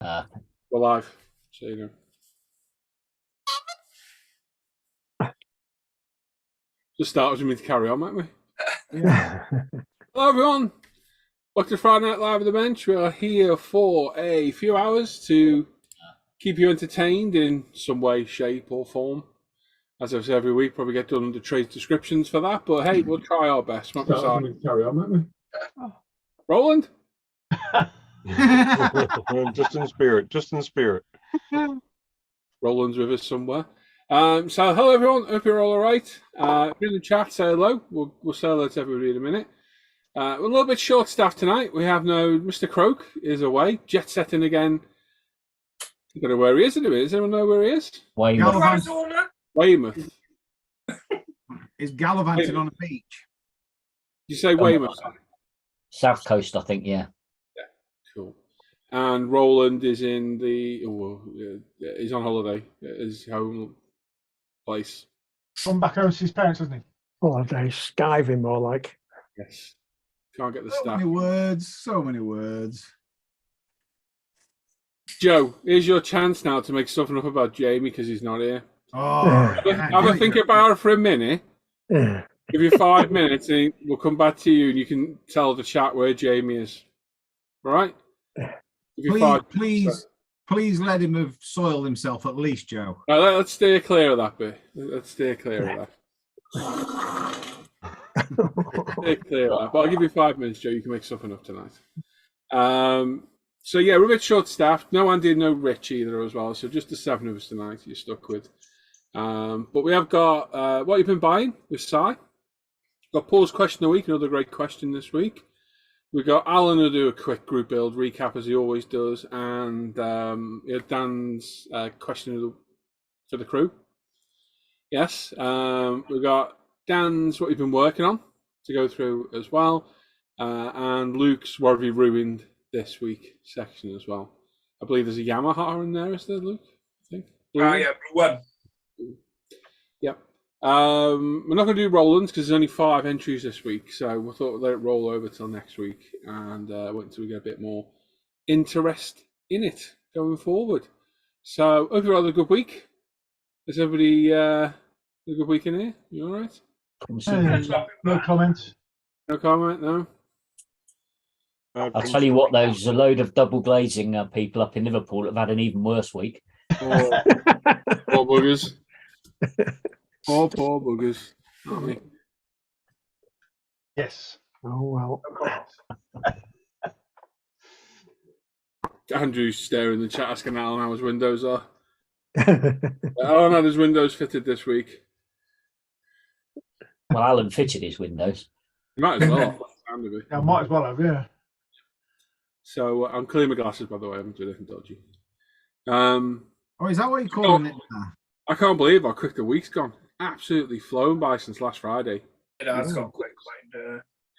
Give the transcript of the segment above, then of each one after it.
We're live, so you know. Just start as we mean to carry on, might we? Yeah. Hello, everyone. Welcome to Friday Night Live at the Bench. We are here for a few hours to keep you entertained in some way, shape, or form. As I say every week, probably get done under trade descriptions for that, but hey, we'll try our best. Might we carry on, might we? Roland? Just in spirit. Roland's with us somewhere. So hello everyone, hope you're all right. If you're in the chat, say hello. We'll say hello to everybody in a minute. We're a little bit short staffed tonight. We have no Mr. Croak is away, jet setting again. I don't know where he is. Does anyone know where he is? Weymouth. Is gallivanting on a beach. Did you say Weymouth? South Coast, I think, yeah. Yeah, cool. And Roland is in the. He's on holiday at his home place. Come back home to his parents, hasn't he? Holiday, skiving more like. Yes. Can't get the So staff. So many words. Joe, here's your chance now to make something up about Jamie because he's not here. Oh, Have a think about it for a minute. Give you 5 minutes and we'll come back to you and you can tell the chat where Jamie is. All right? Please let him have soiled himself at least, Joe. All right, let's steer clear of that bit. Let's steer clear of that. Steer clear of that. But I'll give you 5 minutes, Joe. You can make something up tonight. So yeah, we're a bit short-staffed. No Andy, no Rich either as well. So just the 7 of us tonight you're stuck with. But we have got what you've been buying with Si. Got Paul's question of the week, another great question this week. We got Alan who'll do a quick group build recap as he always does, and Dan's question for the crew. Yes, we got Dan's what you've been working on to go through as well, and Luke's what have you ruined this week section as well. I believe there's a Yamaha in there, is there, Luke? I think. Yeah, one. Yep. We're not going to do Roland's because there's only 5 entries this week, so we thought we'd let it roll over till next week and wait until we get a bit more interest in it going forward. So, hope you had a good week. Is everybody a good week in here? You all right? No comment. No comment, no? I'll tell you what, though, there's a load of double glazing people up in Liverpool that have had an even worse week. Poor buggers. Poor buggers. Aren't they? Yes. Oh, well. Andrew's staring in the chat asking Alan how his windows are. Alan had his windows fitted this week. Well, Alan fitted his windows. You might as well. I might as well have, yeah. So I'm cleaning my glasses, by the way. I haven't done anything dodgy. Oh, is that what you're calling it? I can't believe how quick the week's gone. Absolutely flown by since last Friday. It has gone quick.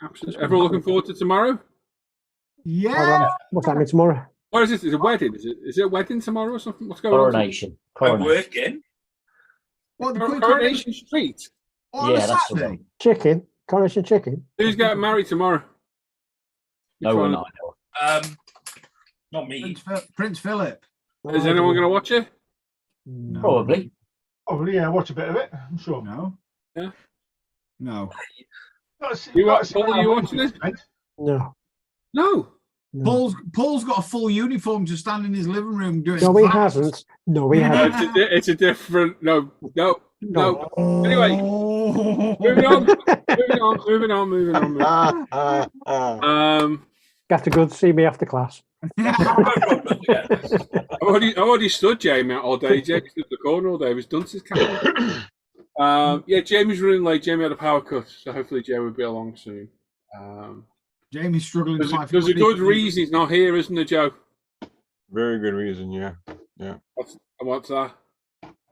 Absolutely. Everyone looking forward to tomorrow? Yeah. What's happening tomorrow? What is it? Is it a wedding? Is it a wedding tomorrow or something? What's going Coronation. I'm working. What, the Coronation Street? On Yeah, that's Saturday? the one. Chicken? Coronation chicken? Who's getting married tomorrow? No one I know. Not me. Prince Philip. Is anyone going to watch it? No. Probably. Oh, yeah, watch a bit of it, I'm sure. No. Yeah. No. You watching it? No. No. Paul's got a full uniform to stand in his living room doing. No, he hasn't. No, he hasn't. It's a different. No. Anyway, moving on. Got to go to see me after class. I already stood Jamie out all day. Jamie stood in the corner all day with his dunces cap. Yeah, Jamie's running late. Jamie had a power cut, so hopefully Jamie will be along soon. Jamie's struggling to find. There's a good reason he's not here, isn't there, Joe? Very good reason, yeah. What's that?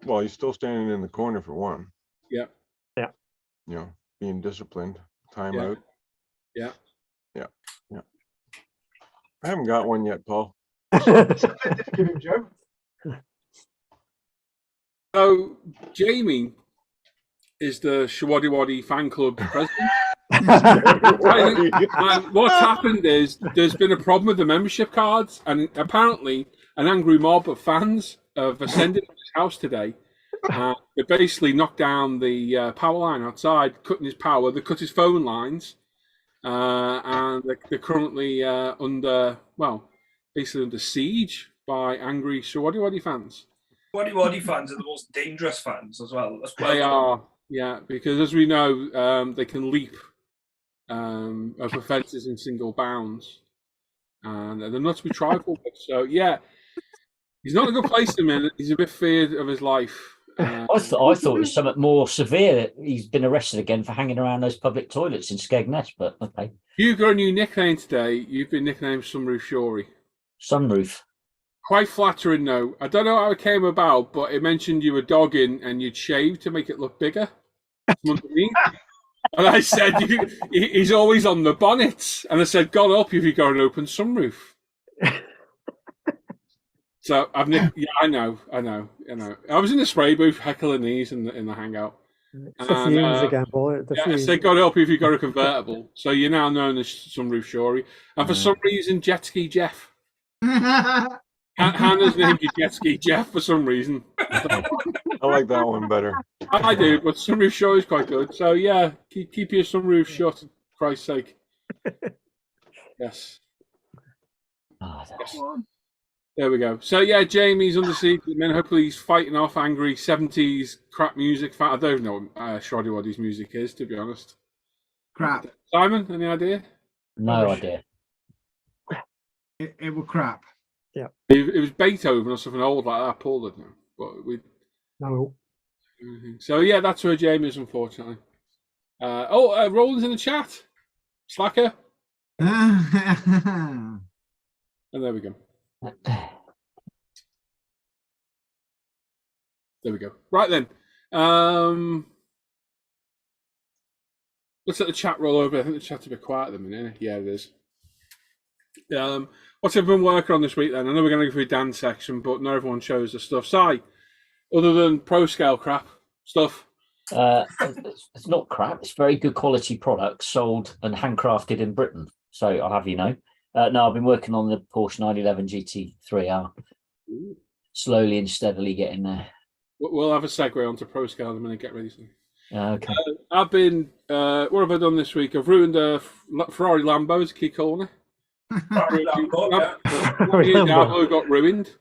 Well, he's still standing in the corner for one. Yeah. Yeah. You know, being disciplined. Time out. Yeah. I haven't got one yet, Paul. Give him, Joe. So, Jamie is the Shawadi fan club president. And what's happened is there's been a problem with the membership cards, and apparently an angry mob of fans have ascended on his house today. They basically knocked down the power line outside, cutting his power. They cut his phone lines, and they're currently basically under siege by angry Shawaddy fans. Waddy fans are the most dangerous fans as well. They are, yeah, because as we know, they can leap over fences in single bounds, and they're not to be trifled with. So, yeah, he's not in a good place at the minute. He's a bit feared of his life. I thought it was something more severe. He's been arrested again for hanging around those public toilets in Skegness, but okay. You've got a new nickname today. You've been nicknamed Sunroof Shorey. Sunroof. Quite flattering, though. I don't know how it came about, but it mentioned you were dogging and you'd shaved to make it look bigger from underneath. And I said, he's always on the bonnet. And I said, God help you if you got an open sunroof. So I know. I was in the spray booth heckling these in the hangout. It's the fumes again, boy. I said, God help you if you got a convertible. So you're now known as Sunroof Shorey. And for some reason, Jet Ski Jeff. Hannah's named you Jet Ski Jeff for some reason. I like that one better. I do, but Sunroof Shorey is quite good. So yeah, keep your sunroof shut, for Christ's sake. Yes. Yes. There we go. So yeah, Jamie's under siege, and then hopefully he's fighting off angry 70s crap music fan. I don't know what Shoddy Waddy's music is, to be honest. Crap. Simon, any idea? No idea. It was crap. Yeah. It was Beethoven or something old like that. Paul didn't know. But we. No. So yeah, that's where Jamie is, unfortunately. Roland's in the chat. Slacker. And there we go. There we go. Right then. Let's let the chat roll over. I think the chat's a bit quiet at the minute. Yeah, it is. What's everyone working on this week then? I know we're going to go through Dan's section, but not everyone shows the stuff. Si, other than pro scale crap stuff. It's not crap. It's very good quality products sold and handcrafted in Britain. So I'll have you know. No, I've been working on the Porsche 911 GT3R. Slowly and steadily getting there. We'll have a segue onto pro scale in a minute. Get ready. Okay. I've been. What have I done this week? I've ruined a Ferrari Lambo, as Keith calling it. Lambo got ruined.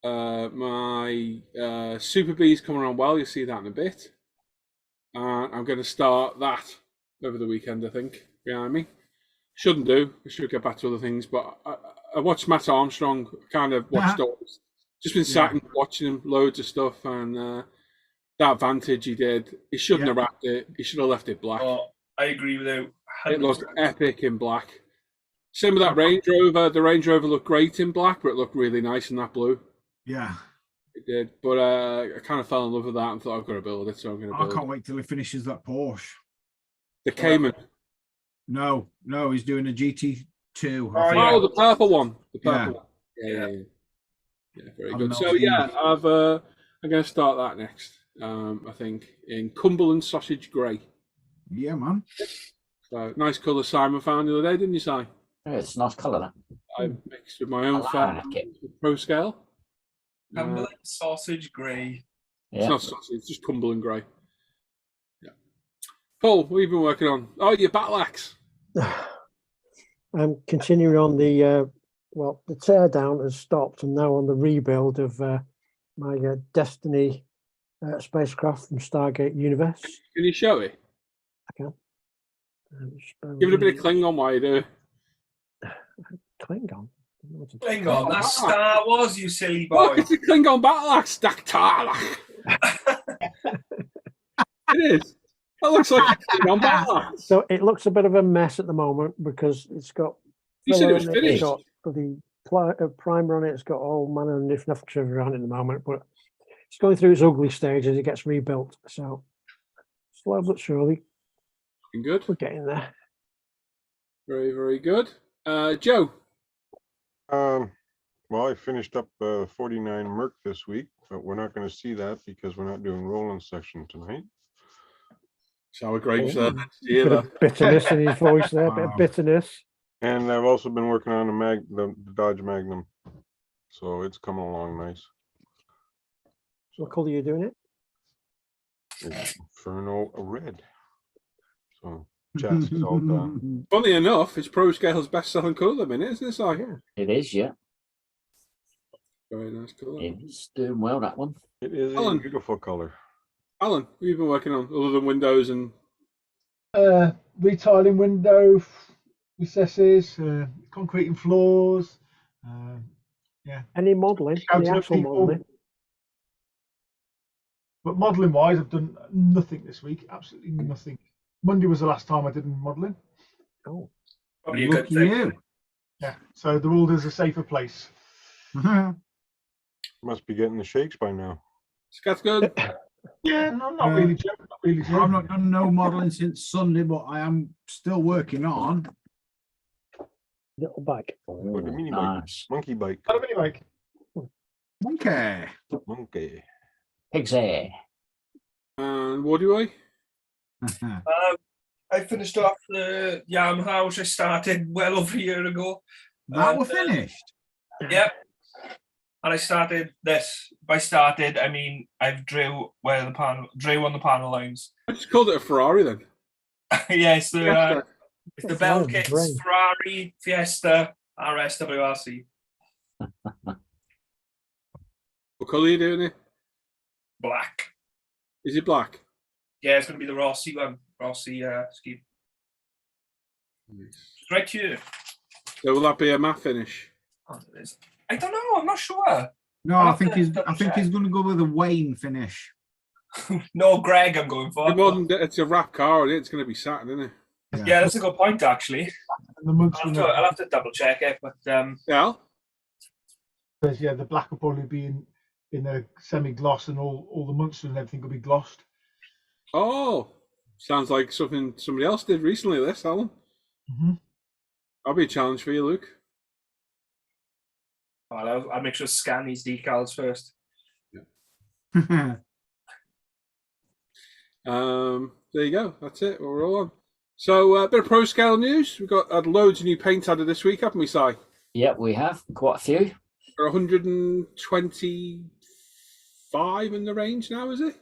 My Super B's coming on well. You'll see that in a bit. I'm going to start that over the weekend, I think, behind me. Shouldn't do. I should get back to other things, but I watched Matt Armstrong. Kind of watched those. Just been sat and watching him, loads of stuff, and that Vantage he did. He shouldn't have wrapped it. He should have left it black. Oh, I agree with you. 100%. It looked epic in black. Same with that Range Rover. The Range Rover looked great in black, but it looked really nice in that blue. Yeah. It did. But I kind of fell in love with that and thought I've got to build it, so I'm going to build it. I can't wait till he finishes that Porsche. The Cayman. No, he's doing a GT2. Oh, the purple one. The purple one. Yeah, very good. So yeah, I'm going to start that next. I think in Cumberland Sausage Grey. Yeah, man. So nice colour Simon found the other day, didn't you, Si? Yeah, it's a nice colour, that. I mixed with my own like pro scale. Cumberland Sausage Grey. It's Yeah. not sausage, it's just Cumberland Grey. Yeah. Paul, what have you been working on? Oh, your battle axe. I'm continuing on the teardown has stopped. I'm now on the rebuild of my Destiny spacecraft from Stargate Universe. Can you show it? I can. Give it a bit of Klingon while you do it. Klingon. Klingon, that's Star Wars, you silly Look, boy. it's a Klingon battle axe. Daktarlach. It is. That looks like a Klingon battle axe. So it looks a bit of a mess at the moment because it's got. You said it was It's finished. got the primer on it. It's got all manner of different around it at the moment, but it's going through its ugly stage as it gets rebuilt. So slow but surely, Good. we're getting there. Very, very good. Joe. Well, I finished up 49 Merc this week, but we're not going to see that because we're not doing Roland's section tonight. Sour grapes Oh, there. Bit of bitterness in his voice there, bit of bitterness. And I've also been working on the Dodge Magnum, so it's coming along nice. What colour are you doing it? It's Inferno Red. So chassis all done. Funny enough, it's ProScale's best-selling colour at the minute, isn't it, Si? Yeah. It is, yeah. Very nice colour. It's doing well, that one. It is a Alan. beautiful color. Alan, what have you been working on other than windows and Retiling window recesses, concreting floors. Any modelling? Any Shouting at actual people. modelling? But modelling wise, I've done nothing this week. Absolutely nothing. Monday was the last time I did any modelling. Oh, Probably a good Lucky thing. you. Yeah. So the world is a safer place. Must be getting the shakes by now. Scott's good? Yeah, no, not really, Joe. Not really, Joe. I've not done no modelling since Sunday, but I am still working on. little bag. Like a mini bike. Nice. Monkey bike. Got a mini bike. Okay. Monkey. Pig's hair. And what do I? I finished off the Yamaha, which I started well over a year ago. That we're finished. Yep. And I started this. By started, I mean I've drew on the panel lines. I just called it a Ferrari then. Yeah, it's the It's bell all kits, brain. Ferrari, Fiesta, RS, WRC. What colour are you doing it? Black. Is it black? Yeah, it's going to be the Rossi one. Rossi scheme. It's right here. So will that be a matte finish? Oh, it is. I don't know. I'm not sure. No, I'll I have think to he's. double I think check. he's going to go with a Wayne finish. No, Greg, I'm going for. It's a wrap car, and it's going to be satin, isn't it? Yeah, that's a good point, actually. And the months I'll have to double check it, but Yeah. yeah, the black will probably be in a semi-gloss, and all the monsters and everything will be glossed. Oh, sounds like something somebody else did recently. This, Alan. Mm-hmm. That'll be a challenge for you, Luke. I'll make sure to scan these decals first. There you go. That's it. We're all on. So, a bit of pro scale news. We've got had loads of new paint added this week, haven't we, Si? Yep, we have quite a few. There are 125 in the range now, is it?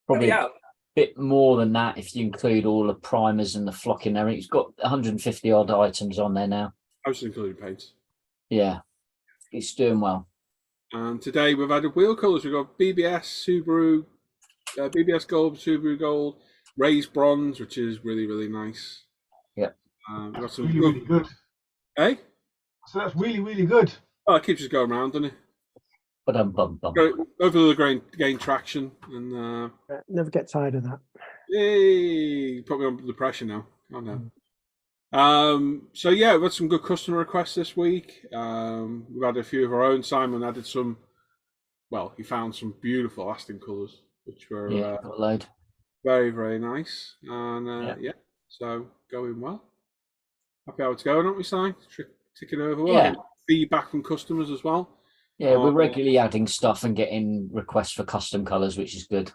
Probably Yeah. a bit more than that if you include all the primers and the flocking there. It's got 150 odd items on there now. I was including paints. Yeah, it's doing well. And today we've added wheel colours. We've got BBS, Subaru, BBS Gold, Subaru Gold, Raised Bronze, which is really, really nice. Yep. We've got some Really, really good. Hey? So that's really, really good. Oh, it keeps us going around, doesn't it? But Hopefully they'll gain traction. And Never get tired of that. yay! Put me under the pressure now. Oh no. So yeah, we've had some good customer requests this week. We've had a few of our own. Simon added some. Well, he found some beautiful Aston colours, which were got a load. very, very nice. And yeah, so going well. Happy how it's going, aren't we, Si? Ticking over well. Yeah. Feedback from customers as well. Yeah, we're regularly adding stuff and getting requests for custom colours, which is good.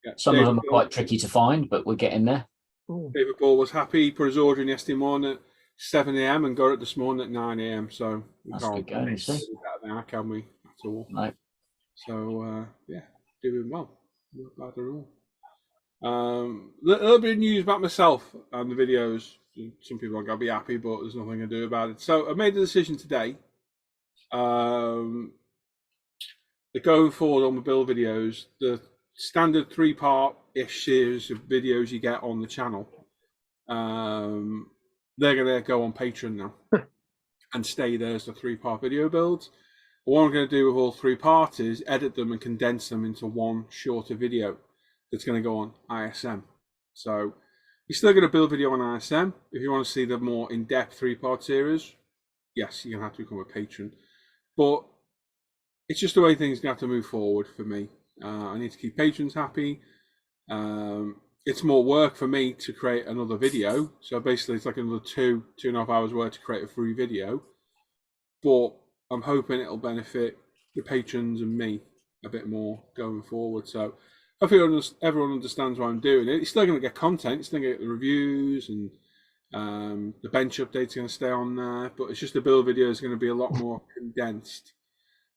Yeah. Some of them are quite tricky to find, but we're getting there. Oh, David Ball was happy. He put his order in yesterday morning at 7 a.m. and got it this morning at 9 a.m. So we That's can't good going, you see. do that now, can we? At all. No. So yeah, doing well. Not bad at all. A little bit of news about myself and the videos. Some people aren't gonna be happy, but there's nothing to do about it. So I made the decision today. That going forward on the build videos, the standard 3-part-ish series of videos you get on the channel, they're gonna go on Patreon now and stay there as the 3-part video builds. What I'm going to do with all 3 parts is edit them and condense them into one shorter video that's going to go on ISM. So you're still going to build video on ISM. If you want to see the more in-depth 3-part series, yes, you're going to have to become a patron. But it's just the way things are going to have to move forward for me. I need to keep patrons happy. It's more work for me to create another video. So basically it's like another 2.5 hours work to create a free video. But I'm hoping it'll benefit the patrons and me a bit more going forward. So hopefully everyone understands why I'm doing it. It's still going to get content. It's still going to get the reviews and The bench update's going to stay on there, but it's just the build video is going to be a lot more condensed.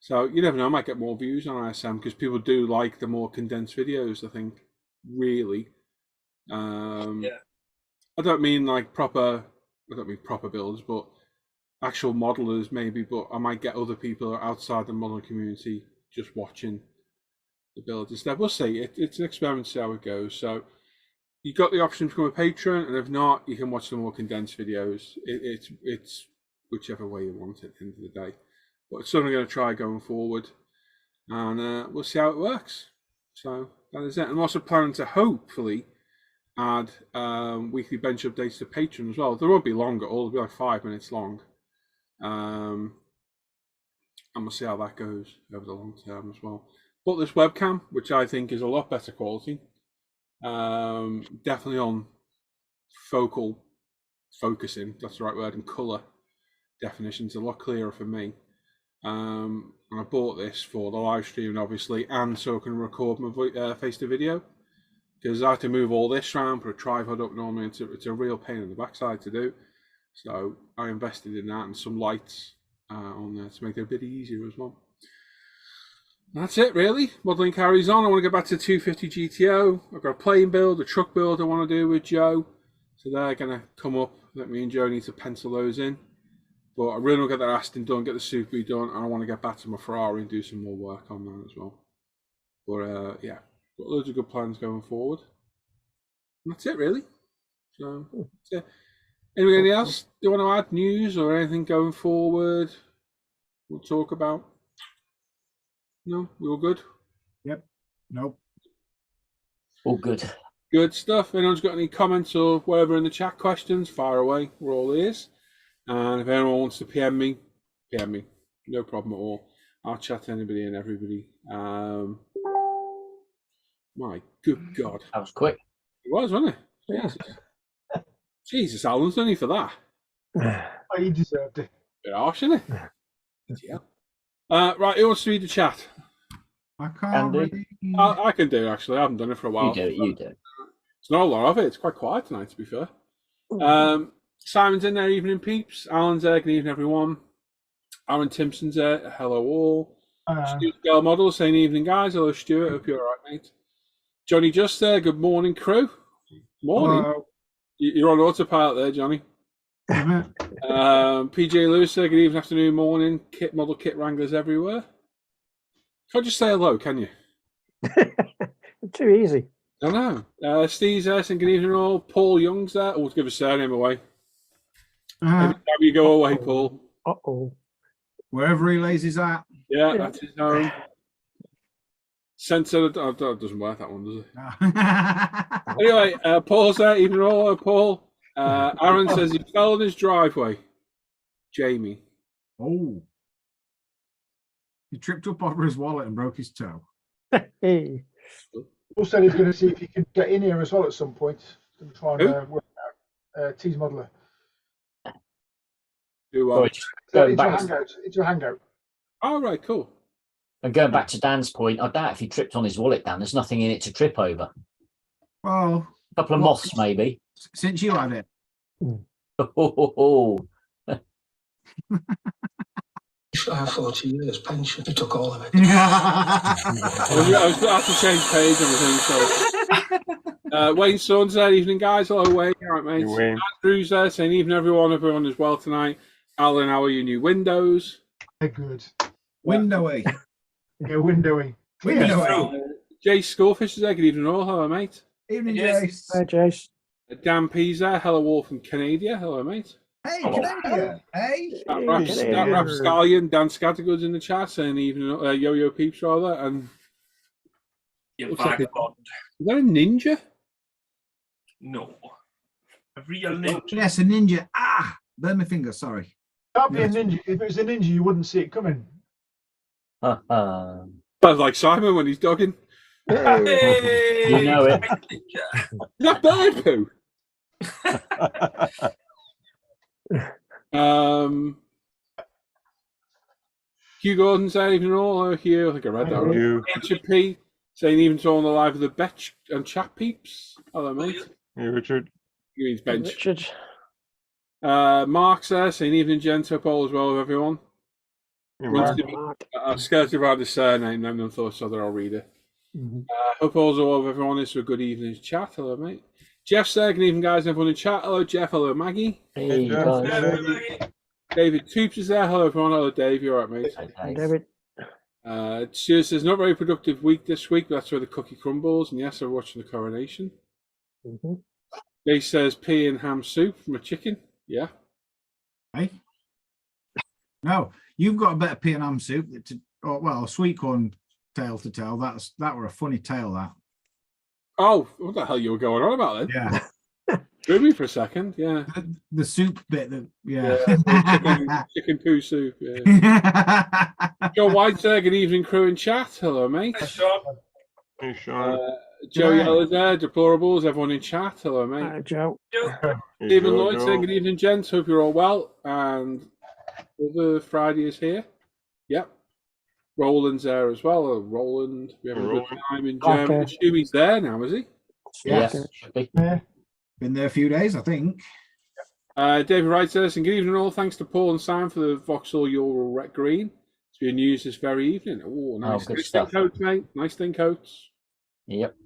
So you never know, I might get more views on ISM because people do like the more condensed videos, I think, really. Yeah. I don't mean proper builds, but actual modelers maybe, but I might get other people outside the modeling community just watching the build instead. We'll see. It's an experiment, see how it goes. So you've got the option to become a patron, and if not, you can watch the more condensed videos. It's whichever way you want it at the end of the day. But it's something I'm going to try going forward, and we'll see how it works. So that is it. I'm also planning to hopefully add weekly bench updates to Patreon as well. They won't be long at all. They'll be like 5 minutes long. And we'll see how that goes over the long term as well. But this webcam, which I think is a lot better quality, definitely on focusing, that's the right word, and colour definition's a lot clearer for me. And I bought this for the live stream, obviously, and so I can record my face to video. Because I have to move all this around, put a tripod up normally. It's a real pain in the backside to do. So I invested in that and some lights on there to make it a bit easier as well. That's it, really. Modelling carries on. I want to go back to 250 GTO. I've got a plane build, a truck build I want to do with Joe. So they're going to come up. That me and Joe need to pencil those in. But I really want to get that Aston done, get the Super done, and I want to get back to my Ferrari and do some more work on that as well. But yeah, got loads of good plans going forward. And that's it, really. So, yeah. Anything else? Do you want to add news or anything going forward? We'll talk about. No, we all good? Yep. Nope. All good. Good stuff. Anyone's got any comments or whatever in the chat, questions, fire away. We're all ears. And if anyone wants to PM me. No problem at all. I'll chat to anybody and everybody. My good God. That was quick. It was, wasn't it? Yeah. Jesus, Alan's done you for that. Oh, you deserved it. Bit harsh, isn't it? Yeah. Right, who wants to read the chat? I can't Andy? really... I can do, actually. I haven't done it for a while. You do it. It's not a lot of it. It's quite quiet tonight, to be fair. Simon's in there, evening peeps. Alan's there, good evening, everyone. Aaron Timpson's there, hello all. Stuart Girl Model saying evening, guys. Hello, Stuart. Hope you're all right, mate. Johnny Just there, good morning, crew. Morning. Hello. You're on autopilot there, Johnny. PJ Lewis there, good evening, afternoon, morning. Model kit wranglers everywhere. Can't just say hello, can you? Too easy. I know. Steve's there saying good evening all. Paul Young's there. Oh, to give his surname away. Every time you go away, Paul. Uh-oh. Wherever he lays his at. Yeah, that's his own. Sensor. Oh, it doesn't work, that one, does it? Anyway, Paul's there. Evening all. Paul. Aaron says he fell in his driveway. Jamie. Oh. He tripped up over his wallet and broke his toe. Hey. Paul said he's going to see if he can get in here as well at some point and try and work out T's modeler. Do Sorry, what? just going Into a back, hangout. Into a hangout. Oh, right, cool. and going back to Dan's point, I doubt if he tripped on his wallet, Dan. There's nothing in it to trip over. Well, A couple of Well, moths, maybe. since you had it. Oh, I have 40 years pension. He took all of it. I was going to have to change page and everything. So, Wayne Sons there. Evening, guys. Hello, Wayne. All right, mate. Hey, Wayne. Andrew's there saying evening, everyone. Everyone is well tonight. Alan, how are your new windows? They're good. Windowy. Yeah, windowy. Windowy. Jay Skullfish is there. Good evening, all. Hello, mate. Evening, Yes. Hi, Jace. Jace. Dan P's there. Hello, all from Canada. Hello, mate. Hey, Hello. Canadian. Hey. That rap Stallion, Dan Scattergood's in the chat saying evening, Yo-Yo Peeps, rather. And You Looks like vagabond. is that a ninja? No. A real ninja. Yes, a ninja. Ah, burn my finger. Sorry. Can't be a ninja. If it was a ninja, you wouldn't see it coming. Sounds like Simon when he's dogging. Hey! You know it. Ninja. Is that bird poo? Hugh Gordon saying evening all. Hugh, I think I read that. Right. You, Richard P saying even to on the live of the Betch and Chat Peeps. Hello, mate. hey, Richard. He means bench. Richard. Mark's there saying evening, gents. Hope all is well with everyone. Hey, Once Mark. Mark. I'm scared to write the surname, none of them thought so that I'll read it. Mhm. Hope all's well with everyone. It's a good evening's chat. Hello, mate. Jeff's there. Good evening, guys. Everyone in chat. Hello, Jeff. Hello, Maggie. Hey, Jeff. guys. David Toops is there. Hello, everyone. Hello, Dave. You all right, mate? Okay. David. Stuart says, not very productive week this week, but that's where the cookie crumbles. And yes, I'm watching the coronation. Mhm. Jay says, pea and ham soup from a chicken. Yeah. Hey? No, you've got a better pea and ham soup. Well, sweet corn tale to tell. That were a funny tale, that. Oh, what the hell you were going on about then? Yeah. Threw me for a second. Yeah. The soup bit that, yeah. Chicken poo soup. Yeah. John White's there. Good evening, crew and chat. Hello, mate. Hey, Sean. Hey, Sean. Joe Right. Yellow's there. Deplorables. Everyone in chat. Hello, mate. Hi, Joe. Hey, Stephen Joe, Lloyd Joe. saying good evening, gents. Hope you're all well. And other Friday is here. Yep. Roland's there as well. Roland. We have a good Roland. time in Germany. Okay. I assume he's there now, is he? Yes. Okay. Should be. Been there a few days, I think. David Wright says, and good evening all. Thanks to Paul and Sam for the Vauxhall Ural Red Green. It's been news this very evening. Oh, nice. good Nice stuff. thin coats, mate. Nice thin coats. Yep.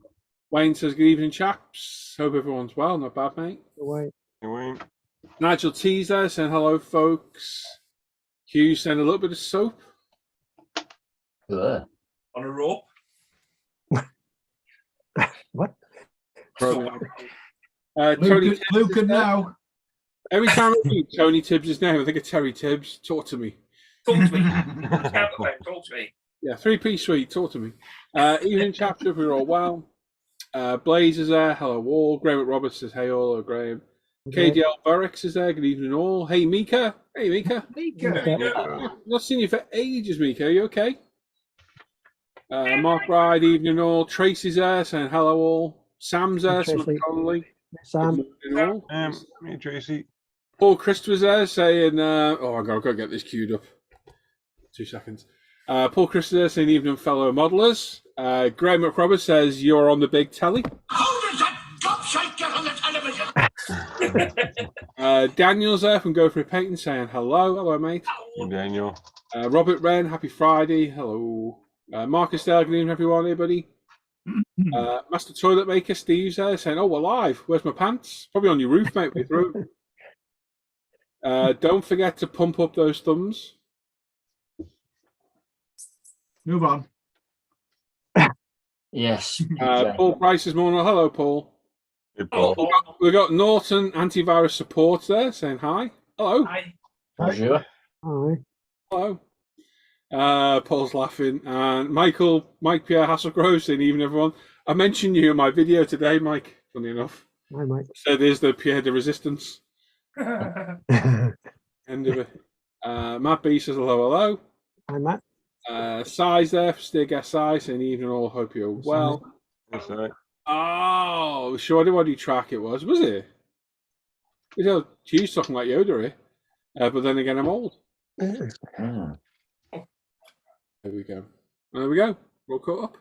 Wayne says, good evening, chaps. Hope everyone's well. Not bad, mate. Away. Hey, Wayne. Nigel T's there saying hello, folks. Hugh saying a little bit of soap. Ugh. On a rope. What? Tony Tibbs Luke is could there. know. Every time I read Tony Tibbs' name, I think of Terry Tibbs. Talk to me. Talk to me. Talk to me. Yeah, 3P suite. Talk to me. Evening, chaps. Hope you're all well. Blaze is there. Hello, all. Graham Roberts says, hey, all. Hello, Graham. KDL Burricks is there. Good evening, all. Hey, Mika. Hey, Mika. Not seen you for ages, Mika. Are you okay? Mark Ride, evening, all. Tracy's there saying hello, all. Sam's there. Hey, Sam Tracy. Connolly. Sam. Good evening, all. Hey, Tracy. Paul Christopher's there saying, I've got to get this queued up. 2 seconds. Paul Christopher there saying, evening, fellow modelers. Graham McRoberts says, you're on the big telly. How does that gobshite get on the television? Daniel's there from Go For It Painting saying, hello. Hello, mate. Hey, Daniel. Robert Wren, happy Friday. Hello. Marcus Dale, good evening, everyone. Hey, buddy. Master Toilet Maker Steve's there saying, oh, we're live. Where's my pants? Probably on your roof, mate. We're through. Don't forget to pump up those thumbs. Move on. Yes. Paul Price is more. Hello, Paul. Hey, Paul. We've got Norton Antivirus Support there saying hi. Hello. Hi. Bonjour. Hi. Hello. Paul's laughing. And Mike Pierre Hasselgrove saying, even everyone. I mentioned you in my video today, Mike, funny enough. Hi, Mike. So there's the Pierre de Resistance. Hi, End of it. Matt B says hello. Matt. Si's there for Stig SI saying, evening all, hope you're well. That's all right. Oh, sure what track it was it? You know, Hugh's talking like Yoda here. But then again, I'm old. Ah. There we go. There we go. We're all caught up.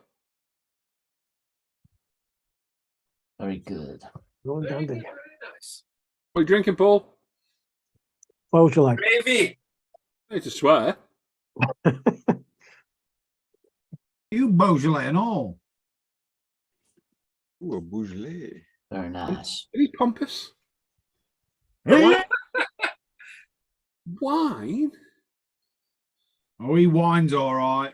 Very good. Well Very done. nice. What are you drinking, Paul? What would you like? Gravy. It's a swear. You Beaujolais and all. Ooh, a Beaujolais. Very nice. Any pompous? Wine? Oh, he wines all right.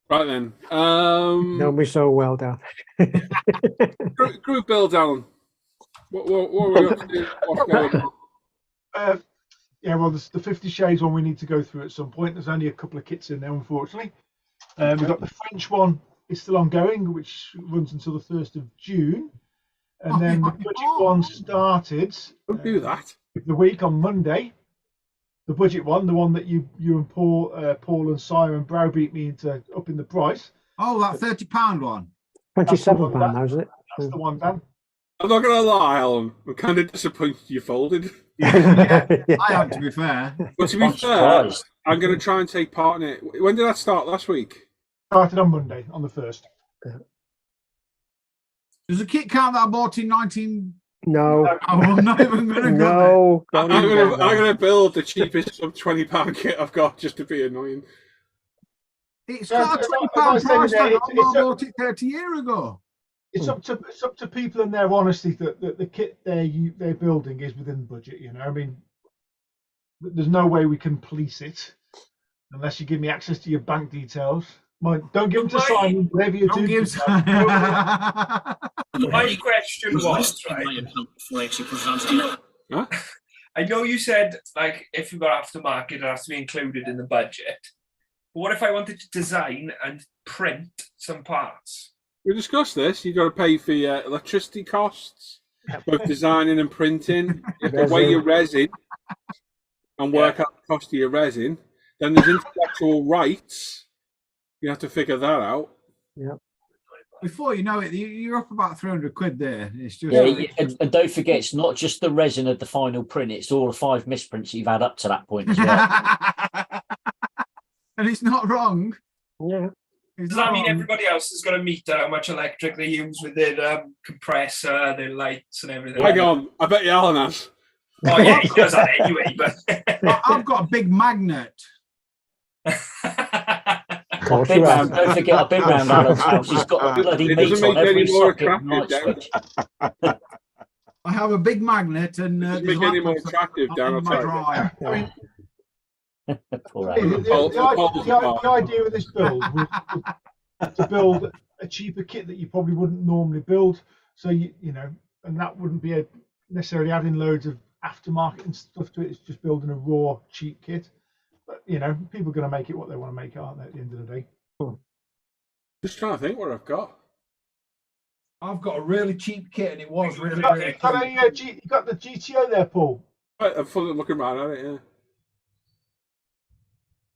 Right then. Know me so well, Dan. Group build, Alan. What are we up to? What's going on? Yeah, well, the 50 Shades one we need to go through at some point. There's only a couple of kits in there, unfortunately. We've got the French one is still ongoing, which runs until the 1st of June. And then the budget one started Don't do that. the week on Monday. The budget one, the one that you and Paul and Simon browbeat me into upping the price. Oh, that £30 one. £27 now, isn't it? That's the one, Dan. I'm not going to lie, Alan. I'm kind of disappointed you folded. I am, to be fair. But to be I'm fair, surprised. I'm going to try and take part in it. When did that start? Last week? Started on Monday, on the 1st. There's a kit card that I bought in No, I'm not even going to go no. I'm don't even go there. gonna build the cheapest sub £20 kit I've got just to be annoying. there. It's Yeah, got a as £20 I said in price there, tag. it's I a- bought it 30 years ago. It's up to people and their honesty that the kit they're building is within budget. You know, I mean, there's no way we can police it unless you give me access to your bank details. Don't give them to Simon. Whatever you Don't do, give just don't- My question was, right? I know you said, like, if you got aftermarket, it has to be included in the budget. But what if I wanted to design and print some parts? We discussed this. You've got to pay for your electricity costs, both designing and printing. You have to weigh your resin and work out the cost of your resin. Then there's intellectual rights. You have to figure that out. Before you know it, you're up about 300 quid there. It's just And don't forget, it's not just the resin of the final print; it's all the 5 misprints you've had up to that point as well. and it's not wrong. Yeah. It's Does not that mean wrong. everybody else is going to meter how much electric they use with their compressor, their lights, and everything? Hang on, I bet you Alan has. Oh yeah, he does that anyway. But I've got a big magnet. course Been you round, have. don't forget, I've been round Alan's house. He's got a bloody It meter doesn't on make it every any more socket and light attractive, switch. I have a big magnet and Doesn't there's make it any more laptops attractive down on my outside. drive. I mean, Poor the, Alan. the idea of this build was to build a cheaper kit that you probably wouldn't normally build. So you know, and that wouldn't be necessarily adding loads of aftermarket and stuff to it. It's just building a raw, cheap kit. But you know, people are going to make it what they want to make it, aren't they? At the end of the day. Just trying to think what I've got. I've got a really cheap kit and it was really, You really got, cheap. you got the GTO there, Paul. Right, I'm fully looking around at it, yeah.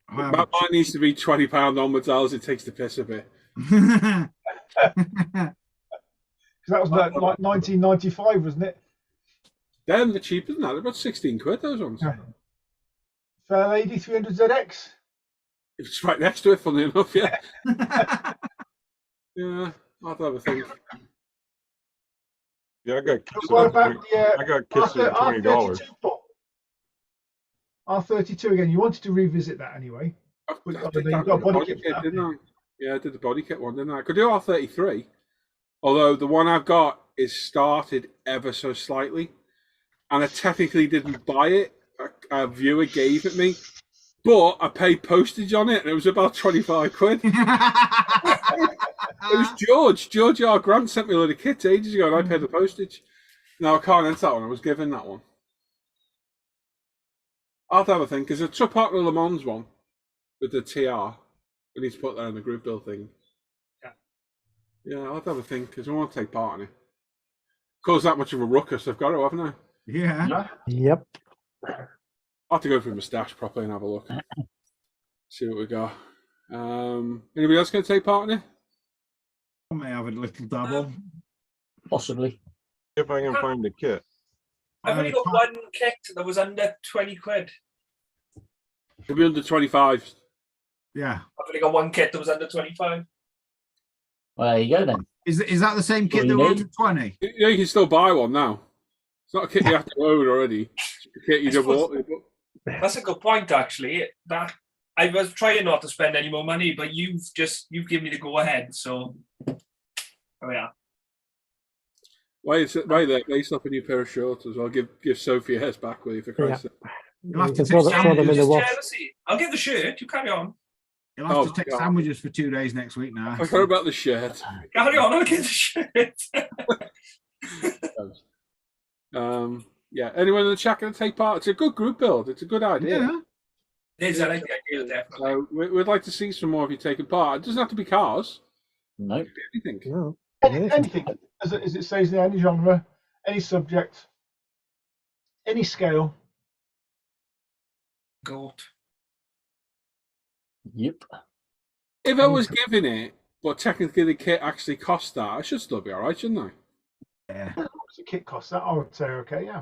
I have Mine needs to be £20 onwards, else it takes the piss a bit. a- Because that was like 1995, wasn't it? Then the cheaper than that, they're about 16 quid, those ones. Yeah. Fair Lady 300ZX. It's right next to it, funny enough, yeah. Yeah, I'll have a think. Yeah, I got kits What at about the I got kits at $20. R32, Paul? R32 again. You wanted to revisit that anyway. I But did you that got with the body body kit kit, for that, didn't I? Yeah, I did the body kit one, didn't I? I could do R33, although the one I've got is started ever so slightly, and I technically didn't buy it. A viewer gave it me, but I paid postage on it, and it was about 25 quid. It was George R. Grant sent me a load of kits ages ago, and I paid the postage. No, I can't enter that one. I was given that one. I'll have to have a think, because it's a part of the Le Mans one with the TR. We need to put that in the group build thing. Yeah, I'll have to have a think, because I want to take part in it. Cause that much of a ruckus, I've got to, haven't I? Yeah. Yep. I'll have to go through my stash properly and have a look. See what we got. Anybody else going to take part in it? I may have a little dabble. Possibly. If I can find the kit. I've only got one kit that was under 20 quid. It'll be under 25. Yeah. I've only got one kit that was under 25. Well, there you go then. Is that the same kit What do that you was need? 20? Yeah, you can still buy one now. It's not a kit you have to own already. It's a kit you I just suppose- bought. That's a good point, actually. That I was trying not to spend any more money, but you've given me the go ahead. So, oh yeah. Why there? Lace up a new pair of shorts as well. Give Sophie hers back, will you, for Christ's sake? You'll have You to can take throw them in the Just wash. jealousy. I'll get the shirt. You carry on. You'll have Oh, to take God. sandwiches for 2 days next week now. I forgot about the shirt. Carry on. I'll get the shirt. Yeah, anyone in the chat going to take part? It's a good group build. It's a good idea. Yeah. There's I like the idea, definitely. So we'd like to see some more of you taking part. It doesn't have to be cars. No. It could be anything. No. Anything, as it says there, any genre, any subject, any scale. Goat. Yep. If I was giving it, but technically the kit actually cost that, I should still be all right, shouldn't I? Yeah. What's the kit cost? That I would say okay, yeah.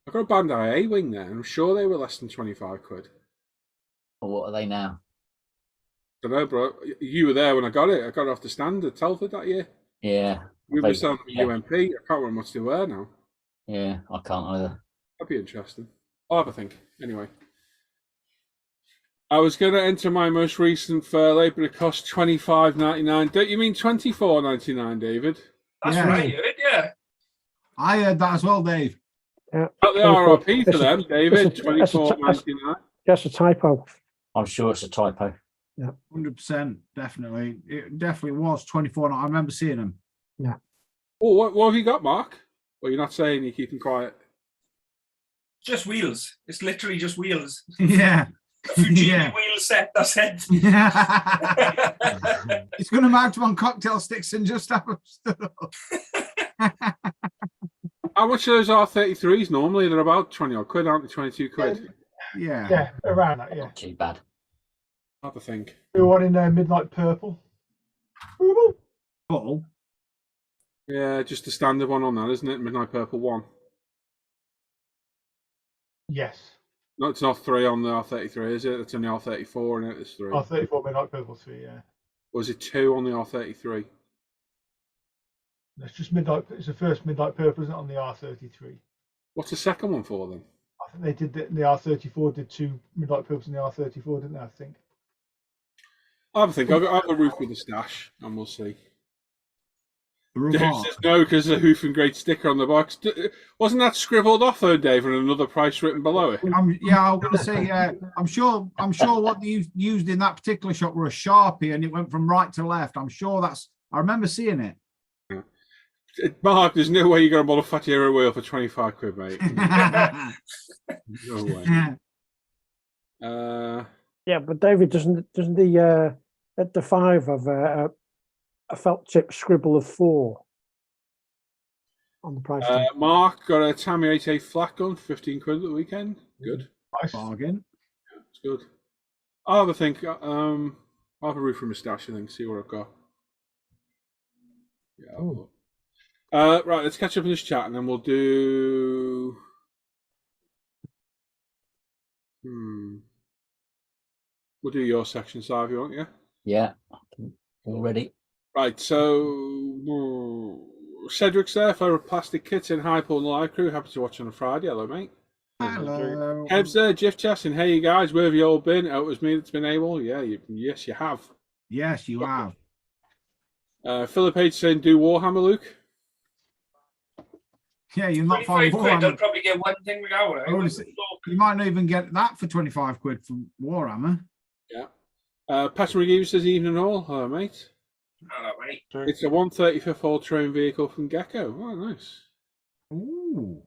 I got a Bandai A wing there, and I'm sure they were less than 25 quid. Well, what are they now? I don't know, bro. You were there when I got it. I got it off the stand at Telford that year. Yeah. We were selling them Yeah. UMP. I can't remember what they were now. Yeah, I can't either. That'd be interesting. I'll have a think. Anyway. I was going to enter my most recent furlough, but it cost $25.99. Don't you mean $24.99, David? That's Yeah. right, you heard, yeah. I heard that as well, Dave. Yeah. Not the 24. RRP for them, David. $24.99. That's a typo. I'm sure it's a typo. 100%, definitely. It definitely was 24. I remember seeing them. Oh, what have you got, Mark? Well, you're not saying, you're keeping quiet. Just wheels. It's literally just wheels. Yeah. A Fujimi Yeah. wheel set, that's it. It's going to mount them on cocktail sticks and just have them stood up. How much are those R33s normally? They're about 20 odd quid, aren't they? 22 quid. Yeah. Yeah, around that, yeah. Not too bad. I'll have to think. We were one in Midnight Purple. Purple? Full. Yeah, just the standard one on that, isn't it? Midnight Purple 1. Yes. No, it's not 3 on the R33, is it? It's on the R34 and it's 3. R34 Midnight Purple 3, yeah. Or is it 2 on the R33? That's just Midnight. It's the first Midnight Purple, isn't it, on the R33? What's the second one for then? I think they did the R34 did 2 Midnight Purples in the R34, didn't they? I think. I'll have a think. I'll have a roof with a stash and we'll see. Dave Remark. says no because the Hoof and Great sticker on the box. Wasn't that scribbled off though, Dave, and another price written below it? Yeah, I was going to say, I'm sure what they used in that particular shop were a Sharpie and it went from right to left. I'm sure I remember seeing it. Mark, there's no way you're going to buy a Fat Hero wheel for 25 quid, mate. No way. Yeah, but David, doesn't the at the 5 of a felt tip scribble of 4 on the price tag? Mark got a Tammy 8A flat gun, 15 quid at the weekend. Good. Nice. Bargain. It's good. I'll have a think. I'll have a roof from a stash, I think, see what I've got. Yeah. I'll have a look. Right, let's catch up in this chat and then we'll do. We'll do your section, Si, if you want, yeah? Yeah, already. Right, so Cedric's there for Plastic Kits in Hypo and Live Crew. Happy to watch on a Friday. Hello, mate. Hello. Kev's there, Jiff Chess, and hey, you guys, where have you all been? Oh, it was me that's been able. Yeah, yes, you have. Yes, you have. Philip H saying, do Warhammer, Luke. Yeah, you're not far 25 quid, I'll probably get one thing without it. You might not even get that for 25 quid from Warhammer. Yeah. Patrick McGee says, evening all. Hello, mate. Hello, mate. It's a 135th all-terrain vehicle from Gecko. Oh, nice. Ooh.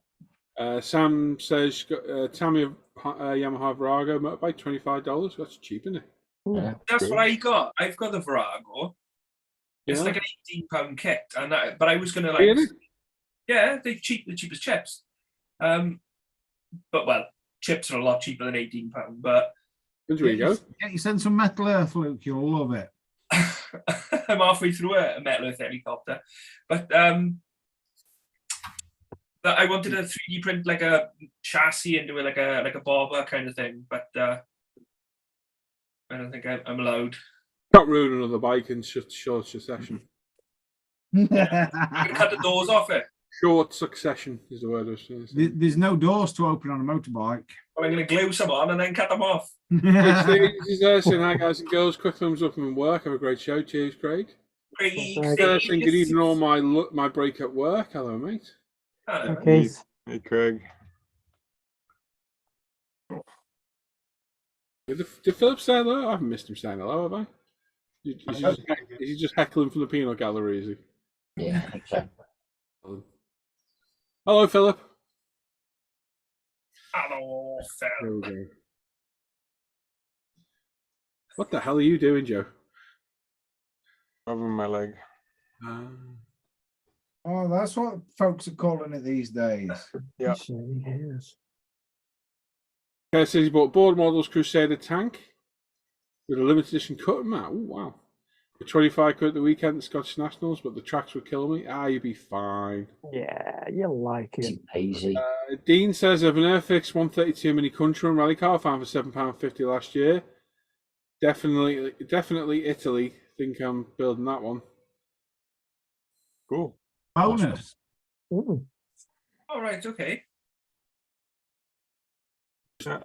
Sam says, Tammy Yamaha Virago motorbike, $25. That's cheap, isn't it? Yeah. That's what I got. I've got the Virago. It's like an £18 kit, and but I was gonna like, Really? yeah, they're cheap, the cheapest chips. But well, chips are a lot cheaper than £18. But There you go. Yeah, you send some Metal Earth, Luke. You'll love it. I'm halfway through a Metal Earth helicopter, but I wanted to 3D print like a chassis and do it like a bobber kind of thing, but I don't think I'm allowed. Can't ruin another bike in short succession. You can cut the doors off it. Short succession is the word I was saying. There's no doors to open on a motorbike. Well, I'm going to glue some on and then cut them off. This is there saying, hi guys and girls, quick thumbs up and work. Have a great show. Cheers, Craig. Saying good evening, all my break at work. Hello, mate. Hello. Okay. Hey, Craig. Did Philip say hello? I haven't missed him saying hello, have I? Is he just heckling from the peanut gallery, is he? Yeah, I think so. Hello, Philip. Hello, There Phil. we go. What the hell are you doing, Joe? Rubbing my leg. Oh, that's what folks are calling it these days. Yeah. Yes. Okay, says he bought Board Models Crusader tank with a limited edition cutting mat. Oh, wow. For 25 quid at the weekend at Scottish Nationals, but the tracks would kill me. You'd be fine. Yeah, you like it. Easy. Dean says, I have an Airfix 132 Mini Country Rally car found for £7.50 last year. Definitely Italy. Think I'm building that one. Cool. Bonus. Ooh. All right, okay.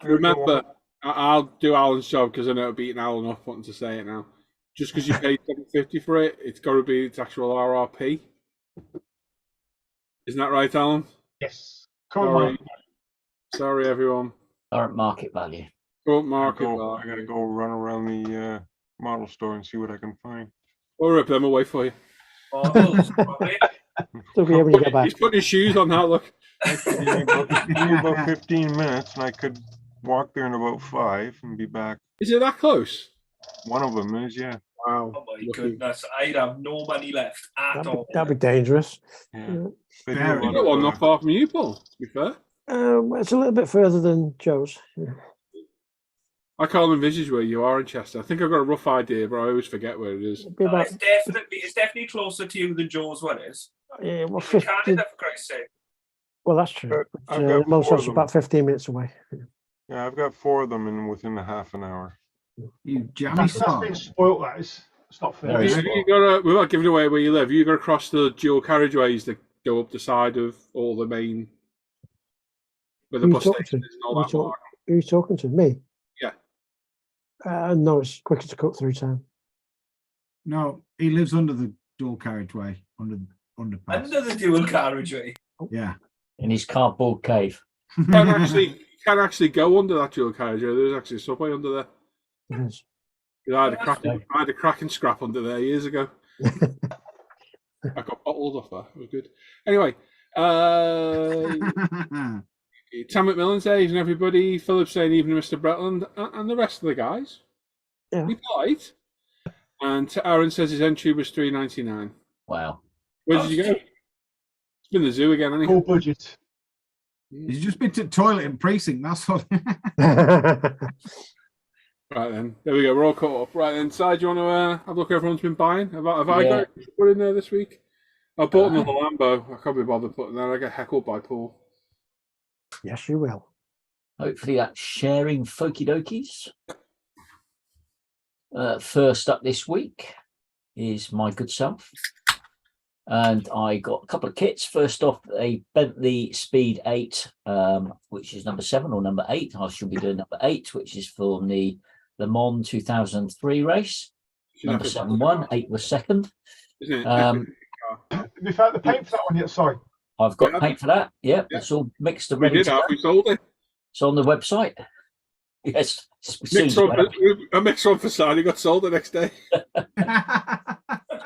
Remember, I'll do Alan's job because I know I've beaten Alan off wanting to say it now. Just because you paid $7.50 for it, it's got to be its actual RRP. Isn't that right, Alan? Yes. Sorry, everyone. Current market value. Don't I market gotta go run around the model store and see what I can find. We'll rip them away for you. Models, probably. Still be able to get back. He's putting his shoes on now, look. Give me about 15 minutes, and I could walk there in about 5 and be back. Is it that close? One of them is, yeah. Wow. Oh my goodness, I'd have no money left at all. That'd be dangerous. Yeah. They do Fair a lot You got of, one not far from you, Paul, to be fair. It's a little bit further than Joe's. Yeah. I can't envisage where you are in Chester. I think I've got a rough idea, but I always forget where it is. It'd be about, It's definitely closer to you than Joe's one is. yeah, well, In 50, Canada, for Christ's sake. well, that's true. I've But, got most 4 of of them. about 15 minutes away. Yeah, I've got 4 of them in within a half an hour. You jammy That's son. been spoiled, that is. It's not fair. Very is spoiled. it? We're not giving away where you live. You got to cross the dual carriageways that go up the side of all the main, where the Who bus you talking station to? is and all that. lot. Who are you talking to? Me? Yeah. No, it's quicker to cut through town. No, he lives under the dual carriageway, under the underpass. Under the dual carriageway. Yeah. In his cardboard cave. You can't actually go under that dual carriageway. There's actually a subway under there. Yes. I had a cracking scrap under there years ago. I got bottled off that. It was good. Anyway, Tam McMillan says, and everybody, Philip saying, even Mr. Bretland, and the rest of the guys. Yeah. Be polite. And Aaron says his entry was $3.99. Wow. Where did you go? It's been the zoo again, hasn't Full it? budget. He's just been to the toilet in precinct, that's all. Right then, there we go. We're all caught up. Right then, Si, do you want to have a look at everyone's been buying? Have I got Yeah. it put in there this week? I bought another Lambo. I can't be bothered putting that. I get heckled by Paul. Yes, you will. Hopefully that's sharing Folky Dokies. First up this week is my good self. And I got a couple of kits. First off, a Bentley Speed 8, which is number 7 or number 8. I should be doing number 8, which is for the Le Mans 2003 race. Number 7 won, 8 was second. Isn't it? Have you found the paint for that one yet? Sorry. I've got Yeah. paint for that. Yep, Yeah. it's all mixed and We ready did to have. go. We sold it. It's on the website. Yes. A mixed one for Sally got sold the next day.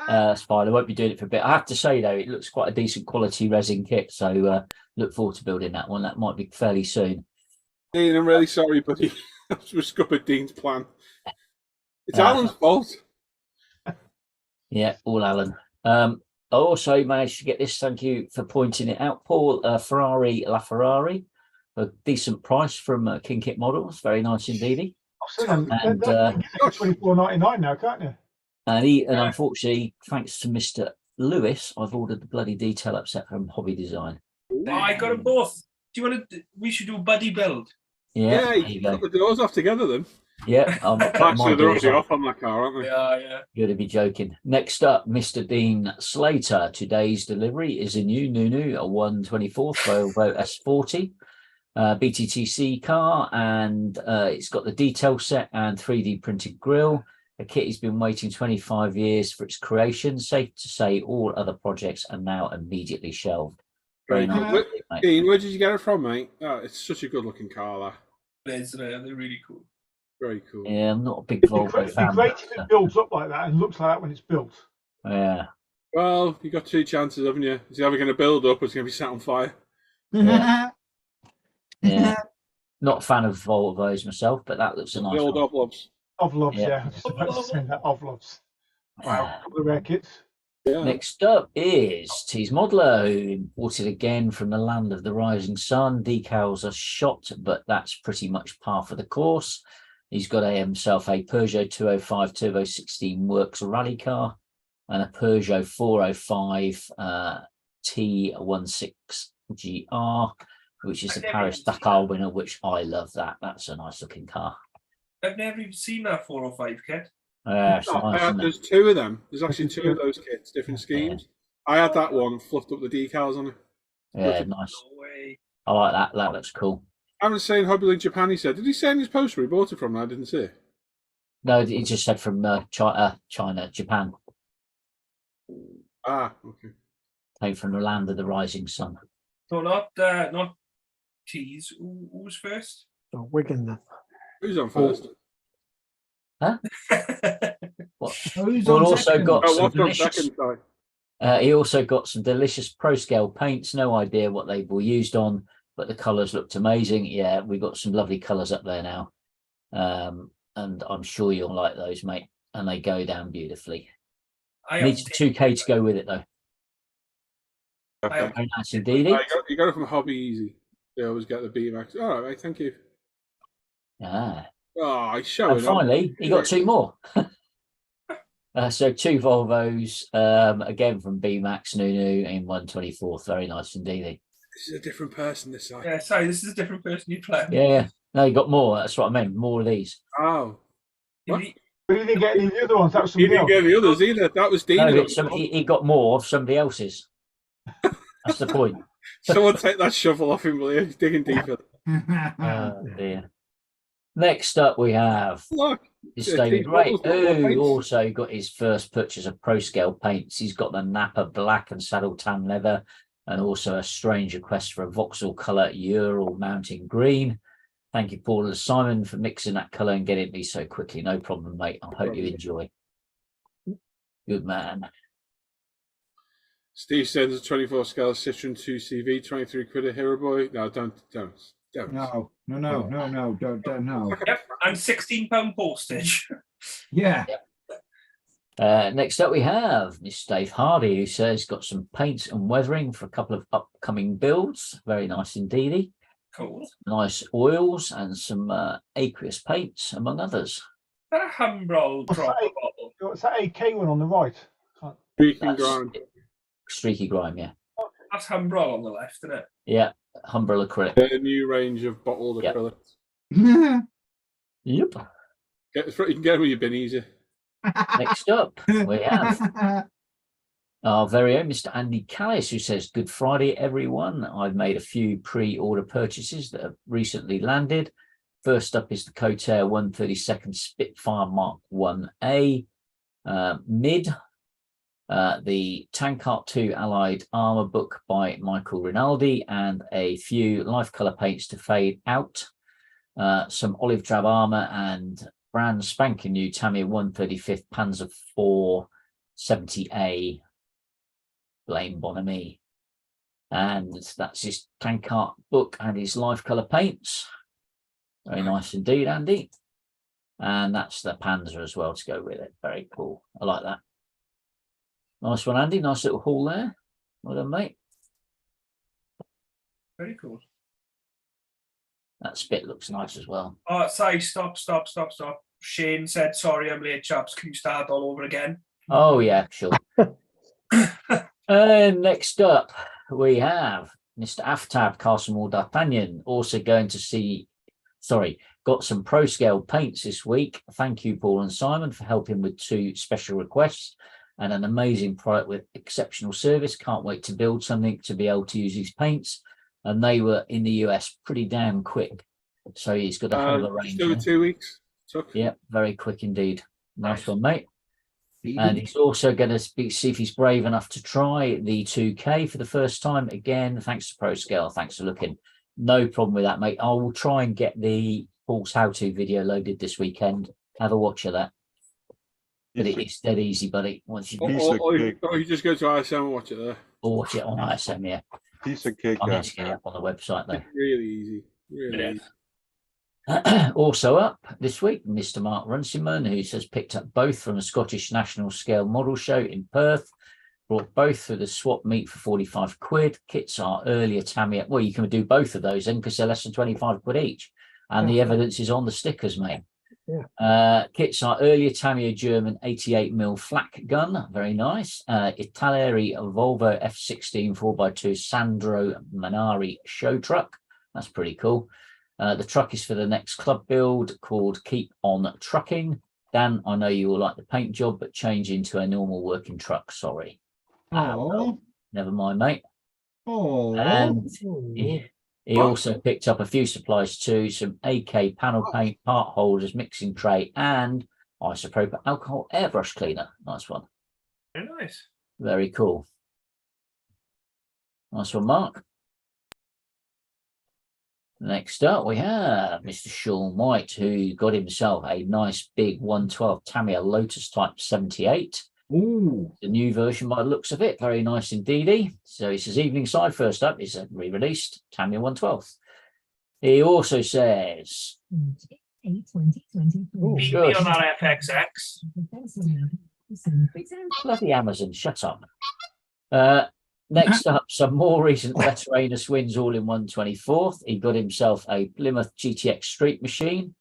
It's fine. I won't be doing it for a bit. I have to say though, it looks quite a decent quality resin kit. So look forward to building that one. That might be fairly soon. Dean, I'm really sorry, buddy. I was scuppered Dean's plan. It's Alan's fault. Yeah, all Alan. I also managed to get this. Thank you for pointing it out, Paul. Ferrari LaFerrari, a decent price from King Kit Models. Very nice indeed. I've seen them. And, $24.99 now, can't you? And unfortunately, thanks to Mr. Lewis, I've ordered the bloody detail upset from Hobby Design. Oh, I got them both. Do you want to? We should do a buddy build. Yeah, Yeah, there you you can go. cut the doors off together then. Yeah, I'm Actually, they're already off on that car, aren't they? Yeah. You're to be joking. Next up, Mr. Dean Slater. Today's delivery is a new a 124 Volvo S40 BTTC car, and it's got the detail set and 3D printed grille. The kit has been waiting 25 years for its creation. Safe to say all other projects are now immediately shelved. Very Very cool. nice, mate. Dean, where did you get it from, mate? Oh, it's such a good-looking car, that. They're really cool. Very cool. Yeah, I'm not a big It'd be Volvo great fan. if it builds up like that and looks like that when it's built. Yeah. Well, you got 2 chances, haven't you? It's either going to build up or it's going to be set on fire. Yeah. Not a fan of Volvos myself, but that looks a nice The old one. Oblobs. Ovlovs, Yeah. yeah. I was just about to say that. Ovlovs. Wow, a couple of rare kits. Yeah. Next up is Tees Modeler, who imported again from the land of the rising sun. Decals are shot, but that's pretty much par for the course. He's got himself a Peugeot 205 Turbo 16 Works rally car and a Peugeot 405 T16 GR, which is the Paris Dakar winner, which I love that. That's a nice looking car. I've never even seen that 405 kit. It's nice, isn't it? There's 2 of them. There's actually 2 of those kits, different schemes. I had that one, fluffed up the decals on it. Yeah, Good. nice. No way. I like that. That looks cool. I was saying Hobbylink Japan, he said. Did he say in his post where he bought it from? I didn't see it. No, he just said from China, Japan. Ah, okay. Came from the land of the rising sun. No, not cheese. Who's first? So Wigan then. Who's on first? What? Who's Well, on also second? got Oh, some what's on delicious. second? Sorry. He also got some delicious pro scale paints. No idea what they were used on, but the colours looked amazing. Yeah, we got some lovely colours up there now, and I'm sure you'll like those, mate. And they go down beautifully. Needs 2K to go with it though. I Very nice indeed. You got it from Hobby Easy. They always get the BMX. All right, mate, thank you. Ah. Oh, he's showing And finally, he got two more. So 2 Volvos, again from BMAX Nunu in 124th. Very nice indeed. This is a different person this side. Yeah, sorry, this is a different person you play. Yeah. No, you got more. That's what I meant. More of these. Oh. What? But he didn't get any of the other ones. That was He somebody didn't else. get the others either. That was Dean. No, he got more of somebody else's. That's the point. Someone take that shovel off him, will you? He's digging deeper. Oh, dear. Next up, we have Look. is Yeah, David Keith Wright, Bottle's got more who paints. also got his first purchase of pro scale paints. He's got the Napa black and saddle tan leather, and also a strange request for a Vauxhall colour Ural mountain green. Thank you, Paul and Simon, for mixing that colour and getting me so quickly. No problem, mate. I hope you enjoy. Good man. Steve sends a 24 scale Citroen 2 CV, 23 quid a Hero Boy. No, don't. No, don't, no. Yep, and £16 postage. Yeah. Next up, we have Miss Dave Hardy, who says got some paints and weathering for a couple of upcoming builds. Very nice indeed. Cool. Nice oils and some aqueous paints, among others. Is that a Humbrol What's dropper that? bottle? What's that AK one on the right? Speaking That's grind. streaky grime, yeah. That's Humbrol on the left, isn't it? Yeah, Humbrol acrylic. A new range of bottled Yep. acrylics. Yep. You can get them with your bin easy. Next up, we have our very own Mr. Andy Callis, who says, Good Friday, everyone. I've made a few pre-order purchases that have recently landed. First up is the Cotair 132nd Spitfire Mark 1A mid. The Tankart 2 Allied Armour book by Michael Rinaldi, and a few life colour paints to fade out. Some olive drab armour and brand spanking new Tamiya 135th Panzer 470A Blame Bonamy. And that's his Tankart book and his life colour paints. Very nice indeed, Andy. And that's the Panzer as well to go with it. Very cool. I like that. Nice one, Andy. Nice little haul there. Well done, mate. Very cool. That spit looks nice as well. Oh, sorry, stop. Shane said, sorry, I'm late, chaps. Can you start all over again? Oh, yeah, sure. And next up, we have Mr. Aftab Castlemore D'Artagnan, also going to see, got some pro scale paints this week. Thank you, Paul and Simon, for helping with 2 special requests and an amazing product with exceptional service. Can't wait to build something to be able to use these paints. And they were in the US pretty damn quick. So he's got a hell of a range. Just over 2 weeks. Took. Yeah, very quick indeed. Nice one, mate. And he's also going to see if he's brave enough to try the 2K for the first time. Again, thanks to ProScale. Thanks for looking. No problem with that, mate. I will try and get the Paul's how-to video loaded this weekend. Have a watch of that. But it's dead easy, buddy. Once you Or you just go to ISM and watch it there. or watch it on ISM, yeah. Piece of cake. I need to get it up on the website, though. It's really easy. Really easy. Also up this week, Mr. Mark Runciman, who says picked up both from a Scottish National Scale Model Show in Perth, brought both through the swap meet for 45 quid. Kits are earlier Tamiya. Well, you can do both of those then because they're less than 25 quid each. And the evidence is on the stickers, mate. Yeah. Kits are earlier Tamiya German 88mm flak gun. Very nice. Italeri Volvo F16 4x2 Sandro Manari show truck. That's pretty cool. The truck is for the next club build called Keep On Trucking. Dan, I know you will like the paint job, but change into a normal working truck. Sorry. Oh, Never mind, mate. oh. And he also picked up a few supplies too, some AK panel paint, part holders, mixing tray, and isopropyl alcohol airbrush cleaner. Nice one. Very nice. Very cool. Nice one, Mark. Next up, we have Mr. Sean White, who got himself a nice big 112 Tamiya Lotus Type 78. Ooh. The new version by the looks of it. Very nice indeed. So he says, evening side first up is a re-released Tamiya 112. He also says, Beat me on that FXX. bloody Amazon, shut up. Next up, some more recent Veteranus wins all in 124th. He got himself a Plymouth GTX Street Machine,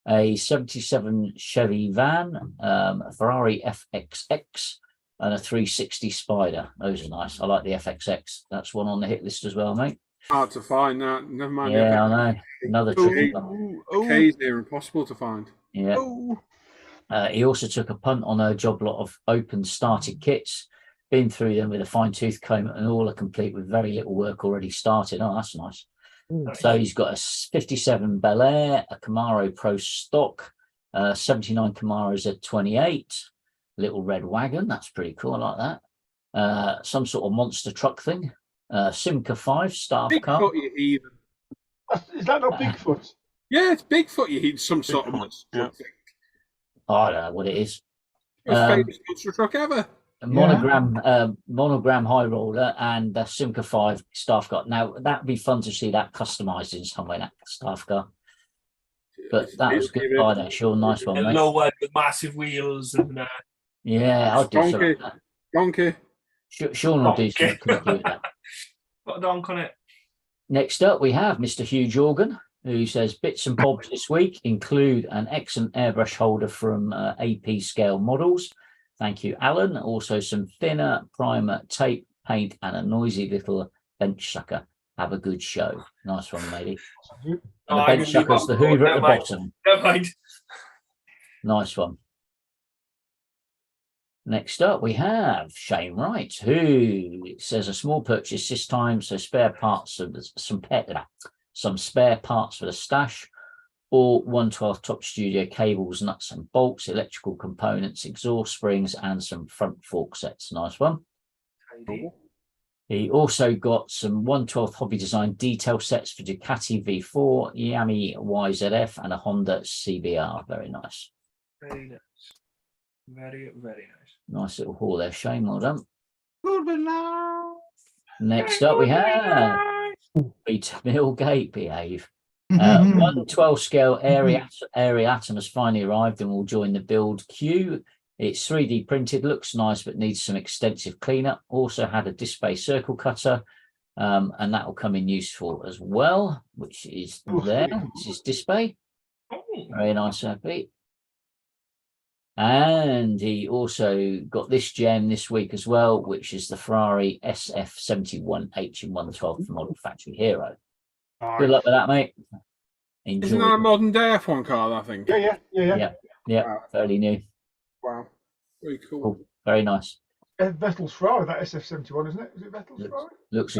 a 77 Chevy van, a Ferrari FXX, and a 360 Spider. Those are nice. I like the FXX. That's one on the hit list as well, mate. Hard to find that. Never mind. Yeah, I know. Another tricky one. K's near impossible to find. Yeah. He also took a punt on a job lot of open started kits. Been through them with a fine-tooth comb, and all are complete with very little work already started. Oh, that's nice. So he's got a 57 Bel Air, a Camaro Pro Stock, 79 Camaro Z28, little red wagon. That's pretty cool. I like that. Some sort of monster truck thing. Simca 5 staff car. Bigfoot, you heathen. Is that not Bigfoot? Yeah, it's Bigfoot, you heathen. Some sort of monster truck thing. I don't know what it is. Most famous monster truck ever. A monogram high roller and the Simca 5 staff car. Now that'd be fun to see that customized in some way, that staff car. But that was good by there, Sean. Nice one, mate. Low one with massive wheels and yeah, I'll do something like that. Donkey. Sean will do something with that. Got a donk on it. Next up, we have Mr. Hugh Jorgan, who says bits and bobs this week include an excellent airbrush holder from AP Scale Models. Thank you, Alan. Also some thinner, primer, tape, paint, and a noisy little bench sucker. Have a good show. Nice one, lady. And the bench sucker's the Hoover at the bottom. Never mind. Nice one. Next up, we have Shane Wright, who says a small purchase this time, so spare parts of some spare parts for the stash. All 112 Top Studio cables, nuts and bolts, electrical components, exhaust springs, and some front fork sets. Nice one. He also got some 112 Hobby Design detail sets for Ducati V4, Yami YZF, and a Honda CBR. Very nice. Very nice. Very, very nice. Nice little haul there, Shane. Well done. Good enough. Next up, we have Peter Millgate. Behave. 112 scale Ariatum has finally arrived and will join the build queue. It's 3D printed, looks nice, but needs some extensive cleanup. Also had a display circle cutter, and that will come in useful as well, which is there. This is display. Very nice, Pete. And he also got this gem this week as well, which is the Ferrari SF71H in 112 Model Factory Hero. Good luck with that, mate. Enjoy. Isn't that a modern day F1 car, I think? Yeah. Yeah, Wow. fairly new. Wow. Very cool. Cool. Very nice. Vettel's Ferrari, that SF71, isn't it? Is it Vettel's Ferrari? Looks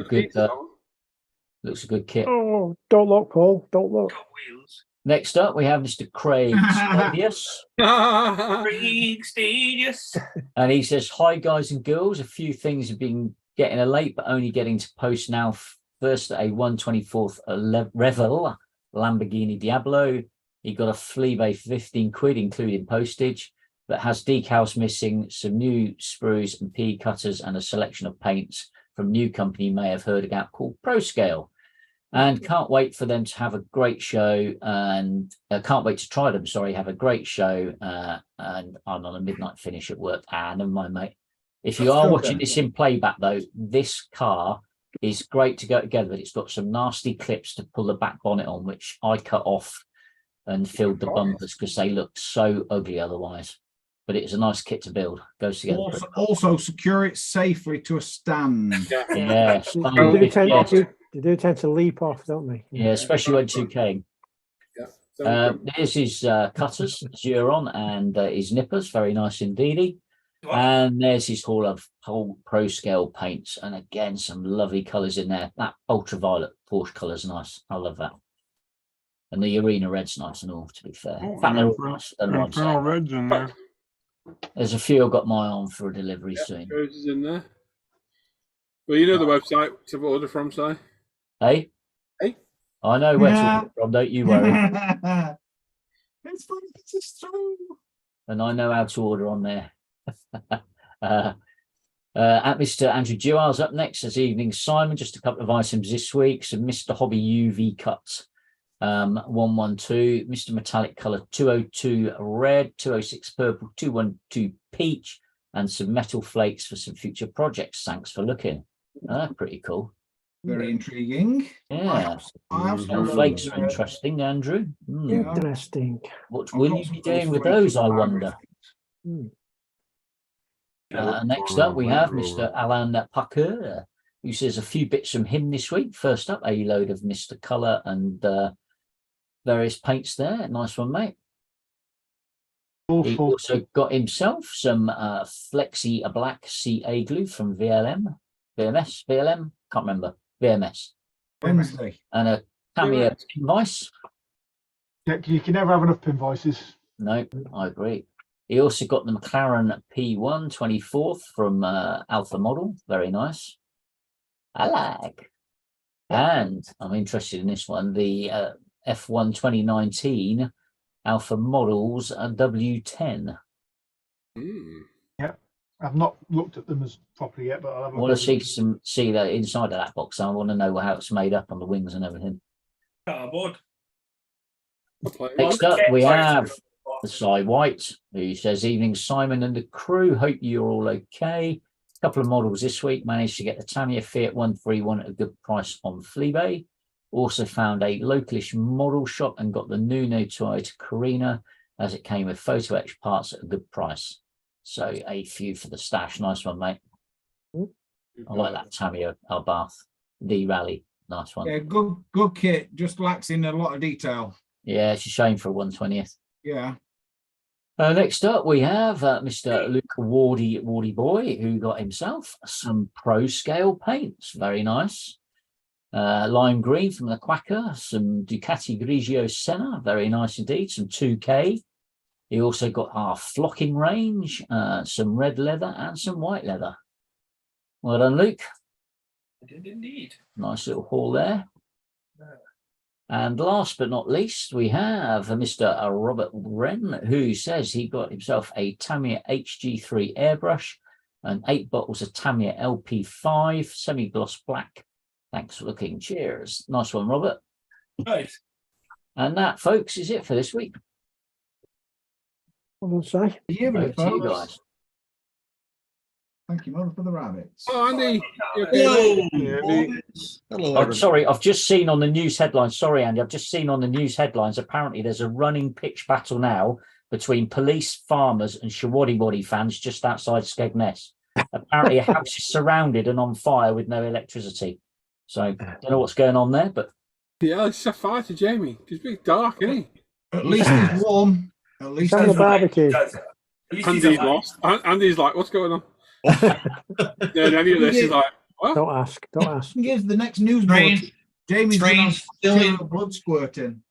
a good kit. Oh, don't look, Paul. Don't look. Got wheels. Next up, we have Mr. Craig Stadius. Craig Stadius. And he says, hi, guys and girls. A few things have been getting a late, but only getting to post now. First, a 124th Revel Lamborghini Diablo. He got a Fleabay for 15 quid, including postage, but has decals missing, some new sprues and P cutters, and a selection of paints from new company you may have heard about called ProScale. And can't wait for them to have a great show, and can't wait to try them. Sorry, have a great show. And I'm on a midnight finish at work. Never mind, mate. If you are watching this in playback, though, this car is great to go together, but it's got some nasty clips to pull the back bonnet on, which I cut off and filled the bumpers because they looked so ugly otherwise. But it's a nice kit to build. Goes together. Also secure it safely to a stand. Yeah. They do tend to leap off, don't they? Yeah, especially when 2K. Yeah. There's his cutters, Zuron, and his nippers. Very nice indeed. And there's his whole pro scale paints, and again some lovely colours in there. That ultraviolet Porsche colour's nice. I love that. And the arena red's nice and all, to be fair. In fact, they're all nice. They're not Infernal Red's in there. There's a few I've got my eye on for a delivery soon. Rose is in there. Well, you know the website to order from, Si. Hey? Hey? I know where to order from, don't you worry. It's fun. It's true. And I know how to order on there. At Mr. Andrew Dewars up next this evening. Simon, just a couple of items this week. Some Mr. Hobby UV cuts, 112, Mr. Metallic Colour 202 red, 206 purple, 212 peach, and some metal flakes for some future projects. Thanks for looking. Pretty cool. Very intriguing. Yeah. Metal flakes are interesting, Andrew. Interesting. What will you be doing with those, I wonder? Next up, we have Mr. Alan Pucker, who says a few bits from him this week. First up, a load of Mr. Colour and various paints there. Nice one, mate. He also got himself some Flexi Black CA glue from VLM. VLM? Can't remember. VMS. Wednesday. And a Tamiya pin vise. Yeah, you can never have enough pin vices. No, I agree. He also got the McLaren P1 24th from Alpha Model. Very nice. I like. And I'm interested in this one, the F1 2019 Alpha Models W10. Yeah, I've not looked at them as properly yet, but I'll have I want to see that inside of that box. I want to know how it's made up on the wings and everything. Cardboard. Next up, we have the Cy White, who says, evening, Simon and the crew. Hope you're all okay. A couple of models this week. Managed to get the Tamiya Fiat 131 at a good price on Fleabay. Also found a localish model shop and got the Nuno Toyota Carina as it came with photo etch parts at a good price. So a few for the stash. Nice one, mate. I like that Tamiya Albath D-Rally. Nice one. Yeah, good kit. Just lacks in a lot of detail. Yeah, it's a shame for a 120th. Yeah. Next up, we have Mr. Luke Wardy Boy, who got himself some pro scale paints. Very nice. Lime green from the Quacker, some Ducati Grigio Senna. Very nice indeed. Some 2K. He also got our flocking range, some red leather and some white leather. Well done, Luke. I did indeed. Nice little haul there. And last but not least, we have Mr. Robert Wren, who says he got himself a Tamiya HG3 airbrush and 8 bottles of Tamiya LP5 semi-gloss black. Thanks for looking. Cheers. Nice one, Robert. Nice. And that, folks, is it for this week. What did I say? Over to you guys. Thank you, Mother, for the rabbits. Oh, Andy. Hello. Oh, sorry, I've just seen on the news headlines. Sorry, Andy, I've just seen on the news headlines. Apparently, there's a running pitch battle now between police, farmers, and Shawaddy fans just outside Skegness. Apparently, a house is surrounded and on fire with no electricity. So, don't know what's going on there, but Yeah, it's set fire to Jamie. It's a bit dark, isn't he? At least it's warm. At least It's on the it's barbecue. At least he's Andy's alive. lost. Andy's like, what's going on? Then any of this is like, what? Don't ask. Don't ask. Here's the next news. Trains- Jamie's trains gonna filling- have blood squirting.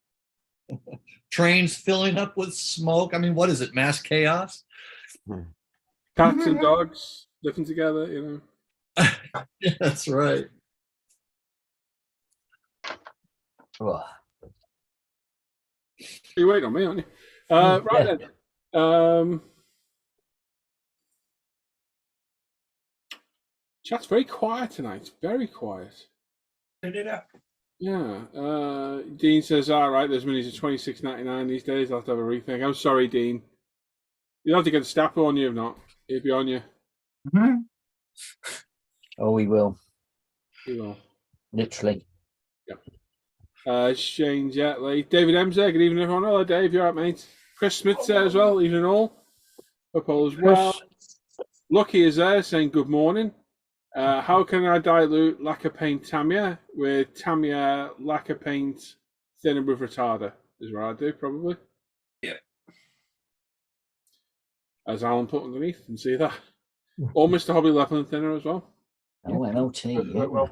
Trains filling up with smoke. I mean, what is it? Mass chaos? Cats and dogs living together, you know. Yeah, that's right. oh, You wait on me, aren't you? Right then. Chat's very quiet tonight. Very quiet. Turn it up. Yeah. Dean says, all right, there's minis at $26.99 these days. I'll have to have a rethink. I'm sorry, Dean. You'll have to get a stapper on you if not. He'll be on you. oh, we will. He will. Literally. Shane Jetley. David M there. Good evening, everyone. Hello, Dave. You all right, mate? Chris Smith's there as well. Evening all. Hope all is well. Lucky is there saying good morning. How can I dilute lacquer paint Tamiya with Tamiya lacquer paint thinner with retarder? Is what I do, probably. Yeah. as Alan put underneath. And see that. Or Mr. Hobby Level and Thinner as well. Oh, MLT. Work well.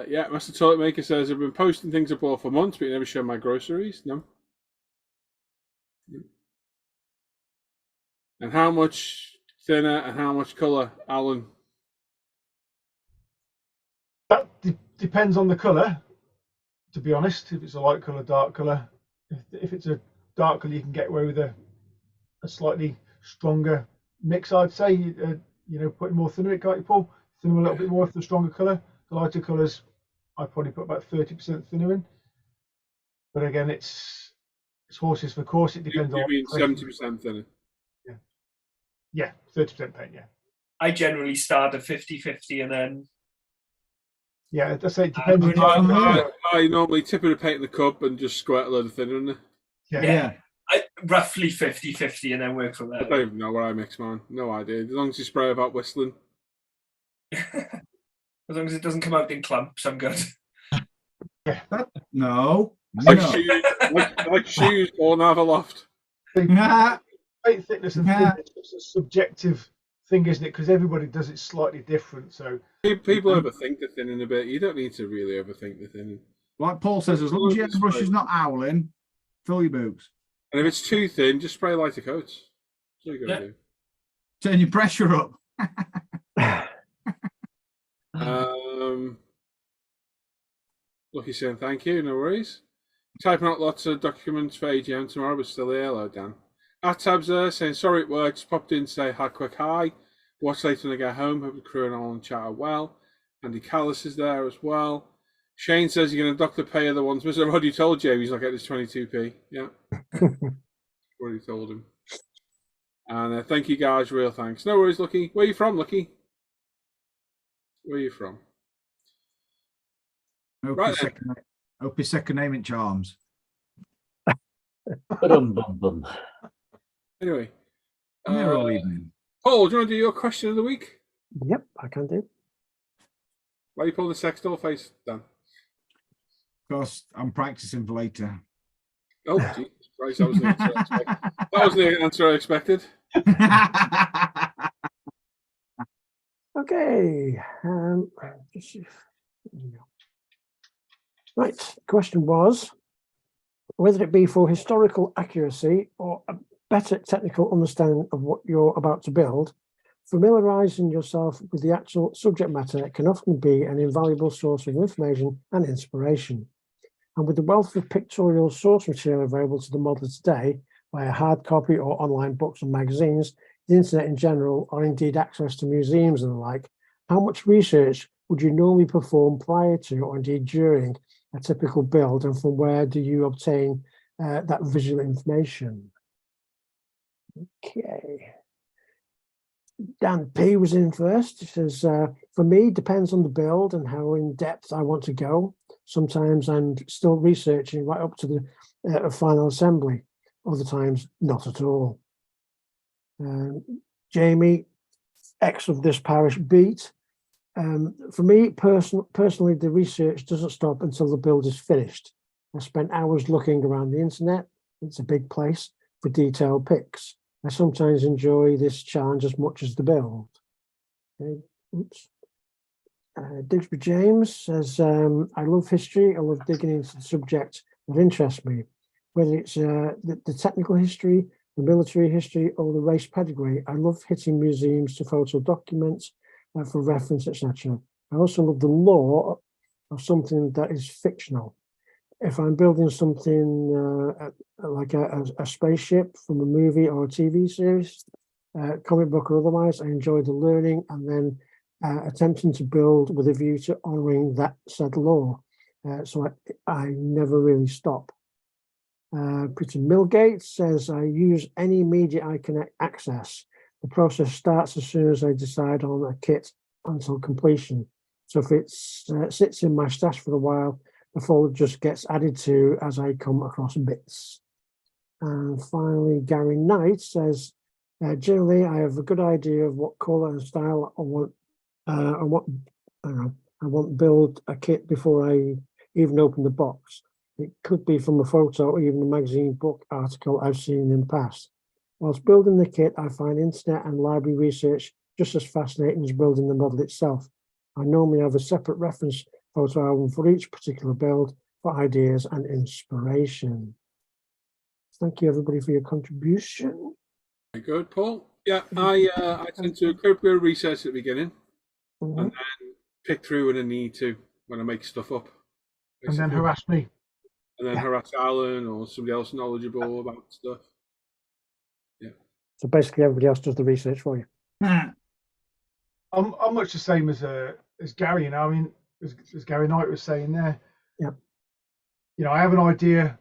Yeah, Master Toilet Maker says, I've been posting things I bought for months, but you never show my groceries. No. And how much thinner and how much colour, Alan? That depends on the colour, to be honest. If it's a light colour, dark colour. If it's a dark colour, you can get away with a slightly stronger mix, I'd say. You know, putting more thinner, can't you, Paul? Thin them a little bit more if they're stronger colour. The lighter colours, I'd probably put about 30% thinner in. But again, it's horses for course. It depends on. You mean 70% thinner? Yeah, 30% paint. Yeah. I generally start at 50-50 and then. Yeah, I say it depends. I normally tip a paint in the cup and just squirt a load of thinner in there. Yeah. Roughly 50-50 and then work from there. I don't even know where I mix mine. No idea. As long as you spray about whistling. As long as it doesn't come out in clumps, I'm good. Yeah. No. Like shoes or Navaloft. Paint thickness and thin is a subjective thing, isn't it? Because everybody does it slightly different. So people overthink the thinning a bit. You don't need to really overthink the thinning. Like Paul says, as long as your brush is not owling, fill your boots. And if it's too thin, just spray lighter coats. That's what you got to do. Turn your pressure up. Lucky saying thank you, no worries. Typing out lots of documents for AGM tomorrow, but still here. Hello, Dan. Tabs there saying sorry it works. Popped in to say hi, quick hi. Watch later when I get home. Hope the crew and all and chat are well. Andy Callis is there as well. Shane says you're going to Dr. Pay other ones. Mr. Rod, you told Jamie he's not getting his 22p. Yeah. Already told him. And thank you guys, real thanks. No worries, Lucky. Where are you from, Lucky? Where are you from? Hope his second name in charms. Bum. Anyway. I'm here all evening. Paul, do you want to do your question of the week? Yep, I can do. Why are you pulling the sex doll face, Dan? Because I'm practicing for later. Oh, Jesus Christ, that was the answer I expected. That was the answer I expected. Okay. Right. The question was whether it be for historical accuracy or a better technical understanding of what you're about to build, familiarizing yourself with the actual subject matter can often be an invaluable source of information and inspiration. And with the wealth of pictorial source material available to the model today via hard copy or online books and magazines, the internet in general, or indeed access to museums and the like, how much research would you normally perform prior to or indeed during a typical build, and from where do you obtain that visual information? Okay. Dan P was in first. He says, for me, depends on the build and how in depth I want to go. Sometimes I'm still researching right up to the final assembly. Other times, not at all. Jamie, ex of this parish, beat. For me, personally, the research doesn't stop until the build is finished. I spent hours looking around the internet. It's a big place for detailed pics. I sometimes enjoy this challenge as much as the build. Okay. Oops. Digsby James says, I love history. I love digging into the subject that interests me, whether it's the technical history, the military history, or the race pedigree. I love hitting museums to photo documents for reference, etc. I also love the lore of something that is fictional. If I'm building something like a spaceship from a movie or a TV series, comic book or otherwise, I enjoy the learning and then attempting to build with a view to honouring that said lore. So I never really stop. Peter Millgate says, I use any media I can access. The process starts as soon as I decide on a kit until completion. So if it sits in my stash for a while, the folder just gets added to as I come across bits. And finally, Gary Knight says, generally, I have a good idea of what colour and style I want to build a kit before I even open the box. It could be from a photo or even a magazine book article I've seen in the past. Whilst building the kit, I find internet and library research just as fascinating as building the model itself. I normally have a separate reference photo album for each particular build for ideas and inspiration. Thank you, everybody, for your contribution. Very good, Paul. Yeah, I tend to do a bit of research at the beginning Mhm. and then pick through when I need to when I make stuff up. And then basically. harass me. And then harass Alan or somebody else knowledgeable about stuff. So basically, everybody else does the research for you. I'm much the same as Gary. You know, I mean, as Gary Knight was saying there. Yeah. You know, I have an idea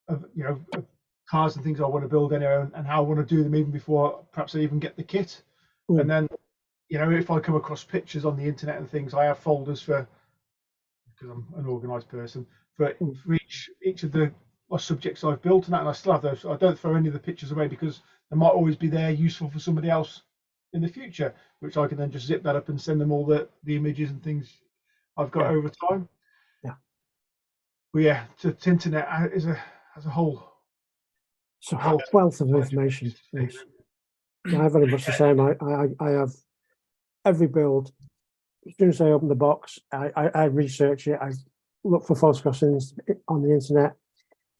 of of cars and things I want to build anyway, and how I want to do them even before perhaps I even get the kit. Mm. And then, if I come across pictures on the internet and things, I have folders for, because I'm an organised person, for each of the subjects I've built and that, and I still have those. I don't throw any of the pictures away because they might always be there, useful for somebody else in the future, which I can then just zip that up and send them all the images and things I've got over time. Yeah. But yeah, to internet as a whole. So a wealth of information. Yes. Yeah, I'm very much the same. I have every build. As soon as I open the box, I research it. I look for photographs on the internet.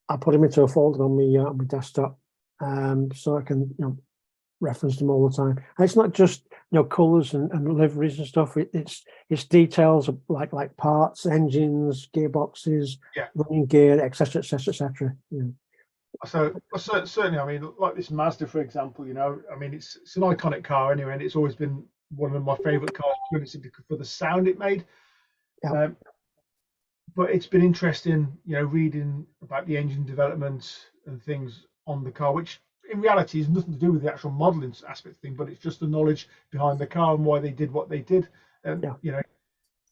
I put them into a folder on my desktop, so I can reference them all the time. And it's not just colours and liveries and stuff. It's details of like parts, engines, gearboxes, running gear, etc., etc., etc. So certainly, I mean, like this Mazda, for example, I mean, it's an iconic car anyway, and it's always been one of my favourite cars for the sound it made. Yeah. But it's been interesting, reading about the engine development and things on the car, which in reality has nothing to do with the actual modelling aspect of thing, but it's just the knowledge behind the car and why they did what they did. And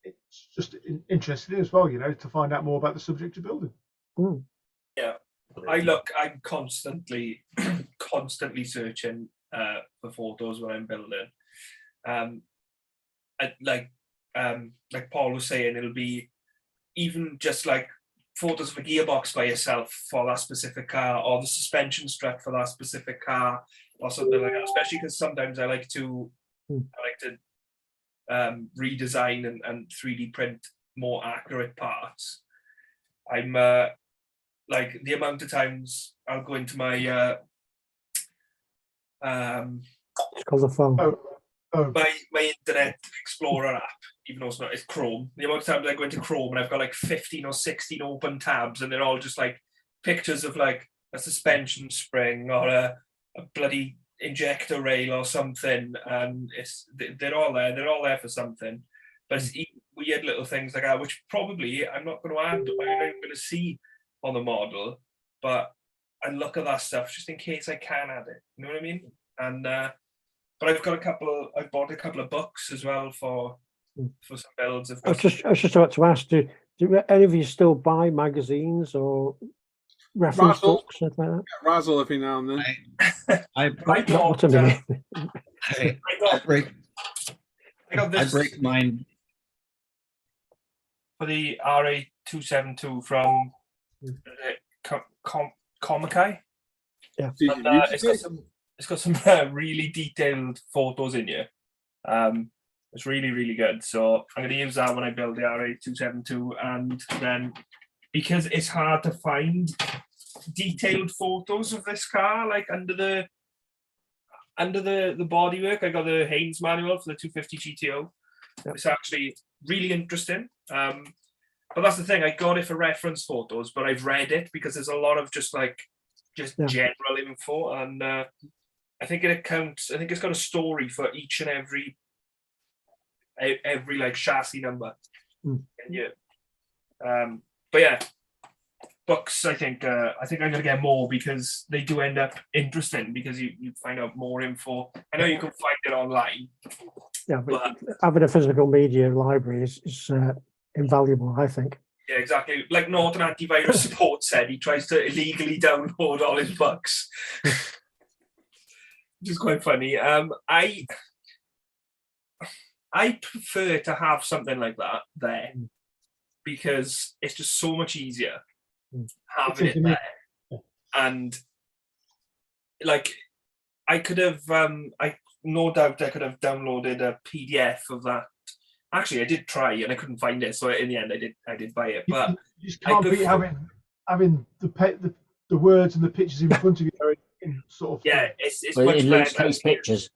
it's just interesting as well, to find out more about the subject of building. Mm. Yeah, I'm constantly searching for photos when I'm building. Like Paul was saying, it'll be even just like photos of a gearbox by yourself for that specific car, or the suspension strut for that specific car, or something like that. Especially because sometimes I like to redesign and 3D print more accurate parts. I'm like the amount of times I'll go into my it's called a phone. My Internet Explorer app, even though it's Chrome. The amount of times I go into Chrome and I've got like 15 or 16 open tabs, and they're all just like pictures of like a suspension spring or a bloody injector rail or something, and they're all there. They're all there for something. But it's weird little things like that, which probably I'm not going to add. I'm not even going to see on the model, but I look at that stuff just in case I can add it. You know what I mean? And but I've bought a couple of books as well for some builds. I was just about to ask, do any of you still buy magazines or reference books, something like that? Razzle every now and then. I break mine for the RA272 from Comikai. Yeah. And, it's got some really detailed photos in here. It's really, really good. So I'm going to use that when I build the RA272. And then, because it's hard to find detailed photos of this car, like under the bodywork, I got the Haynes manual for the 250 GTO. Yep. It's actually really interesting. But that's the thing. I got it for reference photos, but I've read it because there's a lot of just general info, and I think it accounts. I think it's got a story for each and every like chassis number. Yeah. But yeah, books. I think I'm gonna get more because they do end up interesting because you find out more info. I know you can find it online. Yeah, but having a physical media library is invaluable, I think. Yeah, exactly. Like Norton Antivirus Support said, he tries to illegally download all his books. Which is quite funny. I prefer to have something like that there because it's just so much easier having it there. And like I could have, no doubt I could have downloaded a PDF of that. Actually, I did try and I couldn't find it, so in the end, I did buy it. But you just can't beat having the words and the pictures in front of you in sort of. Yeah, it's Well, much it better. takes pictures.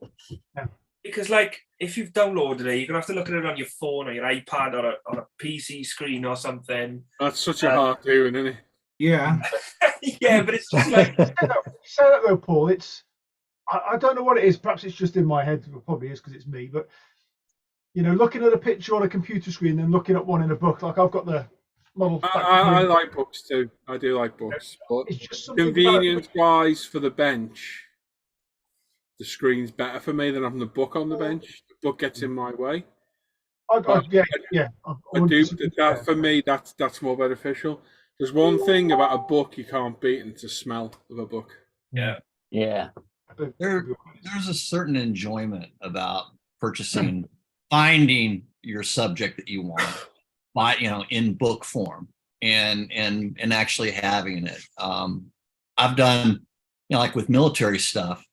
Because, like, if you've downloaded it, you're gonna have to look at it on your phone or your iPad or a PC screen or something. That's such a hard doing, isn't it? Yeah. Yeah, but it's just like Say that though, Paul. I don't know what it is. Perhaps it's just in my head. It probably is because it's me. But you know, looking at a picture on a computer screen and looking at one in a book, like I've got the model. I like books too. I do like books, but it's just something convenience-wise for the bench, the screen's better for me than having the book on the bench. The book gets in my way. I do that for me. That's more beneficial. There's one thing about a book you can't beat, and it's the smell of a book. Yeah. There's a certain enjoyment about purchasing, finding your subject that you want, in book form, and actually having it. I've done, like with military stuff.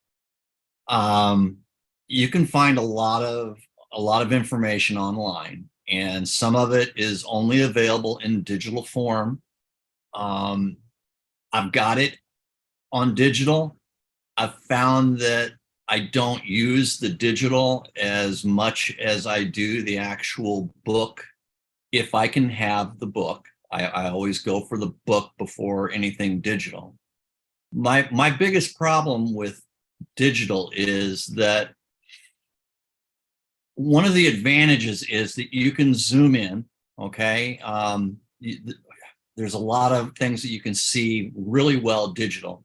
You can find a lot of information online, and some of it is only available in digital form. I've got it on digital. I've found that I don't use the digital as much as I do the actual book. If I can have the book, I always go for the book before anything digital. My biggest problem with digital is that one of the advantages is that you can zoom in, okay? There's a lot of things that you can see really well digital,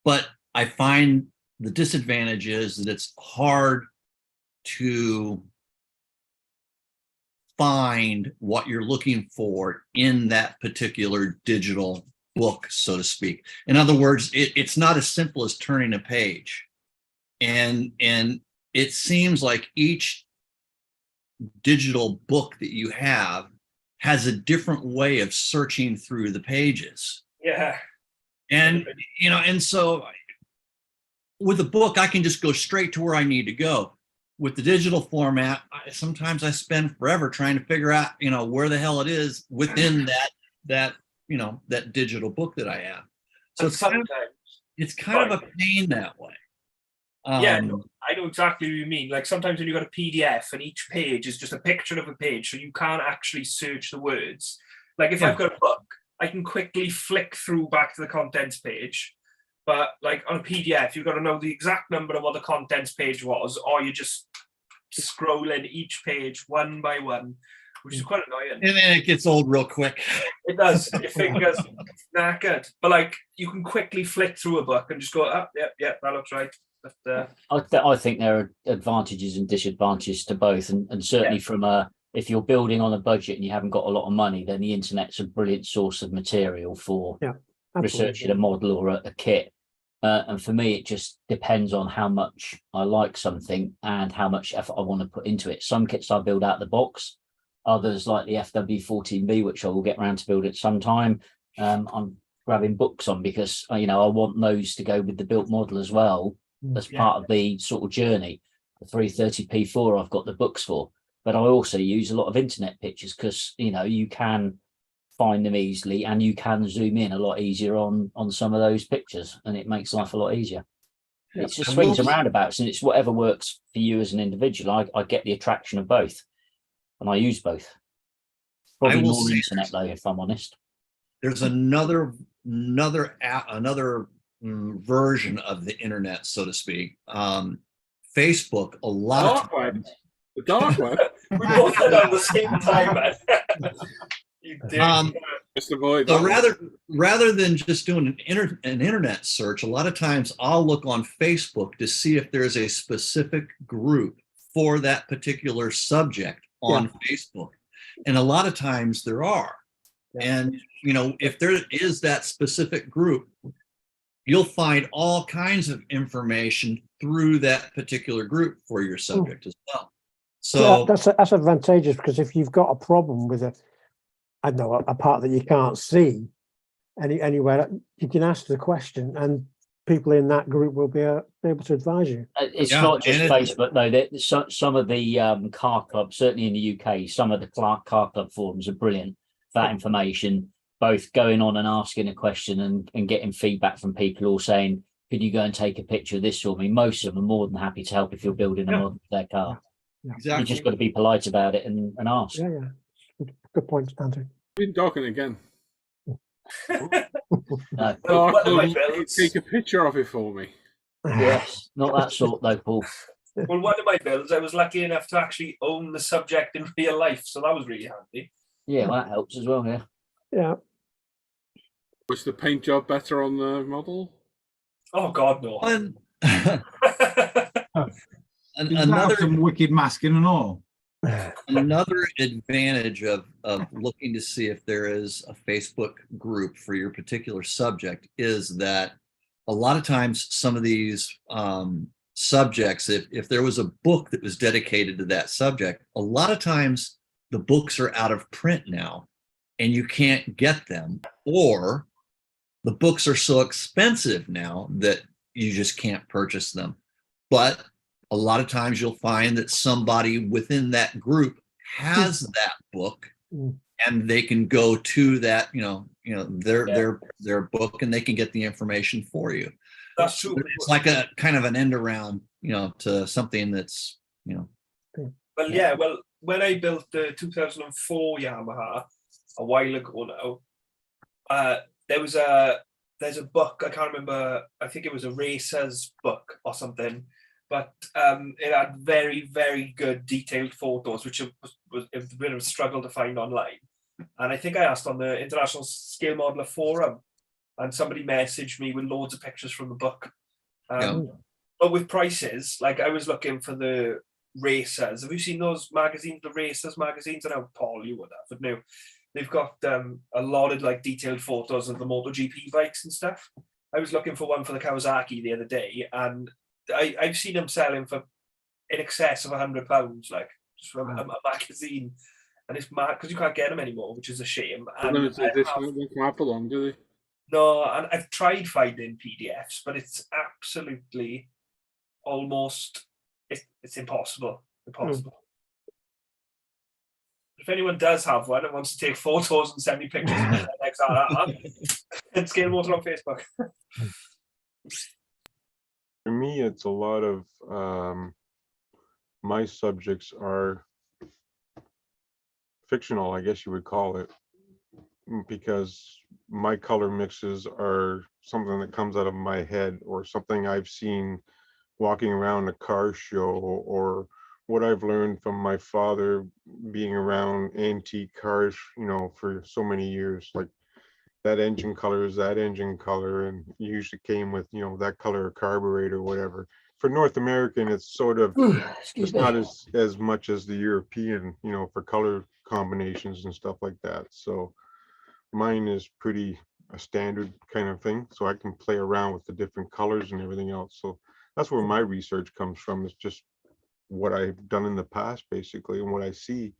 but I find the disadvantage is that it's hard to find what you're looking for in that particular digital book, so to speak. In other words, it's not as simple as turning a page. And it seems like each digital book that you have has a different way of searching through the pages. Yeah. And, and so with a book, I can just go straight to where I need to go. With the digital format, sometimes I spend forever trying to figure out, where the hell it is within that digital book that I have. So it's kind of a pain that way. I know exactly what you mean. Like sometimes when you've got a PDF and each page is just a picture of a page, so you can't actually search the words. Like if I've got a book, I can quickly flick through back to the contents page. But like on a PDF, you've got to know the exact number of what the contents page was, or you just scrolling each page one by one, which is quite annoying. And then it gets old real quick. It does. Your fingers knackered. But like you can quickly flick through a book and just go, that looks right. But, I think there are advantages and disadvantages to both, and certainly from if you're building on a budget and you haven't got a lot of money, then the internet's a brilliant source of material for researching a model or a kit. And for me, it just depends on how much I like something and how much effort I want to put into it. Some kits I build out the box, others like the FW14B, which I will get around to build at some time. I'm grabbing books on because I want those to go with the built model as well as part of the sort of journey. The 330p4 I've got the books for, but I also use a lot of internet pictures because you can find them easily and you can zoom in a lot easier on some of those pictures, and it makes life a lot easier. It's just swings and roundabouts, and it's whatever works for you as an individual. I get the attraction of both, and I use both. Probably more internet though, if I'm honest. There's another version of the internet, so to speak. Facebook, a lot of times. The dark web. we both did at the same time, man. You did. So rather than just doing an internet search, a lot of times I'll look on Facebook to see if there's a specific group for that particular subject on Facebook. And a lot of times there are. And, if there is that specific group, you'll find all kinds of information through that particular group for your subject as well. So that's advantageous, because if you've got a problem with a part that you can't see anywhere, you can ask the question and people in that group will be able to advise you. It's Yeah, not just and Facebook, though. Some of the car clubs, certainly in the UK, some of the car club forums are brilliant. That information, both going on and asking a question and getting feedback from people all saying, could you go and take a picture of this for me? Most of them are more than happy to help if you're building a model for their car. You Exactly. just got to be polite about it and ask. Yeah, yeah. Good point, Andrew. Been talking again. No. Oh, one of my you builds- take a picture of it for me. Yes, not that sort though, Paul. Well, one of my builds, I was lucky enough to actually own the subject in real life, so that was really handy. Yeah, well, that helps as well. Yeah. Yeah. Was the paint job better on the model? Oh God, no. One- Does that have another some wicked masking and all? another advantage of looking to see if there is a Facebook group for your particular subject is that a lot of times some of these subjects, if there was a book that was dedicated to that subject, a lot of times the books are out of print now and you can't get them, or the books are so expensive now that you just can't purchase them. But a lot of times you'll find that somebody within that group has that book and they can go to that, their book, and they can get the information for you. That's true. It's like a kind of an end around, to something that's, Well, yeah. Well, when I built the 2004 Yamaha a while ago now, there's a book. I can't remember. I think it was a racer's book or something, but it had very, very good detailed photos, which was a bit of a struggle to find online. And I think I asked on the International Scale Modeler Forum, and somebody messaged me with loads of pictures from the book. But with prices, like I was looking for the racers. Have you seen those magazines, the racers magazines? I know Paul, you would have, but no. They've got a lot of like detailed photos of the MotoGP bikes and stuff. I was looking for one for the Kawasaki the other day, and I've seen them selling for in excess of £100, like just from a magazine. And it's mad because you can't get them anymore, which is a shame. And Limited edition, they come up along, do they? no, and I've tried finding PDFs, but it's absolutely almost it's impossible. If anyone does have one and wants to take photos and send me pictures of and Scale Motor on Facebook. For me, it's a lot of my subjects are fictional, I guess you would call it, because my color mixes are something that comes out of my head or something I've seen walking around a car show, or what I've learned from my father being around antique cars, for so many years. Like that engine color is that engine color, and usually came with, that color of carburetor or whatever. For North American, it's sort of, it's not as much as the European, for color combinations and stuff like that. So mine is pretty a standard kind of thing. So I can play around with the different colors and everything else. So that's where my research comes from. It's just what I've done in the past, basically, and what I see.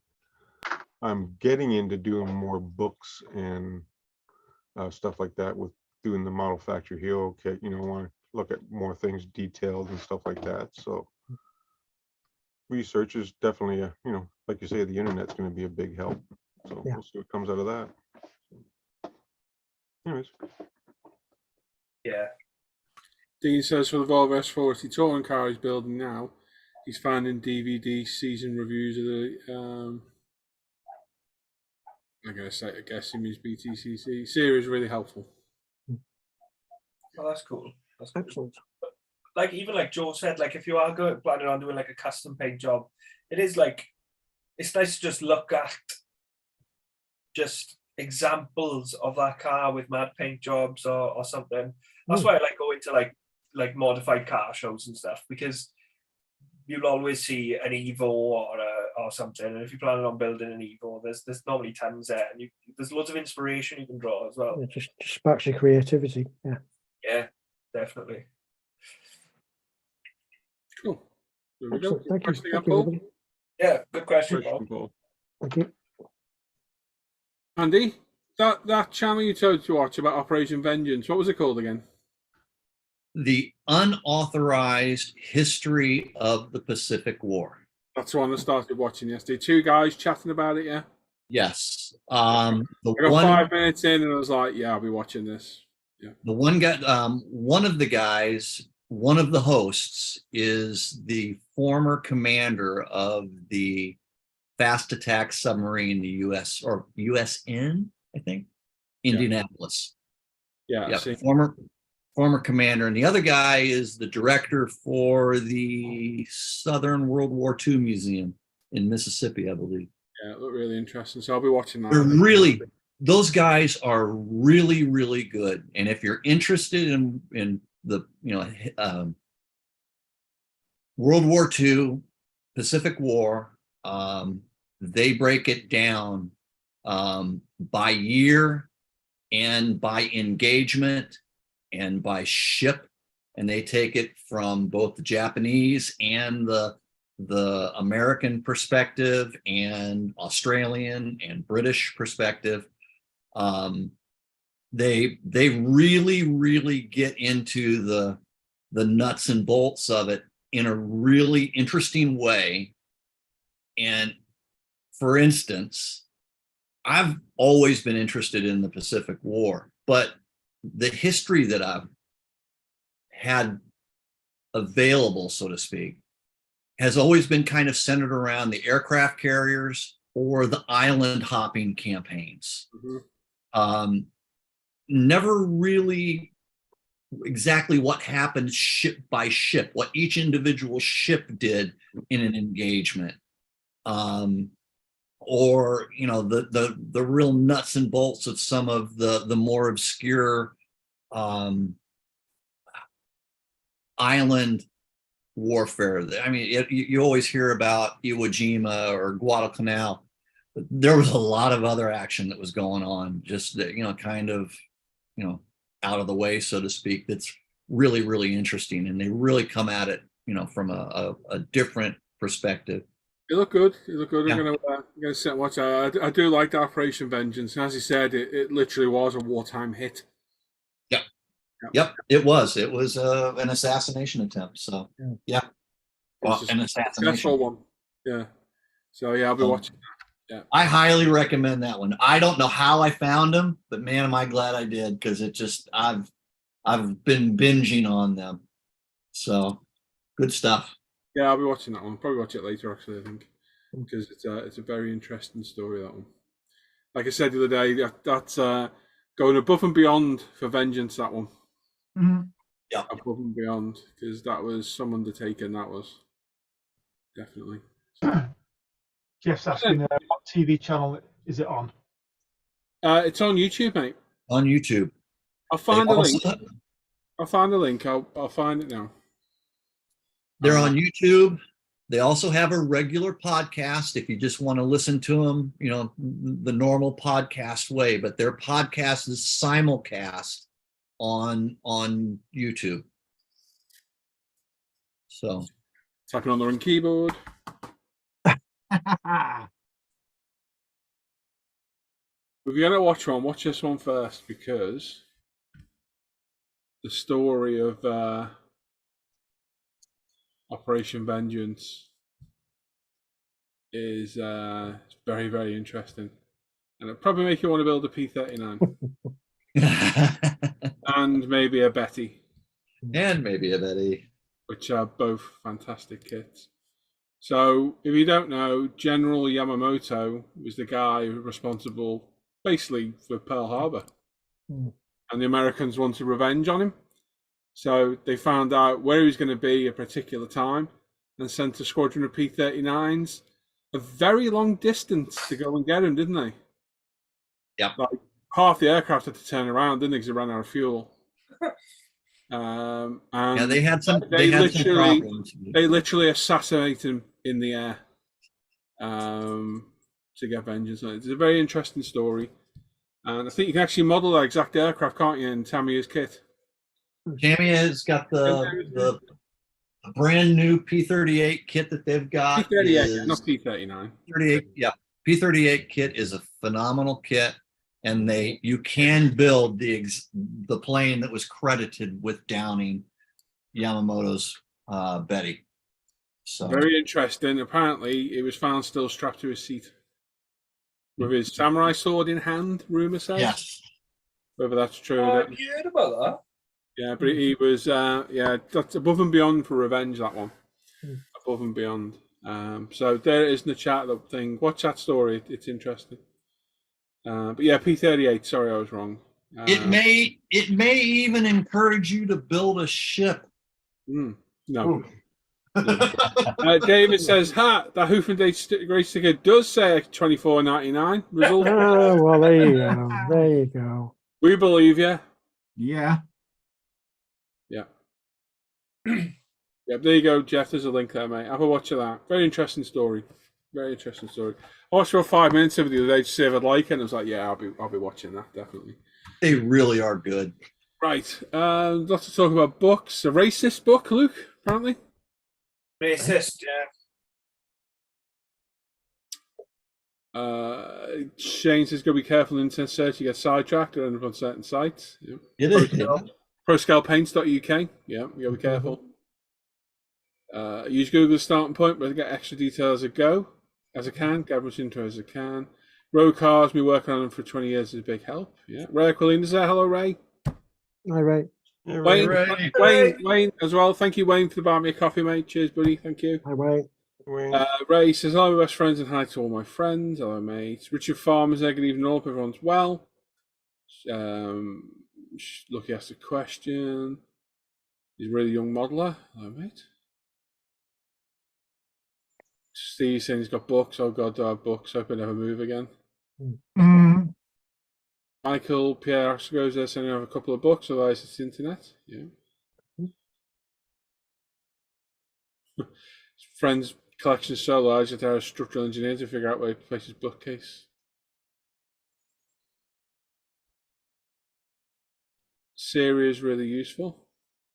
I'm getting into doing more books and stuff like that with doing the model factory hero kit. Want to look at more things detailed and stuff like that. So research is definitely like you say, the internet's going to be a big help. So we'll see what comes out of that. Anyways. Yeah. Dean says for the Volvo S40 touring car he's building now, he's finding DVD season reviews of the I guess he means BTCC series really helpful. Oh, that's cool. That's cool. Excellent. Like even like Joe said, like if you are planning on doing like a custom paint job, it is like it's nice to just look at just examples of that car with mad paint jobs or something. That's why I like going to like modified car shows and stuff, because you'll always see an Evo or something, and if you're planning on building an Evo, there's normally tons there, and there's loads of inspiration you can draw as well. Yeah, just sparks your creativity. Yeah, definitely. Cool. There we go. Excellent. Thank you. Question Thank again, you, Paul? everybody. Yeah, good question, Question, Paul. Paul. Thank you. Andy, that channel you told to watch about Operation Vengeance, what was it called again? the unauthorized history of the Pacific War. That's the one I started watching yesterday. Two guys chatting about it, yeah? Yes. The I got one, 5 minutes in and I was like, yeah, I'll be watching this. Yeah. the one guy, one of the guys, one of the hosts is the former commander of the fast attack submarine, the US or USN, I think, Indianapolis. Yeah. Yeah, see. former commander, and the other guy is the director for the Southern World War II Museum in Mississippi, I believe. Yeah, it looked really interesting. So I'll be watching that. They're really, those guys are really, really good. And if you're interested in the World War II, Pacific War, they break it down by year and by engagement and by ship, and they take it from both the Japanese and the American perspective and Australian and British perspective. They really, really get into the nuts and bolts of it in a really interesting way. And for instance, I've always been interested in the Pacific War, but the history that I've had available, so to speak, has always been kind of centered around the aircraft carriers or the island hopping campaigns. Mm-hmm. Never really exactly what happened ship by ship, what each individual ship did in an engagement. Or the real nuts and bolts of some of the more obscure island warfare. I mean, you always hear about Iwo Jima or Guadalcanal, but there was a lot of other action that was going on, just kind of out of the way, so to speak. That's really, really interesting, and they really come at it from a different perspective. It looked good. It looked good. Yeah. I'm gonna sit and watch it. I do like the Operation Vengeance. And as you said, it literally was a wartime hit. Yep, it was. It was an assassination attempt. So yeah, well, an assassination one. Yeah. So yeah, I'll be watching that. Yeah. I highly recommend that one. I don't know how I found them, but man, am I glad I did, because it just I've been binging on them. So good stuff. Yeah, I'll be watching that one. Probably watch it later, actually, I think, because it's a very interesting story, that one. Like I said the other day, that's going above and beyond for Vengeance, that one. Mm-hmm. Yeah, above and beyond, because that was some undertaking. That was definitely. Jeff's asking what TV channel is it on? It's on YouTube, mate. On YouTube. I'll find a link. I'll find a link. I'll find it now. They're on YouTube. They also have a regular podcast if you just want to listen to them, the normal podcast way, but their podcast is simulcast on YouTube. So typing on the wrong keyboard. If you're gonna watch one, watch this one first, because the story of Operation Vengeance is very, very interesting, and it'll probably make you want to build a P-39 and maybe a Betty, which are both fantastic kits. So, if you don't know, General Yamamoto was the guy responsible, basically, for Pearl Harbor, and the Americans wanted revenge on him. So they found out where he was going to be at a particular time and sent a squadron of P-39s a very long distance to go and get him, didn't they? Yeah. Like half the aircraft had to turn around, didn't they, because they ran out of fuel. And yeah, they had some. They literally, some problems. They literally assassinated him in the air to get vengeance. It's a very interesting story, and I think you can actually model that exact aircraft, can't you, in Tamiya's kit? Tamiya's got the brand new P-38 kit that they've got. P-38, not P-39. 38, yeah. P-38 kit is a phenomenal kit, and you can build the plane that was credited with downing Yamamoto's Betty. So Very interesting. Apparently, it was found still strapped to his seat with his samurai sword in hand. Rumor says. yes, Whether that's true. Oh, I I don't- heard about that. Yeah, but he was. Yeah, that's above and beyond for revenge. That one. Hmm. Above and beyond. So there it is in the chat thing. Watch that story. It's interesting. But yeah, P38. Sorry, I was wrong. it may even encourage you to build a ship. No. David says, "Ha! That Hoofing Day race ticket does say $24.99." Result. Oh, well, there you go. There you go. We believe you. Yeah. Yeah. Yeah. There you go, Jeff. There's a link there, mate. Have a watch of that. Very interesting story. Very interesting story. I watched for 5 minutes of it the other day to see if I'd like it, and I was like, "Yeah, I'll be watching that definitely." They really are good. Right. Lots to talk about books. A racist book, Luke. Apparently. Racist, yeah. Shane says, "Go be careful in internet search. You get sidetracked or end up on certain sites." Yeah. It is. ProScalePaints.uk. Yeah, you gotta be careful. Use Google as starting point, but I get extra detail as I go, as I can, get as much info as I can. Road cars, been working on them for 20 years is a big help. Yeah. Ray Quilleen is there. Hello, Ray. All right. Yeah, Wayne as well. Thank you, Wayne, for the buy me a coffee, mate. Cheers, buddy. Thank you. All right. Wayne. Ray says, "Hello, my best friends, and hi to all my friends." Hello, mate. Richard Farmer's there. Good evening, all. Hope everyone's well. Lucky asked a question. He's a really young modeler. Hello, mate. Steve saying he's got books. Oh, God, do I have books? Hope I never move again. Mm. Michael Pierre goes there saying I have a couple of books, otherwise it's the internet. Yeah. Friends' collection is so large that they're a structural engineer to figure out where he places his bookcase. Siri is really useful.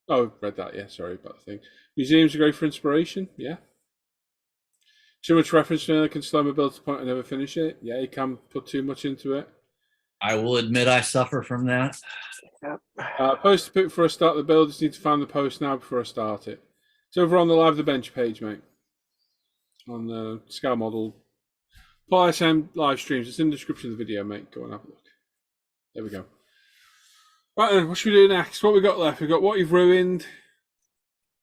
Oh, I've read that. Yeah, sorry about the thing. Museums are great for inspiration. Yeah. Too much reference to it can slow my build to the point I never finish it. Yeah, you can put too much into it. I will admit I suffer from that. Post to put before I start the build. Just need to find the post now before I start it. It's over on the Live the Bench page, mate. On the scale model. Paul ISM live streams. It's in the description of the video, mate. Go and have a look. There we go. Right then, what should we do next? What we got left? We've got what you've ruined.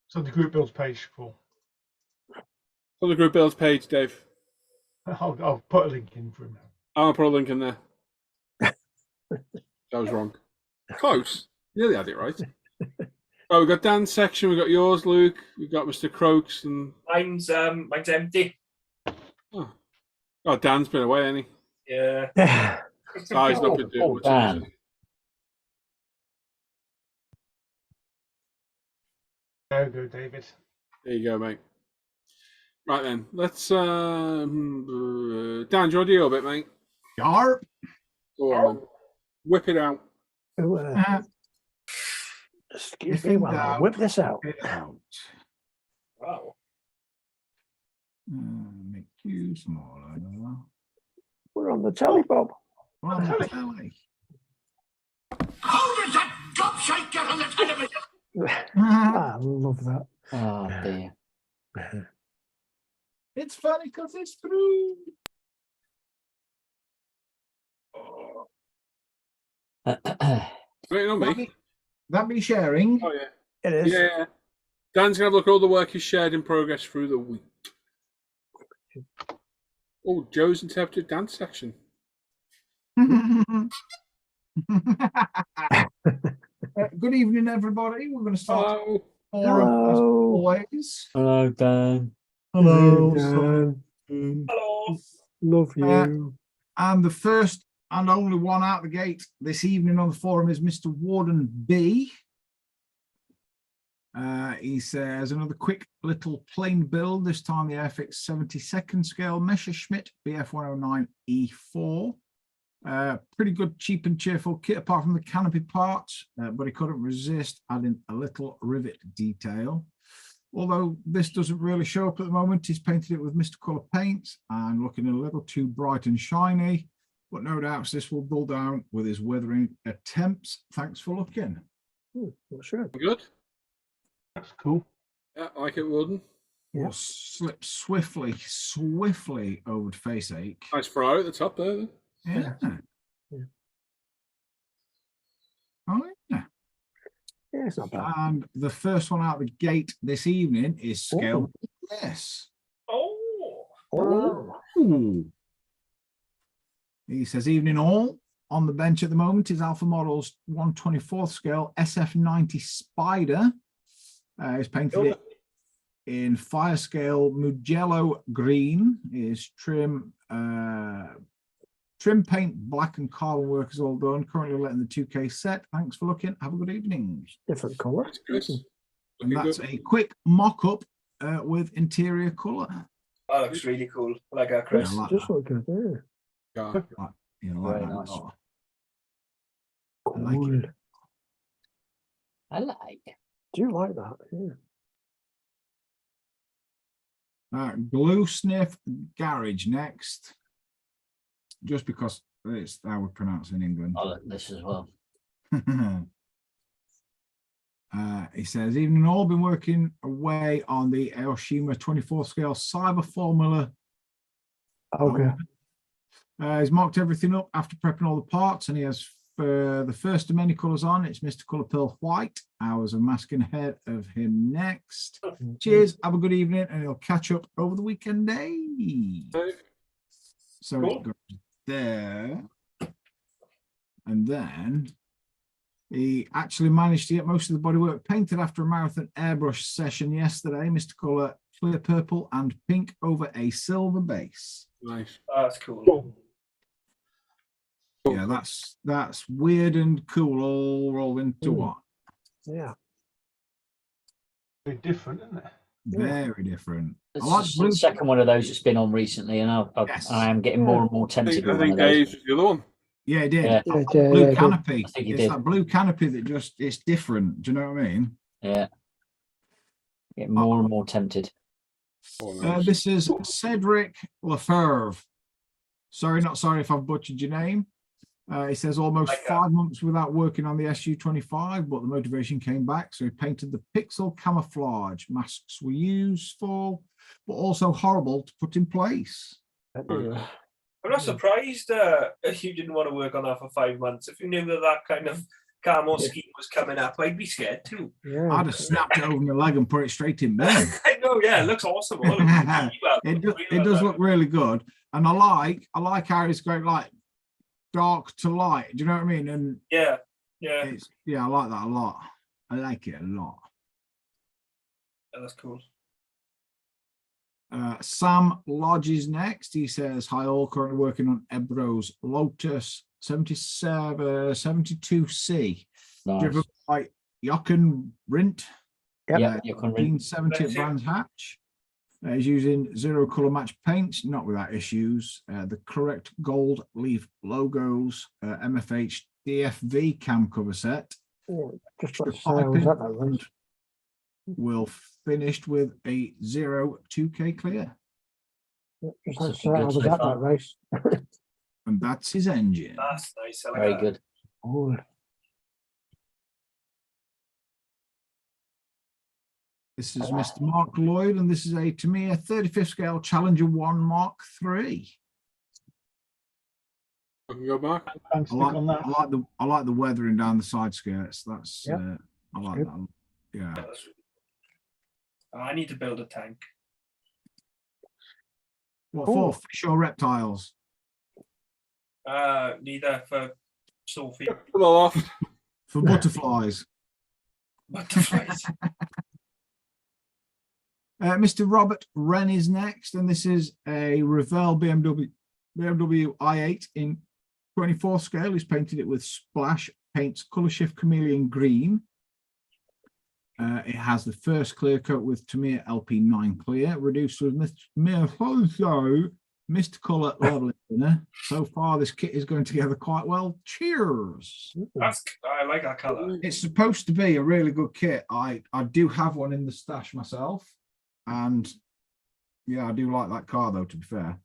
It's on the group builds page, Paul. On the group builds page, Dave. I'll put a link in for him now. I'll put a link in there. That was wrong. Close. Nearly had it right. Right, we've got Dan's section. We've got yours, Luke. We've got Mr. Croaks and Mine's empty. oh, Dan's been away, hasn't he? Yeah. So he's not been doing much. Dan. has he? There you go, David. There you go, mate. Right then, let's Dan, do you want to do your bit, mate? Yarp. Go on, then. Whip it out. Excuse me while I whip this out. It out. Wow. Make you smaller. We're on the telly, Bob. On the telly. How did that gobshite get on the television? I love that. Oh dear. It's funny because it's true. Waiting on me. That be sharing. Oh yeah. It is. Yeah. Dan's gonna have a look at all the work he's shared in progress through the week. Oh, Joe's interpreted dance section. Good evening, everybody. We're going to start Oh, forum as Hello. always. Hello, Dan. Hello. Dan. Hello. Love you. And the first and only one out the gate this evening on the forum is Mr. Warden B. He says another quick little plain build, this time the FX 72nd scale Messerschmitt BF109E4. Pretty good, cheap and cheerful kit apart from the canopy parts, but he couldn't resist adding a little rivet detail. Although this doesn't really show up at the moment, he's painted it with Mr. Colour paints and looking a little too bright and shiny, but no doubts this will dull down with his weathering attempts. Thanks for looking. Well, sure. good. That's cool. Yeah, I like it, Warden. Yeah. Will slip swiftly over to Face Ache. Nice Ferrari at the top there. Then. Yeah. Yeah. Oh, yeah. Yeah, it's not bad. And the first one out the gate this evening is Scale. Ooh. Yes. Oh, Oh. Ooh. He says, evening all. On the bench at the moment is Alpha Model's 1/24th scale SF90 Spider. He's painted it in fire scale Mugello green. Is trim paint, black and carbon work is all done. Currently letting the 2K set. Thanks for looking. Have a good evening. Different colour. That's Chris. And Looking that's good. a quick mock-up with interior colour. that looks really cool. I like that, Chris. Yeah, I like Just that. look good. Yeah. Yeah. You know, like Very that. nice. Oh, I like Cool. it. I like. Do you like that? Yeah. Glue Sniff Garage next. Just because it's how we pronounce it in England. I like this as well. He says, evening all, been working away on the Aoshima 24 scale Cyber Formula. Okay. He's marked everything up after prepping all the parts, and he has the first of many colours on. It's Mr. Colour Pearl White. Hours of masking ahead of him next. Cheers, have a good evening, and he'll catch up over the weekend day. So Cool. it goes there. And then he actually managed to get most of the bodywork painted after a marathon airbrush session yesterday. Mr. Colour clear purple and pink over a silver base. Nice. That's cool. Yeah, that's weird and cool all rolled into Mm. one. Yeah. Very different, isn't it? Very different. It's I like the blue. second one of those that's been on recently, and Yes. I am getting more and more I tempted think, with I one think of those. Dave's was the other one. Yeah, it did. Yeah. Blue Yeah, canopy. I think he It's did. that blue canopy that just it's different. Do you know what I mean? Yeah. Getting more and more tempted. Oh, nice. This is Cedric Lefebvre. Sorry, not sorry if I've butchered your name. He says almost Like that. 5 months without working on the SU-25, but the motivation came back. So he painted the pixel camouflage. Masks were useful, but also horrible to put in place. Yeah. I'm not surprised you didn't want to work on that for 5 months. If you knew that kind of camo scheme was coming up, I'd be scared too. Yeah. I'd have snapped it over my leg and put it straight in bin. I know, yeah, it looks awesome. It looks really well. It does look really good, and I like how it's going like dark to light. Do you know what I mean? And Yeah. I like that a lot. I like it a lot. Yeah, that's cool. Sam Lodge is next. He says, hi all, currently working on Ebro's Lotus 72C, driven Nice. by Jochen Rindt. Yep. Yeah, you can read. 1970 at That's it. Brands Hatch. He's using zero color match paints, not without issues. The correct gold leaf logos, MFH DFV cam cover set. Yeah, just what The I was at that piping range. will finished with a 2K clear. Yeah, just That's like I say, I good was so at far. that race. And that's his engine. That's nice. I like Very that. good. Oh, This is Mr. Mark Lloyd, and this is a Tamiya 35th scale Challenger 1 Mark III. I can go back. And stick on that. I like the weathering down the side skirts. That's Yep. I like good. that. Yeah. Yeah, that's really cool. I need to build a tank. What Ooh. for? Fish or reptiles? Neither for Sophie. Pull it off. For butterflies. Butterflies. Mr. Robert Wren is next, and this is a Revell BMW i8 in 24 scale. He's painted it with Splash Paints Color Shift Chameleon Green. It has the first clear coat with Tamiya LP9 clear, reduced with Mr. Color level thinner. So far, this kit is going together quite well. Cheers. I like that colour. It's supposed to be a really good kit. I do have one in the stash myself, and yeah, I do like that car though, to be fair.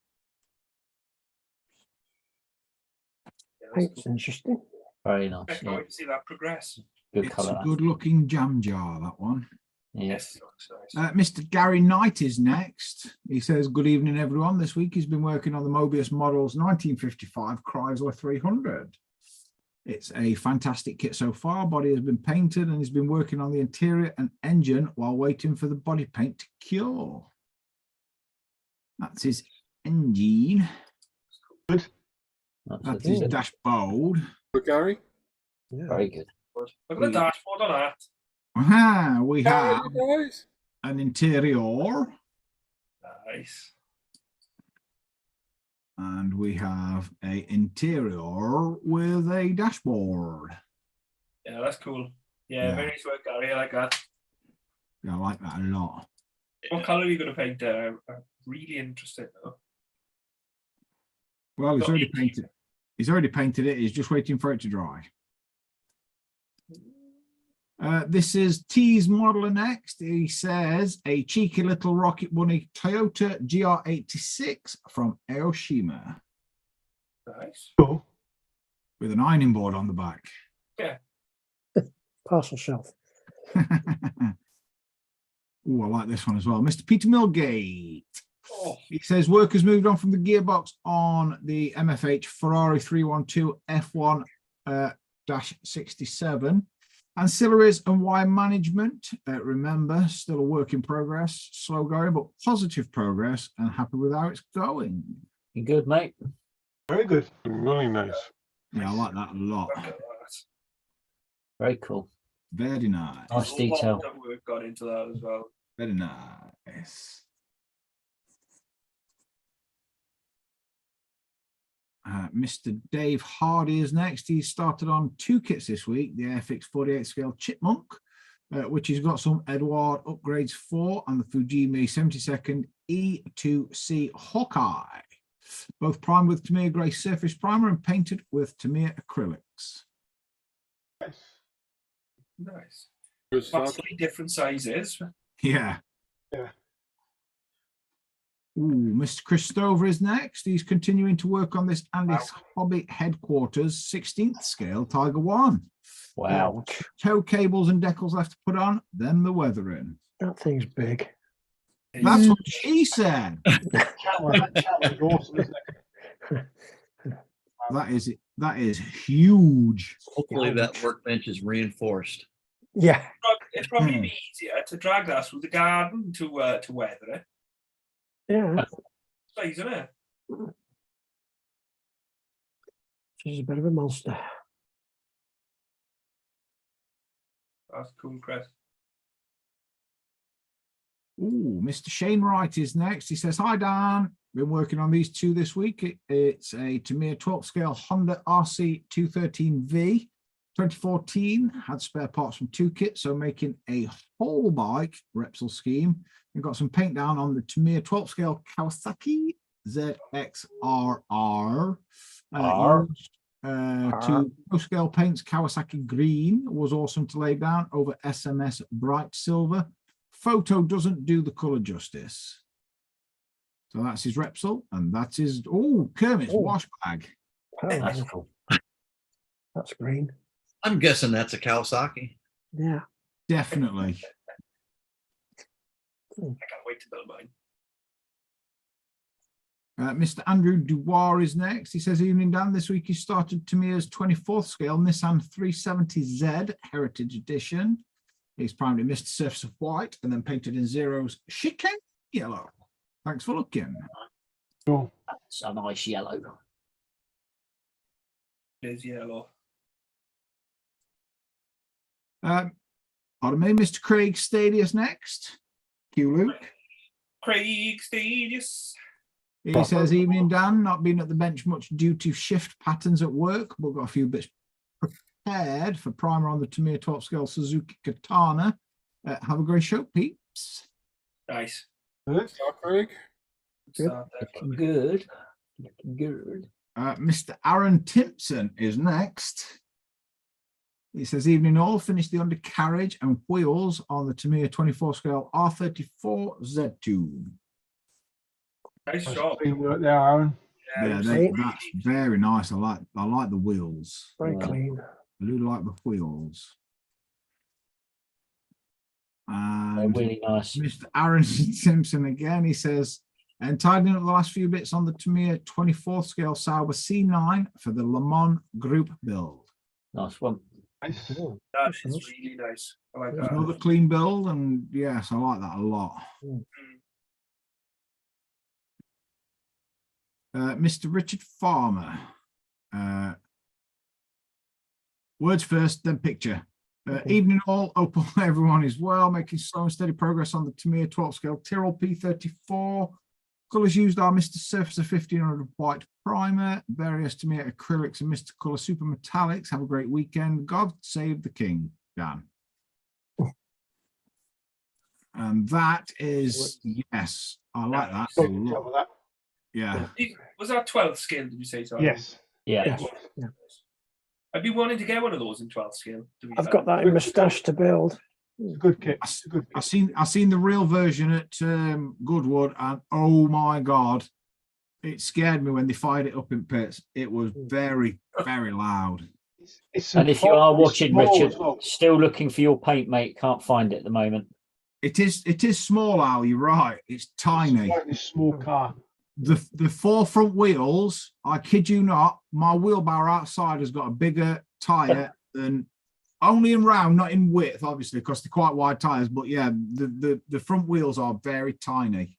it's interesting. Very I nice. can't Yeah. wait to see that progress. Good It's colour. a good looking jam jar, that one. Yes. Looks nice. Mr. Gary Knight is next. He says, good evening, everyone. This week he's been working on the Mobius Models 1955 Chrysler 300. It's a fantastic kit so far. Body has been painted and he's been working on the interior and engine while waiting for the body paint to cure. That's his engine. Good. That's his dashboard. But Gary? Yeah. Very good. Look at the dashboard on that. Aha, we have Gary, guys. an interior Nice. and we have a interior with a dashboard. Yeah, that's cool. Yeah, Yeah. very nice work, Gary. I like that. Yeah, I like that a lot. What colour are you going to paint? I'm really interested though. Well, he's Got already it. painted. He's already painted it. He's just waiting for it to dry. This is T's modeler next. He says a cheeky little rocket bunny Toyota GR86 from Aoshima Nice. Cool. with an ironing board on the back. Parcel shelf. Oh, I like this one as well. Mr. Peter Milgate. Oh, He says work has moved on from the gearbox on the MFH Ferrari 312 F1 -67. Ancillaries and wire management. Remember, still a work in progress, slow going, but positive progress, and happy with how it's going. You good, mate? Very good. Really nice. Yeah, I like that a lot. look at that. Very cool. Very nice. Nice A detail. lot of work got into that as well. Very nice. Mr. Dave Hardy is next. He started on 2 kits this week, the Airfix 48 scale Chipmunk, which has got some Edward upgrades for, and the Fujimi 72nd E2C Hawkeye, both primed with Tamiya Grey surface primer and painted with Tamiya acrylics. Nice. Nice. Good stuff. Vastly different sizes. Yeah. Yeah. Ooh, Mr. Chris Stover is next. He's continuing to work on this Andy's Hobby Headquarters 16th scale Tiger 1. Wow. Tow cables and decals left to put on, then the weathering. That thing's big. That's what she said. That is awesome, isn't it? That is huge. Hopefully that workbench is reinforced. Yeah. It'd probably be easier to drag that through the garden to weather it. Yeah. Size, isn't it? She's a bit of a monster. That's cool, Chris. Ooh, Mr. Shane Wright is next. He says, hi, Dan. Been working on these 2 this week. It's a Tamiya 12 scale Honda RC 213V 2014. Had spare parts from 2 kits, so making a whole bike Repsol scheme. We've got some paint down on the Tamiya 12 scale Kawasaki ZXRR. To 12 scale paints Kawasaki green was awesome to lay down over SMS bright silver. Photo doesn't do the color justice. So that's his Repsol, and that's his Kermit's wash bag. That's cool. That's green. I'm guessing that's a Kawasaki. Yeah. Definitely. I can't wait to build mine. Mr. Andrew Dubois is next. He says, evening, Dan. This week he started Tamiya's 24th scale Nissan 370Z Heritage Edition. He's primarily missed the surface of white and then painted in Zero's chicane yellow. Thanks for looking. Cool. That's a nice yellow. There's yellow. Pardon me, Mr. Craig Stadius next. Q Luke. Craig Stadius. He says, evening, Dan. Not been at the bench much due to shift patterns at work, but got a few bits prepared for primer on the Tamiya 12 scale Suzuki Katana. Have a great show, peeps. Nice. Good. Craig. Looking good. Looking good. Mr. Aaron Timpson is next. He says, evening all, finished the undercarriage and wheels on the Tamiya 24 scale R34 Z2. Nice Nice shot. clean work there, Aaron. Yeah, Hey. that's very nice. I like the wheels. Very Yeah. clean. I do like the wheels. And really nice. Mr. Aaron Simpson again, he says, and tidying up the last few bits on the Tamiya 24th scale Sauber C9 for the Le Mans group build. Nice one. Nice. That is really nice. I like that. Another clean build, and yes, I like that a lot. Mr. Richard Farmer. Words first, then picture. Evening all, hope everyone is well, making slow and steady progress on the Tamiya 12 scale Tyrrell P34. Colours used are Mr. Surfacer 1500 white primer, various Tamiya acrylics, and Mr. Colour super metallics. Have a great weekend. God save the king, Dan. And that is, yes, I like that a Good job lot. with that. Yeah. Was that 12th scale, did you say? Sorry? Yes. Yeah. I'd be wanting to get one of those in 12th scale. To be I've fair. got that in my stash to build. It's a good kit. It's a good I kit. seen the real version at Goodwood, and oh my god, it scared me when they fired it up in pits. It was very, very loud. It's And if you are watching, small Richard, as well. still looking for your paint, mate, can't find it at the moment. It is small, Al. You're right. It's tiny. Slightly small car. The four front wheels, I kid you not, my wheelbarrow outside has got a bigger tire than, only in round, not in width, obviously, because they're quite wide tires. But yeah, the front wheels are very tiny,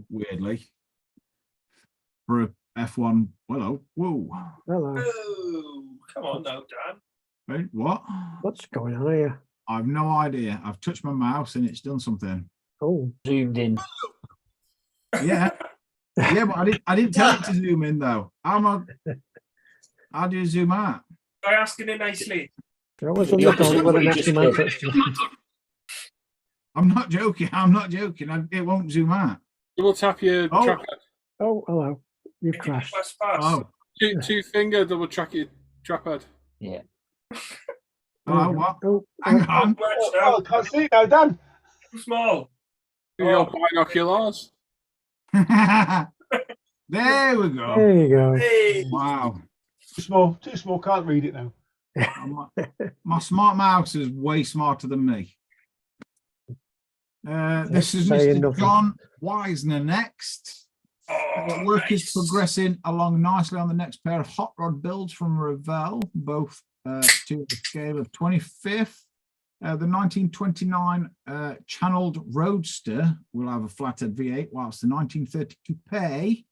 weirdly, for a F1. Hello, whoa, Hello. Oh, come on now, Dan. wait, what? What's going on here? I've no idea. I've touched my mouse and it's done something. Oh, Zoomed in. Yeah, yeah, but I didn't tell it to zoom in though. How do you zoom out? By asking it nicely. I was on the phone with an Just extra man did. touched me. I'm not joking. It won't zoom out. Double tap your Oh. trackpad. Oh, hello. You Did you crashed. press pass? Oh, Two finger double track your trackpad. Yeah. hello, what? Oh, Hang Oh, on. words Oh, now. I can't see it now, Dan. Too small. Your binoculars. There we go. there you go. Hey. Wow. Too small. Can't read it now. My smart mouse is way smarter than me. This is Saying Mr. nothing. John Weisner next. Oh, Work is nice. progressing along nicely on the next pair of hot rod builds from Revell, both to the scale of 25th. The 1929 channeled Roadster will have a flathead V8, whilst the 1930 Coupe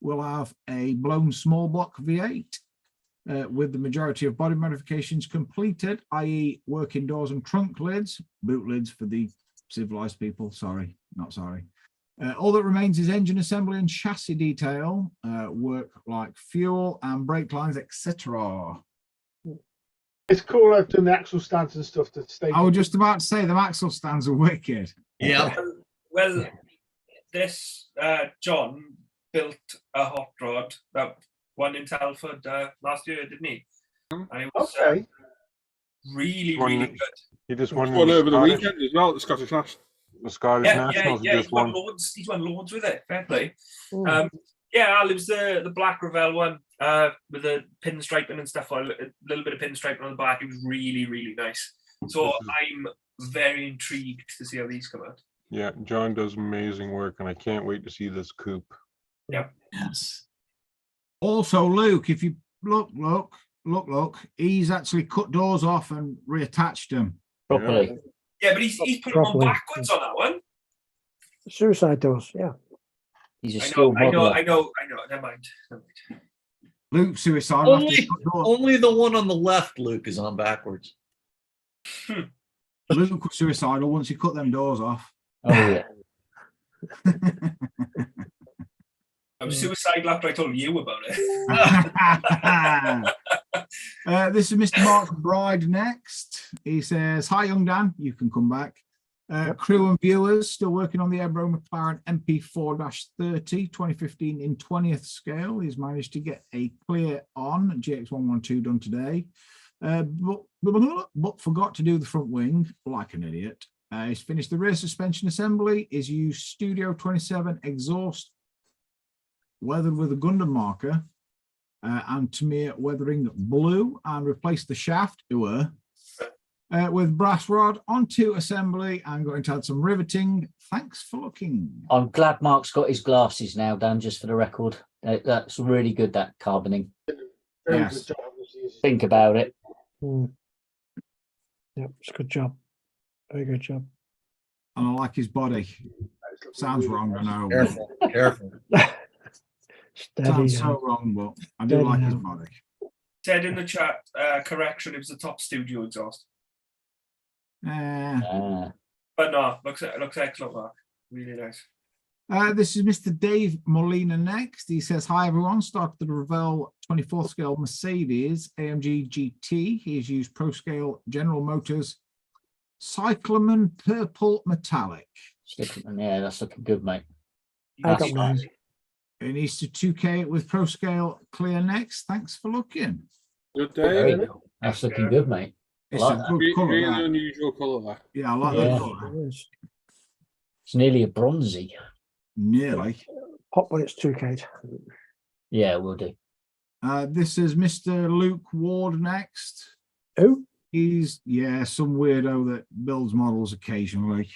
will have a blown small block V8. With the majority of body modifications completed, i.e. working doors and trunk lids, boot lids for the civilized people, sorry, not sorry. All that remains is engine assembly and chassis detail, work like fuel and brake lines, etc. It's cool. I've done the axle stands and stuff to stay. I was just about to say the axle stands are wicked. Yeah. Well, this John built a hot rod that won in Telford last year, didn't he? And it was Okay. really, Won really it. good. He just won One over the Scottish- weekend as well, the Scottish National. The Scottish Nationals. He He's just won won. loads. He's won loads with it. Fair play. Mm. Yeah, it was the black Revell one with the pinstriping and stuff. A little bit of pinstriping on the back. It was really, really nice. So I'm very intrigued to see how these come out. Yeah, John does amazing work, and I can't wait to see this coupe. Yes. Also, Luke, if you look, he's actually cut doors off and reattached them. Properly. Yeah, but he's put them on Properly. backwards on that one. Suicide doors, yeah. He's a I skilled know. modeler. Never mind. Luke suicidal after Only, he cut doors. only the one on the left, Luke, is on backwards. Luke was suicidal once he cut them doors off. Oh, yeah. I was suicidal after I told you about it. This is Mr. Mark Bride next. He says, hi, young Dan. You can come back. Crew and viewers, still working on the Ebro McLaren MP4-30 2015 in 20th scale. He's managed to get a clear on GX112 done today, but forgot to do the front wing like an idiot. He's finished the rear suspension assembly. He's used Studio 27 exhaust weathered with a Gundam marker and Tamiya weathering blue, and replaced the shaft with brass rod onto assembly. I'm going to add some riveting. Thanks for looking. I'm glad Mark's got his glasses now, Dan, just for the record. That's really good, that carboning. Very Yes. good job. This Think about it. Yeah, it's a good job. Very good job. And I like his body. Sounds wrong, I know. Careful, careful. Steady Sounds now. so wrong, but I do Steady like his now. body. Said in the chat, correction, it was the top studio exhaust. Uh, But no, looks excellent, Mark. Really nice. This is Mr. Dave Molina next. He says, hi, everyone. Started the Revell 24th scale Mercedes AMG GT. He's used Pro Scale General Motors Cyclamen Purple Metallic. Yeah, that's looking good, mate. I got mine. It needs to 2K it with Pro Scale Clear next. Thanks for looking. Good Very day. cool. That's looking good, mate. It's like a that. good colour. Really that. unusual colour there. Yeah, I like Yeah. that colour. It is. It's nearly a bronzy. Nearly. Pop when it's 2K. Yeah, we'll do. This is Mr. Luke Ward next. Who? He's, yeah, some weirdo that builds models occasionally.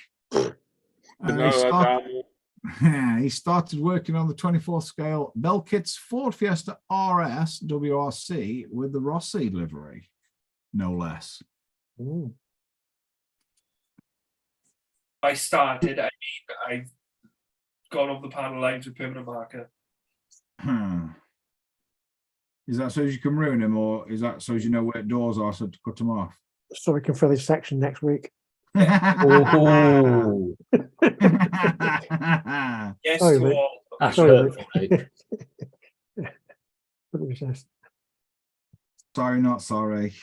He started working on the 24th scale Belkit's Ford Fiesta RS WRC with the Rossi livery, no less. Ooh. I started, I mean, I've gone off the panel lines with permanent marker. Is that so as you can ruin him, or is that so as you know where doors are, so to cut them off? So we can fill his section next week. Oh, Yes, Sorry, to mate. all. that's Sorry, hurtful, Luke. What was this? Sorry, not sorry.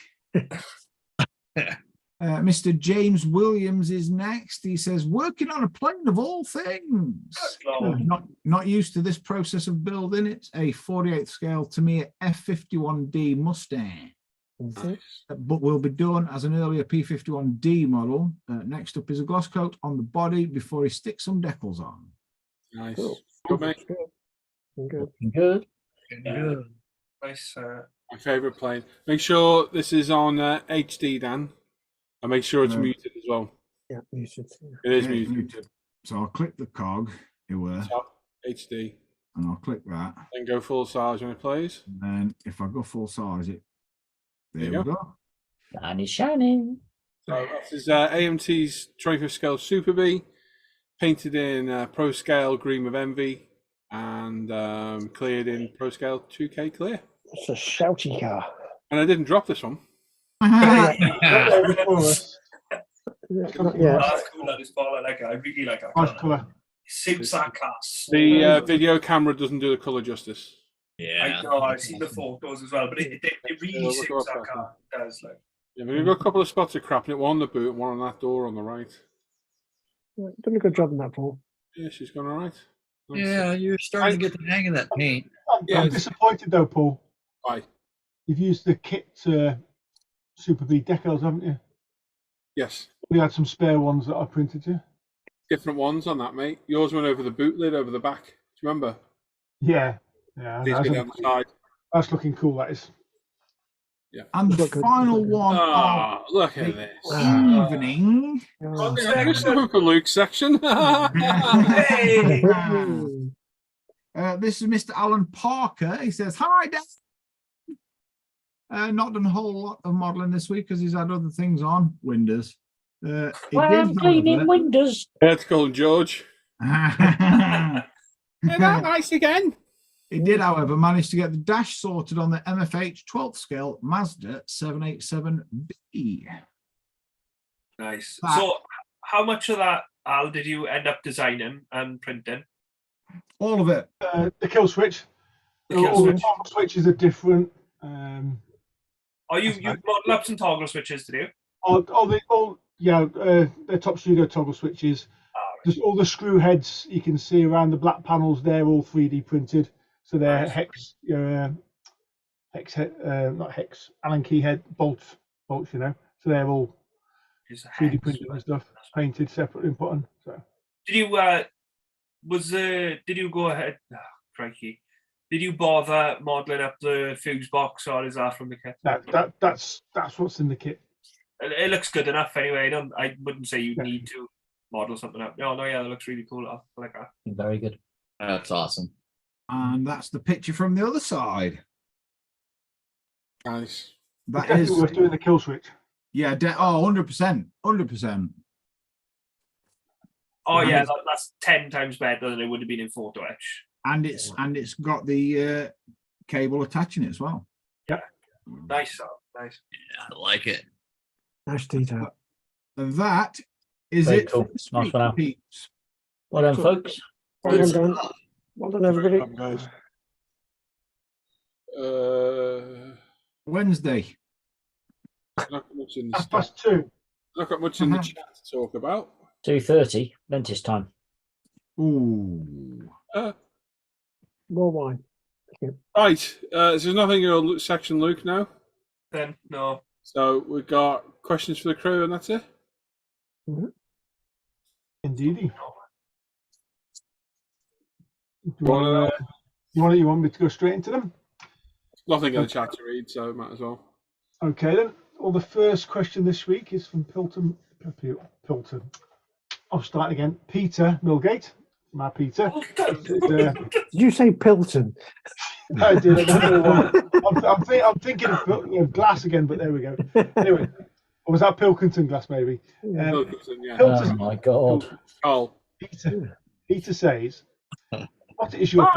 Mr. James Williams is next. He says, working on a plane of all things. Lord. Not used to this process of building. It's a 48th scale Tamiya F51D Mustang, but will be done as an earlier P51D model. Next up is a gloss coat on the body before he sticks some decals on. Nice. Cool. Good, mate. Good. Good. Yeah. Nice. My favourite plane. Make sure this is on HD, Dan. And make sure it's No. muted as well. Yeah, you should. It is Yeah, it's muted. muted. So I'll click the cog, here were, Top HD. and I'll click that. Then go full size when it plays. And then if I go full size, there There we you go. And it's shining. So this is AMT's 25th scale Super B, painted in Pro Scale Green with Envy, and cleared in Pro Scale 2K Clear. It's a shouty car. And I didn't drop this one. Not yet. That's cool, that is Paul. I like it. I really like that. Nice colour. Suits that class. The video camera doesn't do the colour justice. I know, I've seen the photos as well, but it really look suits up that that car. It does, like. Yeah, but we've got a couple of spots of crap in it. One on the boot and one on that door on the right. Done a good job in that, Paul. Yeah, she's gone all right. Nice. Yeah, you're starting to get the hang of that paint. I'm disappointed though, Paul. Why? You've used the kit Super B decals, haven't you? Yes. We had some spare ones that I printed you. Different ones on that, mate. Yours went over the boot lid, over the back. Do you remember? Yeah. These go down the side. That's looking cool, that is. Yeah. And the Look good, final look good. one Oh, look at the this. evening. Oh. There's something for Luke's section. Hey! This is Mr. Alan Parker. He says, hi, Dad. Not done a whole lot of modelling this week because he's had other things on Windows. Well, I'm cleaning windows. Let's call George. Isn't that nice again? He did, however, manage to get the dash sorted on the MFH 12th scale Mazda 787B. Nice. So, how much of that, Al, did you end up designing and printing? All of it. The kill switch. The kill all switch. the toggle switches are different. Oh, you model up some toggle switches to do? They're top studio toggle switches. Just all the screw heads you can see around the black panels, they're all 3D printed. So they're Nice. Allen key head bolts, you know. So they're all Is 3D printed and stuff, painted separately and put on. So did you did you go ahead? Oh, crikey. Did you bother modelling up the fuse box, or is that from the kit? that's what's in the kit. It looks good enough anyway. I wouldn't say you need to model something up. No, yeah, that looks really cool. I like that. Very good. That's awesome. And that's the picture from the other side. Nice. That Definitely is, worth doing the kill switch. yeah, 100%, 100%. Oh yeah, that's 10 times better than it would have been in Photo Etch. And it's got the cable attaching it as well. Yeah, nice. Nice. Yeah, I like it. Nice detail. And that is Very it. cool. For this Nice week, one, Al. peeps. Well done, So- folks. Well Good done. stuff. Well done, everybody. Guys. Wednesday. Not got much in the Half stuff. past 2. Not got much in the chat to talk about. 2:30, dentist time. Ooh. More wine. Right. So there's nothing in your section, Luke, now. Then no. So we've got questions for the crew, and that's it. Indeedy. You want You want me to go straight into them? nothing in the chat to read, so might as well. Okay then. Well, the first question this week is from Pilton. I'll start again. Peter Milgate. My Peter. Did you say Pilton? I did. I don't know why. I'm thinking of glass again, but there we go. Anyway, or was that Pilkington glass maybe? Wilkinson, yeah. Pilton- Oh my god. Oh, Peter says, what is your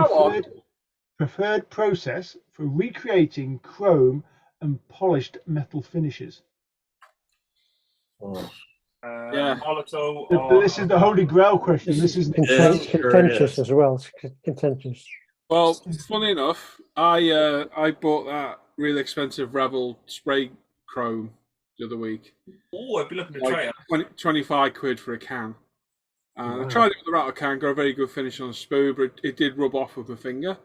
preferred process for recreating chrome and polished metal finishes? Yeah. Molotov This is the holy grail question. This is Contentious as well. It's contentious. well, funny enough, I bought that really expensive Rebel spray chrome the other week. Oh, I'd be looking to try Like it. 25 quid for a can. And Wow. I tried it with the rattle can, got a very good finish on the spoon, but it did rub off with my finger.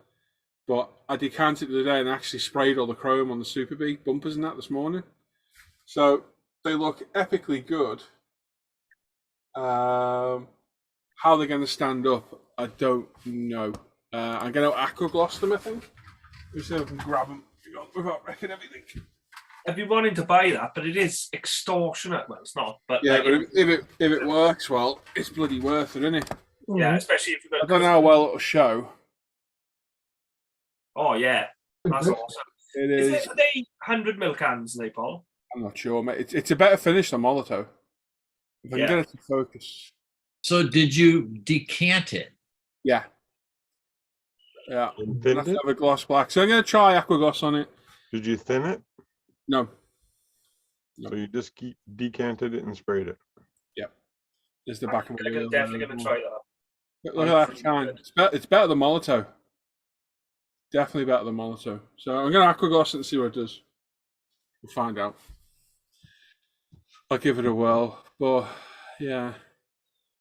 But I decanted it the other day and actually sprayed all the chrome on the Super B bumpers and that this morning. So they look epically good. How they're going to stand up, I don't know. I'm going to aqua gloss them, I think. Let me see if I can grab them without wrecking everything. I've been wanting to buy that, but it is extortionate. Well, it's not, but Yeah, like, but if it works well, it's bloody worth it, isn't it? yeah, especially if you've got. I don't know how well it'll show. Oh yeah, that's awesome. It Is is. it, are they 100ml cans, they, Paul? I'm not sure, mate. It's a better finish than Molotov. If I can get it to focus. So did you decant it? Yeah. Yeah. And I have thinned to it? have a gloss black. So I'm going to try aqua gloss on it. Did you thin it? No. So you just decanted it and sprayed it. There's the back of my wheel. Definitely going to try that. Look at that can. It's better than Molotov. Definitely better than Molotov. So I'm going to aqua gloss it and see what it does. We'll find out. I'll give it a whirl. But yeah.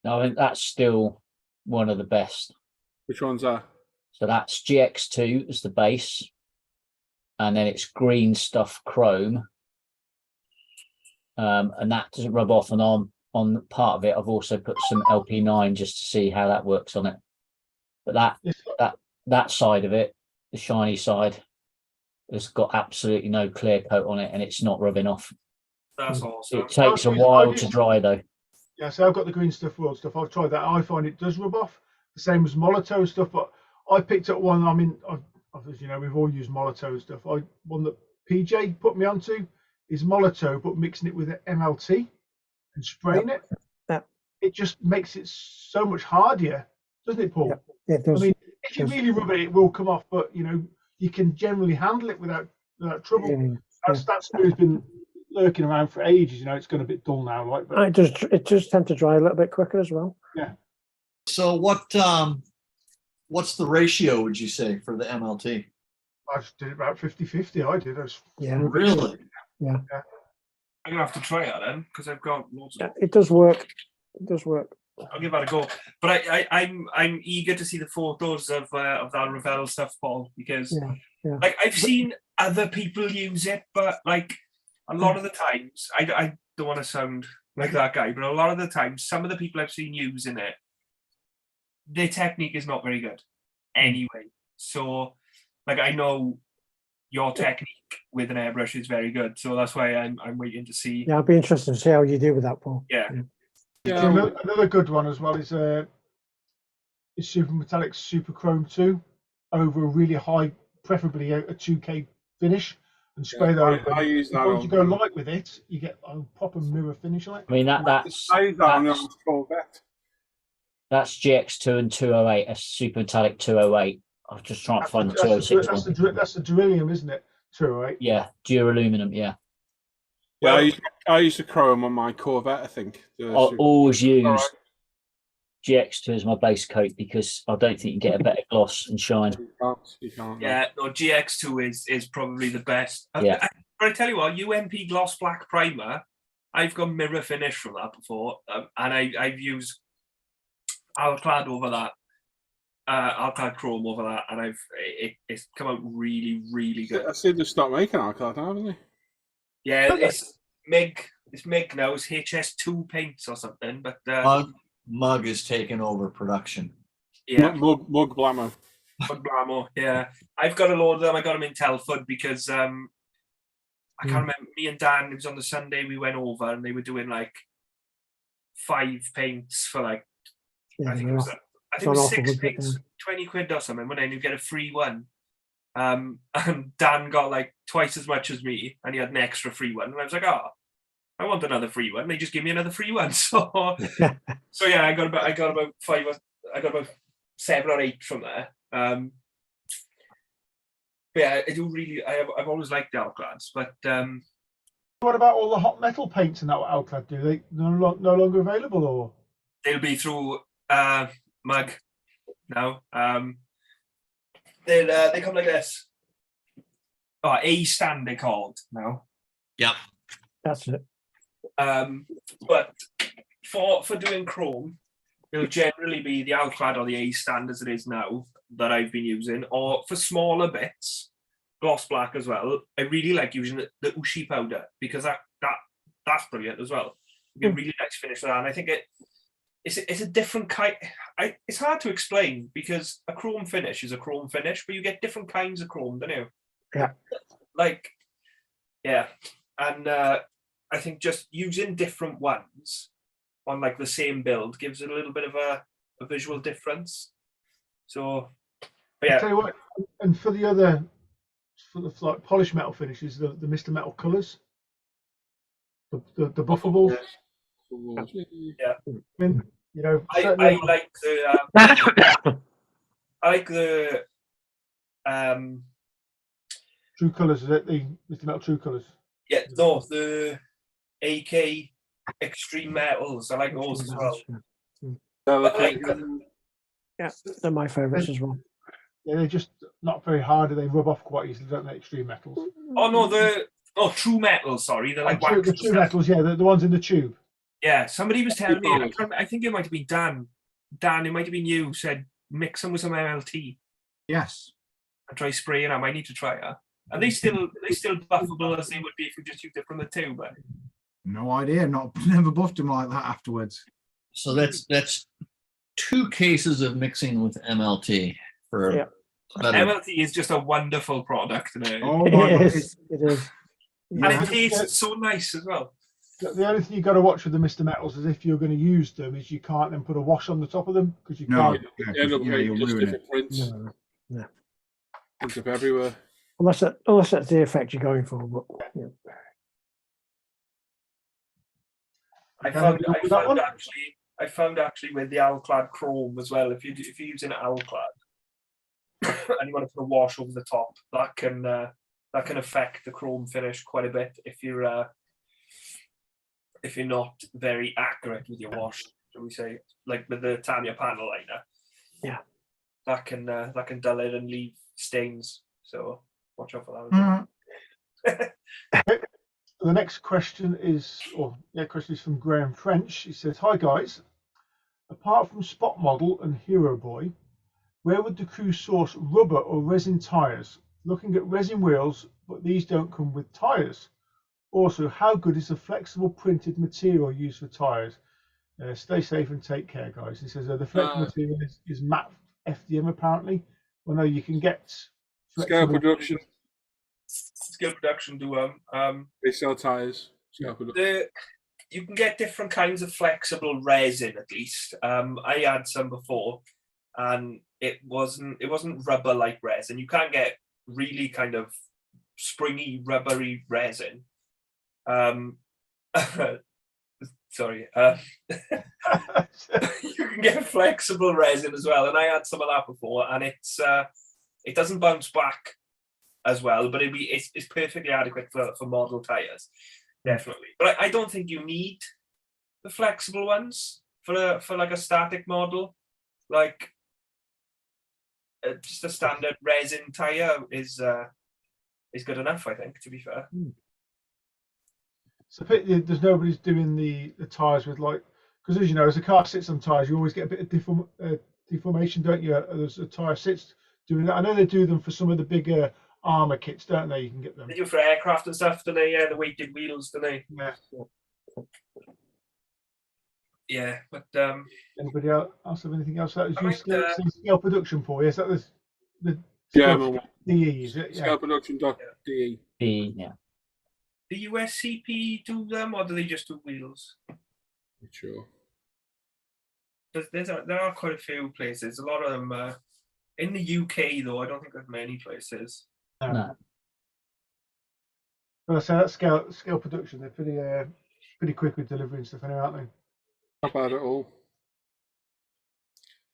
No, I think that's still one of the best. Which one's that? So that's GX2 as the base. And then it's green stuff chrome. And that doesn't rub off and on part of it. I've also put some LP9 just to see how that works on it. But that side of it, the shiny side, has got absolutely no clear coat on it and it's not rubbing off. That's awesome. It takes a while to dry though. Yeah, so I've got the green stuff world stuff. I've tried that. I find it does rub off. The same as Molotov stuff, but I picked up one. I mean, as you know, we've all used Molotov stuff. One that PJ put me onto is Molotov, but mixing it with an MLT and spraying it. Yep. It just makes it so much hardier, doesn't it, Paul? Yep. It does. I mean, if you really rub it, it will come off, but you know, you can generally handle it without trouble. Yeah. That smear's been lurking around for ages. You know, it's gone a bit dull now, like. But It does tend to dry a little bit quicker as well. yeah. So what's the ratio, would you say, for the MLT? I just did it about 50-50. I did. Yeah. Really? I'm gonna have to try it then because I've got loads of. It does work. It does work. I'll give that a go. But I'm eager to see the photos of that Ravel stuff, Paul, because Yeah. like I've seen other people use it, but like a lot of the times, I don't want to sound like that guy, but a lot of the times, some of the people I've seen using it, their technique is not very good anyway. So like I know your technique with an airbrush is very good. So that's why I'm waiting to see. Yeah, I'll be interested to see how you do with that, Paul. Yeah. Yeah, Another good one as well is Super Metallic Super Chrome 2 over a really high, preferably a 2K finish, and spray that over. I use that. Once you go light with it, you get a proper mirror finish on it. I mean that's I use that on the Corvette. that's GX2 and 208, a Super Metallic 208. I'm just trying to find the 206 one. That's the Beryllium, isn't it? 208. Yeah, duraluminum. Yeah, Yeah, I use the chrome on my Corvette. I think. I'll always use GX2 as my base coat because I don't think you get a better gloss and shine. You can't. Yeah, no, GX2 is probably the best. Yeah. But I tell you what, UMP Gloss Black Primer, I've got mirror finish from that before, and I've used Alclad over that, Alclad Chrome over that, and it's come out really, really good. I see they stopped making Alclad now, haven't they? Yeah, it's MIG now. It's HS2 paints or something, but Mug is taking over production. yeah, Mug Blammo. Mug Blammo, yeah. I've got a load of them. I got them in Telford because I can't remember. Me and Dan, it was on the Sunday we went over, and they were doing like 5 paints for like I think it was 6 paints, 20 quid or something. When then you get a free one. And Dan got like twice as much as me, and he had an extra free one. And I was like, oh, I want another free one. They just give me another free one. So yeah, I got about 5. I got about 7 or 8 from there. But yeah, I do really. I've always liked the Alclads, but what about all the hot metal paints and that Alclad do? They no longer available, or they'll be through Mug now. They come like this. Oh, A stand they called now. Yep. That's it. But for doing chrome, it'll generally be the Alclad or the A stand as it is now that I've been using, or for smaller bits, gloss black as well. I really like using the Ushi powder because that's brilliant as well. You get really nice finish with that, and I think it's a different kind. It's hard to explain because a chrome finish is a chrome finish, but you get different kinds of chrome, don't you? Yeah. Like, yeah, and I think just using different ones on like the same build gives it a little bit of a visual difference. So, but yeah. I'll tell you what, and for the like polished metal finishes, the Mr. Metal colours, the buffables. Yeah. I mean, you know, I like the True Colours, is it? The Mr. Metal True Colours. Yeah, no, the AK Extreme Metals. I like those as well. Yeah, they're my favourites as well. Yeah, they're just not very hard, and they rub off quite easily, don't they? Extreme Metals. Oh no, True Metals. Sorry, they're like the True Metals. Yeah, the ones in the tube. Yeah, somebody was telling me. I think it might have been Dan. Dan, it might have been you. Said mix them with some MLT. Yes. And try spraying them. I need to try it. Are they still buffable as they would be if you just used it from the tube? But No idea. Never buffed him like that afterwards. So that's 2 cases of mixing with MLT for better. MLT is just a wonderful product. Oh my God. It is. And it tastes so nice as well. The only thing you've got to watch with the Mr. Metals is if you're going to use them is you can't then put a wash on the top of them because you can't. You'll ruin it. Prints. No. Ends up everywhere. Unless that's the effect you're going for. But yeah. I found actually with the Alclad Chrome as well. If you're using Alclad and you want to put a wash over the top, that can affect the chrome finish quite a bit if you're not very accurate with your wash, shall we say, like with the Tamiya panel liner. Yeah, that can dull it and leave stains. So watch out for that as well. The next question is from Graham French. He says, "Hi guys, apart from Spot Model and Hero Boy, where would the crew source rubber or resin tires? Looking at resin wheels, but these don't come with tires. Also, how good is the flexible printed material used for tires? Stay safe and take care, guys." He says the flexible material is matte FDM apparently. Well, no, you can get Scale production. Scale Production do them. They sell tires. Scale Production. You can get different kinds of flexible resin, at least. I had some before, and it wasn't rubber like resin. You can't get really kind of springy, rubbery resin. Sorry. You can get flexible resin as well, and I had some of that before, and it doesn't bounce back as well, but it's perfectly adequate for model tires, definitely. But I don't think you need the flexible ones for like a static model. Like just a standard resin tire is good enough, I think. To be fair. So there's nobody's doing the tires with, like, because as you know, as the car sits on tires, you always get a bit of deformation, don't you? As a tire sits doing that. I know they do them for some of the bigger armor kits, don't they? You can get them. They do for aircraft and stuff, don't they? Yeah, the weighted wheels, don't they? Yeah. Yeah, but anybody else have anything else? That was Scale Production, Paul. Yes, that was the German one. DE, is it? Yeah. Scaleproduction.de. Yeah. The USCP do them, or do they just do wheels? Not sure. There are quite a few places. A lot of them in the UK, though. I don't think there's many places. No. Well, so that's Scale Production. They're pretty quick with delivering stuff, anyway, aren't they? Not bad at all.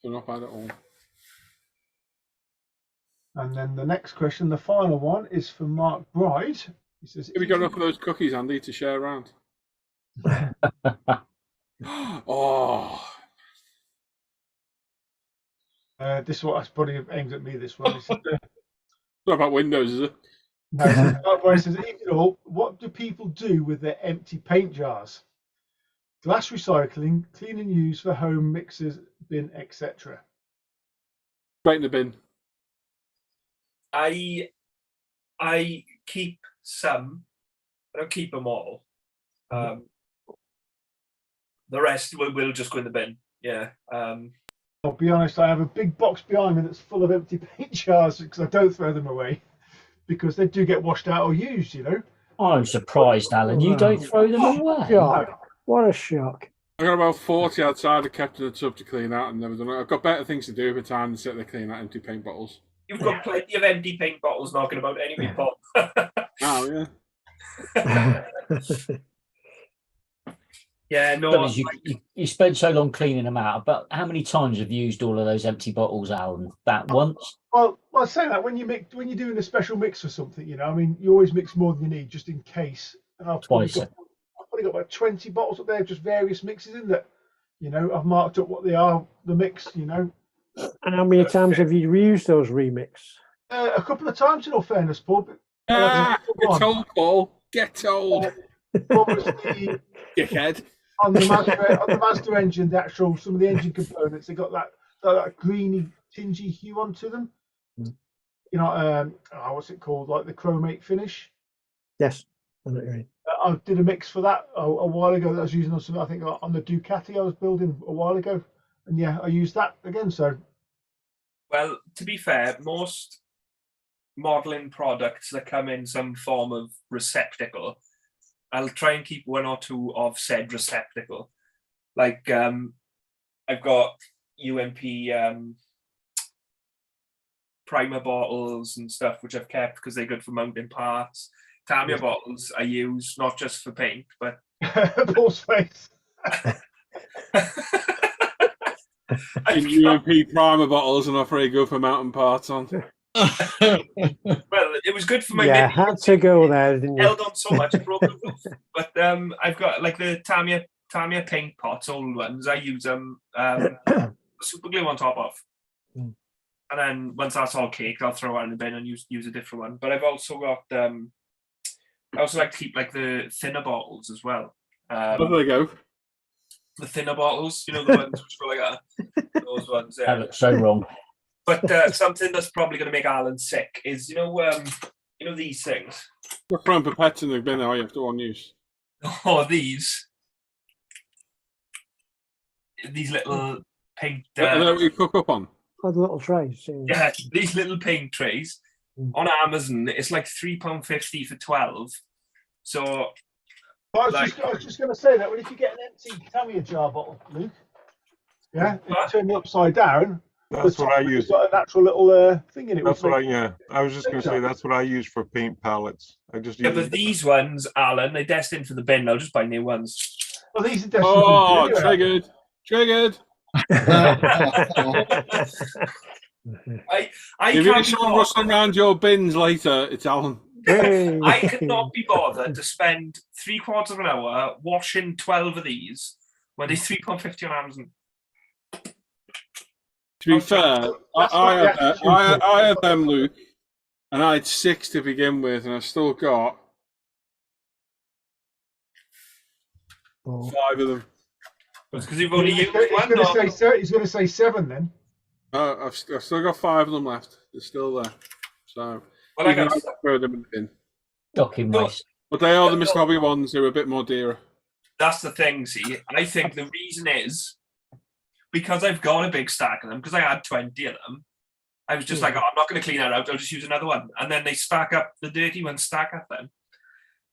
They're not bad at all. And then the next question, the final one, is from Mark Bride. He says, Have you got enough of those cookies, Andy, to share around? Oh. This one, that's probably aimed at me, this one. It's Not about Windows, is it? no, Mark Bride says, what do people do with their empty paint jars? Glass recycling, clean and use for home mixers, bin, etc. Right in the bin. I keep some. I don't keep them all. The rest will just go in the bin. Yeah. I'll be honest, I have a big box behind me that's full of empty paint jars because I don't throw them away because they do get washed out or used, you know. I'm surprised, Alan. You don't throw them away. Shock. What a shock. I got about 40 outside. I kept in the tub to clean out and never done it. I've got better things to do with time than sit there cleaning out empty paint bottles. You've got plenty of empty paint bottles knocking about anyway, Paul. Oh, yeah. Yeah, no. You spent so long cleaning them out, but how many times have you used all of those empty bottles, Alan? That once? Well, I say that when you're doing a special mix or something, you know, I mean, you always mix more than you need just in case. And I've probably got about 20 bottles up there, just various mixes in that, you know, I've marked up what they are, the mix, you know. And how many times have you reused those remix? A couple of times, in all fairness, Paul. Get told, Paul. Get told. Obviously, dickhead. On the Mazda engine, some of the engine components, they got that greeny, tingy hue onto them. You know, what's it called? Like the chromate finish. Yes, I know what you mean. I did a mix for that a while ago that I was using on some, I think, on the Ducati I was building a while ago. And yeah, I used that again. So, well, to be fair, most modeling products that come in some form of receptacle, I'll try and keep one or two of said receptacle. Like I've got UMP primer bottles and stuff which I've kept because they're good for mounting parts. Tamiya bottles I use not just for paint, but Paul's face. In UMP primer bottles are not very good for mounting parts on. Well, it was good for my Mini. Had to go there, didn't you? Held on so much, it broke the roof. But I've got like the Tamiya paint pots, old ones. I use them super glue on top of, and then once that's all caked, I'll throw it in the bin and use a different one. But I've also got I also like to keep like the thinner bottles as well. There they go. The thinner bottles, you know, the ones which go like that. Those ones. That looks so wrong. But something that's probably going to make Alan sick is, you know these things. We're throwing pipettes in the bin now. You have to use. Oh, these little paint. What you cook up on? Oh, the little trays. Yeah, these little paint trays. on Amazon, it's like £3.50 for 12. So I was just going to say that. Well, if you get an empty Tamiya jar bottle, Luke, yeah, and you turn it upside down. That's what I use. It's got a natural little thing in it. That's what I was just going to say, that's what I use for paint pallets. I just use but these ones, Alan, they're destined for the bin. I'll just buy new ones. Well, these are destined Oh, for the bin anyway. triggered. I If you can't someone rustling around your bins later, it's Alan. I could not be bothered to spend 3/4 of an hour washing 12 of these when they're £3.50 on Amazon. To be fair, I had them, Luke, and I had 6 to begin with, and I still got 5 of them. It's because you've only used He's one. going to say 7 then. I've still got 5 of them left. They're still there. So, Well, I got throw them in the bin. Docking waste. But they are the Mr. Hobby ones who are a bit more dearer. That's the thing, see. I think the reason is because I've got a big stack of them, because I had 20 of them. I was just like, oh, I'm not going to clean that out. I'll just use another one. And then they stack up, the dirty ones stack up then.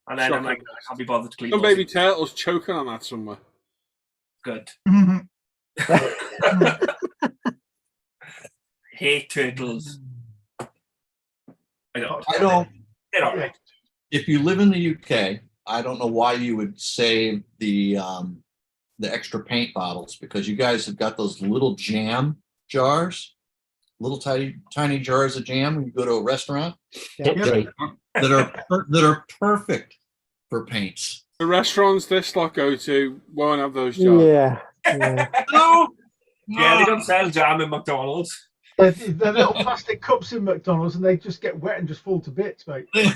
And then I'm like, I can't be bothered to clean Some those. baby turtle's choking on that somewhere. Good. Hate turtles. I don't. They're all right. If you live in the UK, I don't know why you would save the extra paint bottles, because you guys have got those little jam jars, little tiny jars of jam when you go to a restaurant that are perfect for paints. The restaurants this lot go to won't have those jars. Yeah. No. Yeah, they don't sell jam in McDonald's. They're little plastic cups in McDonald's, and they just get wet and just fall to bits, mate. They're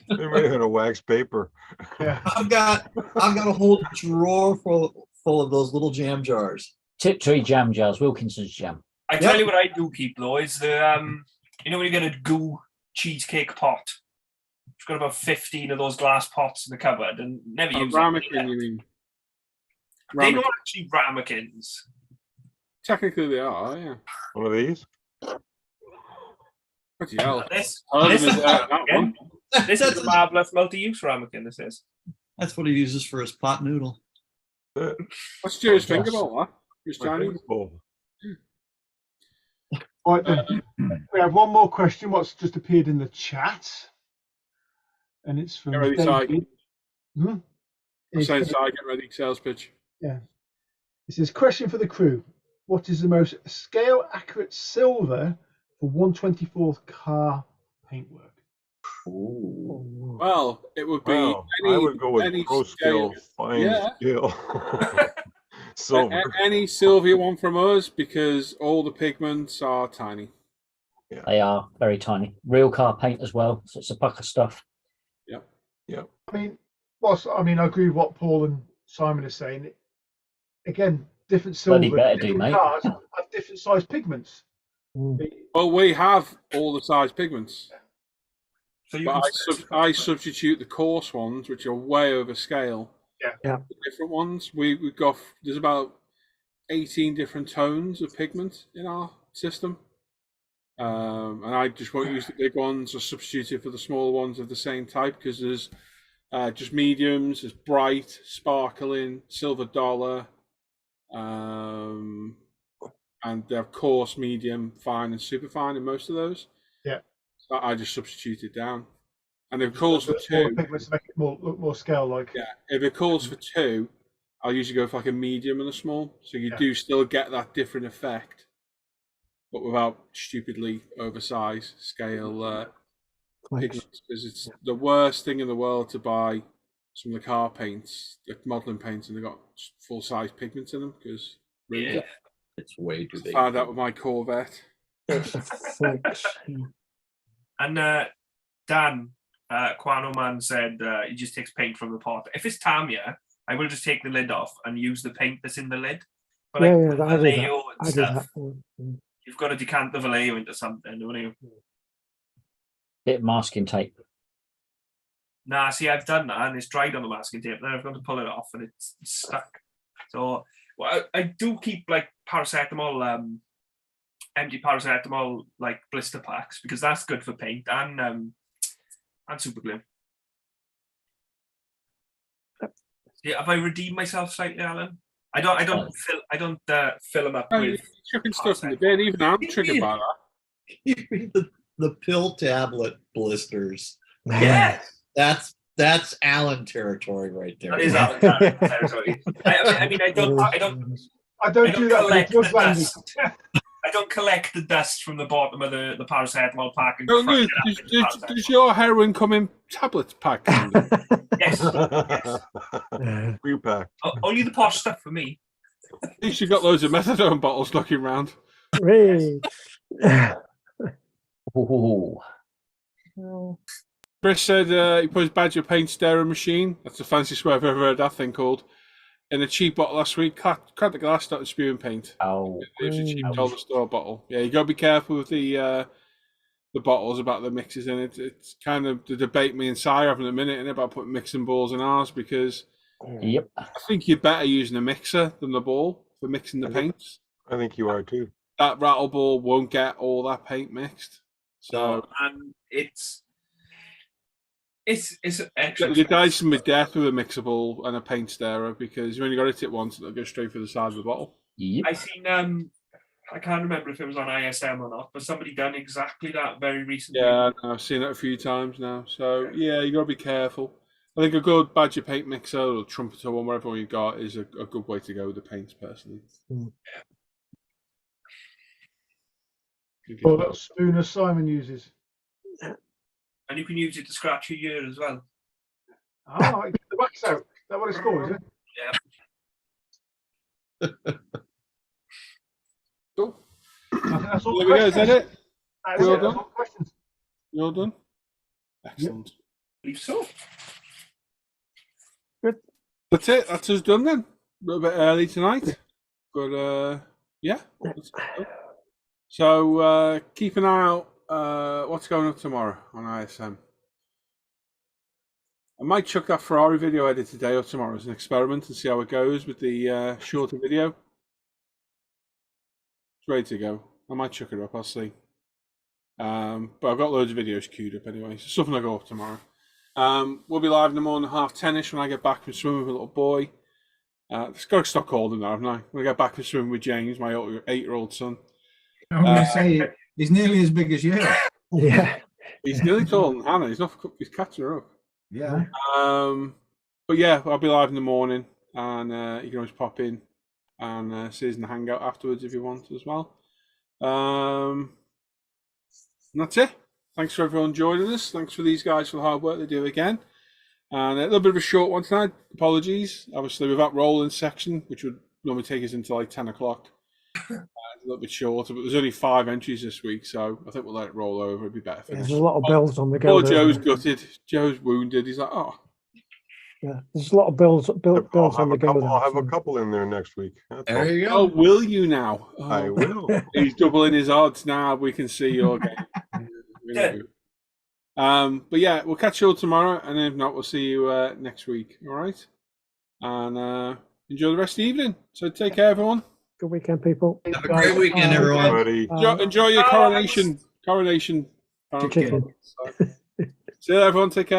made out of wax paper. Yeah. I've got a whole drawer full of those little jam jars. Tiptree jam jars, Wilkinson's jam. I tell you what I do keep though is the you know when you get a goo cheesecake pot. It's got about 15 of those glass pots in the cupboard and never use them. Ramekin, you mean? They're not actually ramekins. Technically, they are. Yeah. One of these. Bloody hell. This This is a marvelous multi-use ramekin. This is. That's what he uses for his pot noodle. What's Stuart's finger about that? His Chinese. Right, then. We have one more question. What's just appeared in the chat? And it's from Get ready, Ty. I'm saying Ty, get ready, sales pitch. Yeah. It says, question for the crew. What is the most scale accurate silver for 1/24th car paintwork? Well, it would be I would go with pro scale, fine scale. Silver. Any silver one from us, because all the pigments are tiny. Yeah. They are very tiny. Real car paint as well, so it's a buck of stuff. Yep. I mean, I agree with what Paul and Simon are saying. Again, different silver, different cars have different size pigments. Well, we have all the size pigments. So I substitute the coarse ones, which are way over scale. Yeah. The different ones. We've got, there's about 18 different tones of pigment in our system. And I just won't use the big ones or substitute it for the smaller ones of the same type, because there's just mediums, there's bright, sparkling, silver dollar, and they have coarse, medium, fine, and super fine in most of those. Yeah. So I just substitute it down. And if it calls for 2, pigments to make it look more scale-like. Yeah, if it calls for 2, I'll usually go for like a medium and a small. So you do still get that different effect, but without stupidly oversized scale pigments. Because it's the worst thing in the world to buy some of the car paints, the modelling paints, and they've got full-size pigments in them. Because it's way too big. I found out with my Corvette. And Dan, Quano Man said he just takes paint from the pot. If it's Tamiya, I will just take the lid off and use the paint that's in the lid. But Vallejo and stuff, you've got to decant the Vallejo into something, don't you? Bit of masking tape. Nah, see, I've done that and it's dried on the masking tape. Then I've got to pull it off and it's stuck. So I do keep like paracetamol empty paracetamol like blister packs because that's good for paint and super glue. Yeah, have I redeemed myself slightly, Alan? I don't fill them up with chicken stuff in the bin. Even I'm triggered by that. You mean the pill tablet blisters? Yeah, That's Alan territory right there. that is Alan territory. I mean, I don't do that with drugs, Andy. I don't collect the dust from the bottom of the paracetamol pack. And No, crush Luke, it up into does paracetamol. your heroin come in tablets pack? Yes. Repack. Only the posh stuff for me. At least you got loads of methadone bottles knocking around. Hey. Ooh. Chris said he put his Badger paint stirrer machine. That's the fanciest way I've ever heard that thing called. In a cheap bottle last week, cracked the glass, started spewing paint. Oh. It was a cheap dollar store bottle. Yeah, you got to be careful with the bottles about the mixes in it. It's kind of the debate me and Si are having a minute about putting mixing balls in ours because Yep. I think you're better using a mixer than the ball for mixing the paints. I think you are too. That rattle ball won't get all that paint mixed. So and it's extra. you die some with death with a mixable and a paint stirrer because you only got to hit it once, it'll go straight through the side of the bottle. Yep. I seen I can't remember if it was on ISM or not, but somebody done exactly that very recently. Yeah, I've seen it a few times now. So yeah, you got to be careful. I think a good Badger paint mixer or trumpeter one, whatever you got, is a good way to go with the paints personally. Or that spooner Simon uses. And you can use it to scratch your ear as well. Oh, get the wax out. Is that what it's called, is it? Yeah. Cool. I think that's all There the we go. Is that questions. it? That is Well it. That's done. all the questions. You all done? Excellent. I believe so. That's it. That's us done then. A little bit early tonight, but yeah. That's good. So keep an eye out. What's going on tomorrow on ISM? I might chuck that Ferrari video edit today or tomorrow as an experiment and see how it goes with the shorter video. It's ready to go. I might chuck it up. I'll see. But I've got loads of videos queued up anyway. So something will go up tomorrow. We'll be live in the morning, 10:30ish when I get back from swimming with a little boy. It's got to stop calling him now, haven't I? When I get back from swimming with James, my 8-year-old son. I'm going to say he's nearly as big as you. Yeah. He's nearly taller than Hannah. He's catching her up. Yeah. But yeah, I'll be live in the morning, and you can always pop in and see us in the hangout afterwards if you want as well. And that's it. Thanks for everyone joining us. Thanks for these guys for the hard work they do again. And a little bit of a short one tonight. Apologies. Obviously, with that rolling section, which would normally take us until like 10 o'clock. A little bit shorter, but there's only 5 entries this week, so I think we'll let it roll over. It'd be better for There's a lot of bills on the go. Poor there, Joe's isn't there? gutted. Joe's wounded. He's like, oh. Yeah, there's a lot of bills on the go. I'll have there, a couple in there next week. That's all. There you Oh, go. will you now? Oh, I will. He's doubling his odds now. We can see your game. Yeah. But yeah, we'll catch you all tomorrow, and if not, we'll see you next week. All right, and enjoy the rest of the evening. So take care, everyone. Good weekend, people. Have a great weekend, everyone. Everybody. Enjoy your coronation. Chicken. See you, everyone. Take care.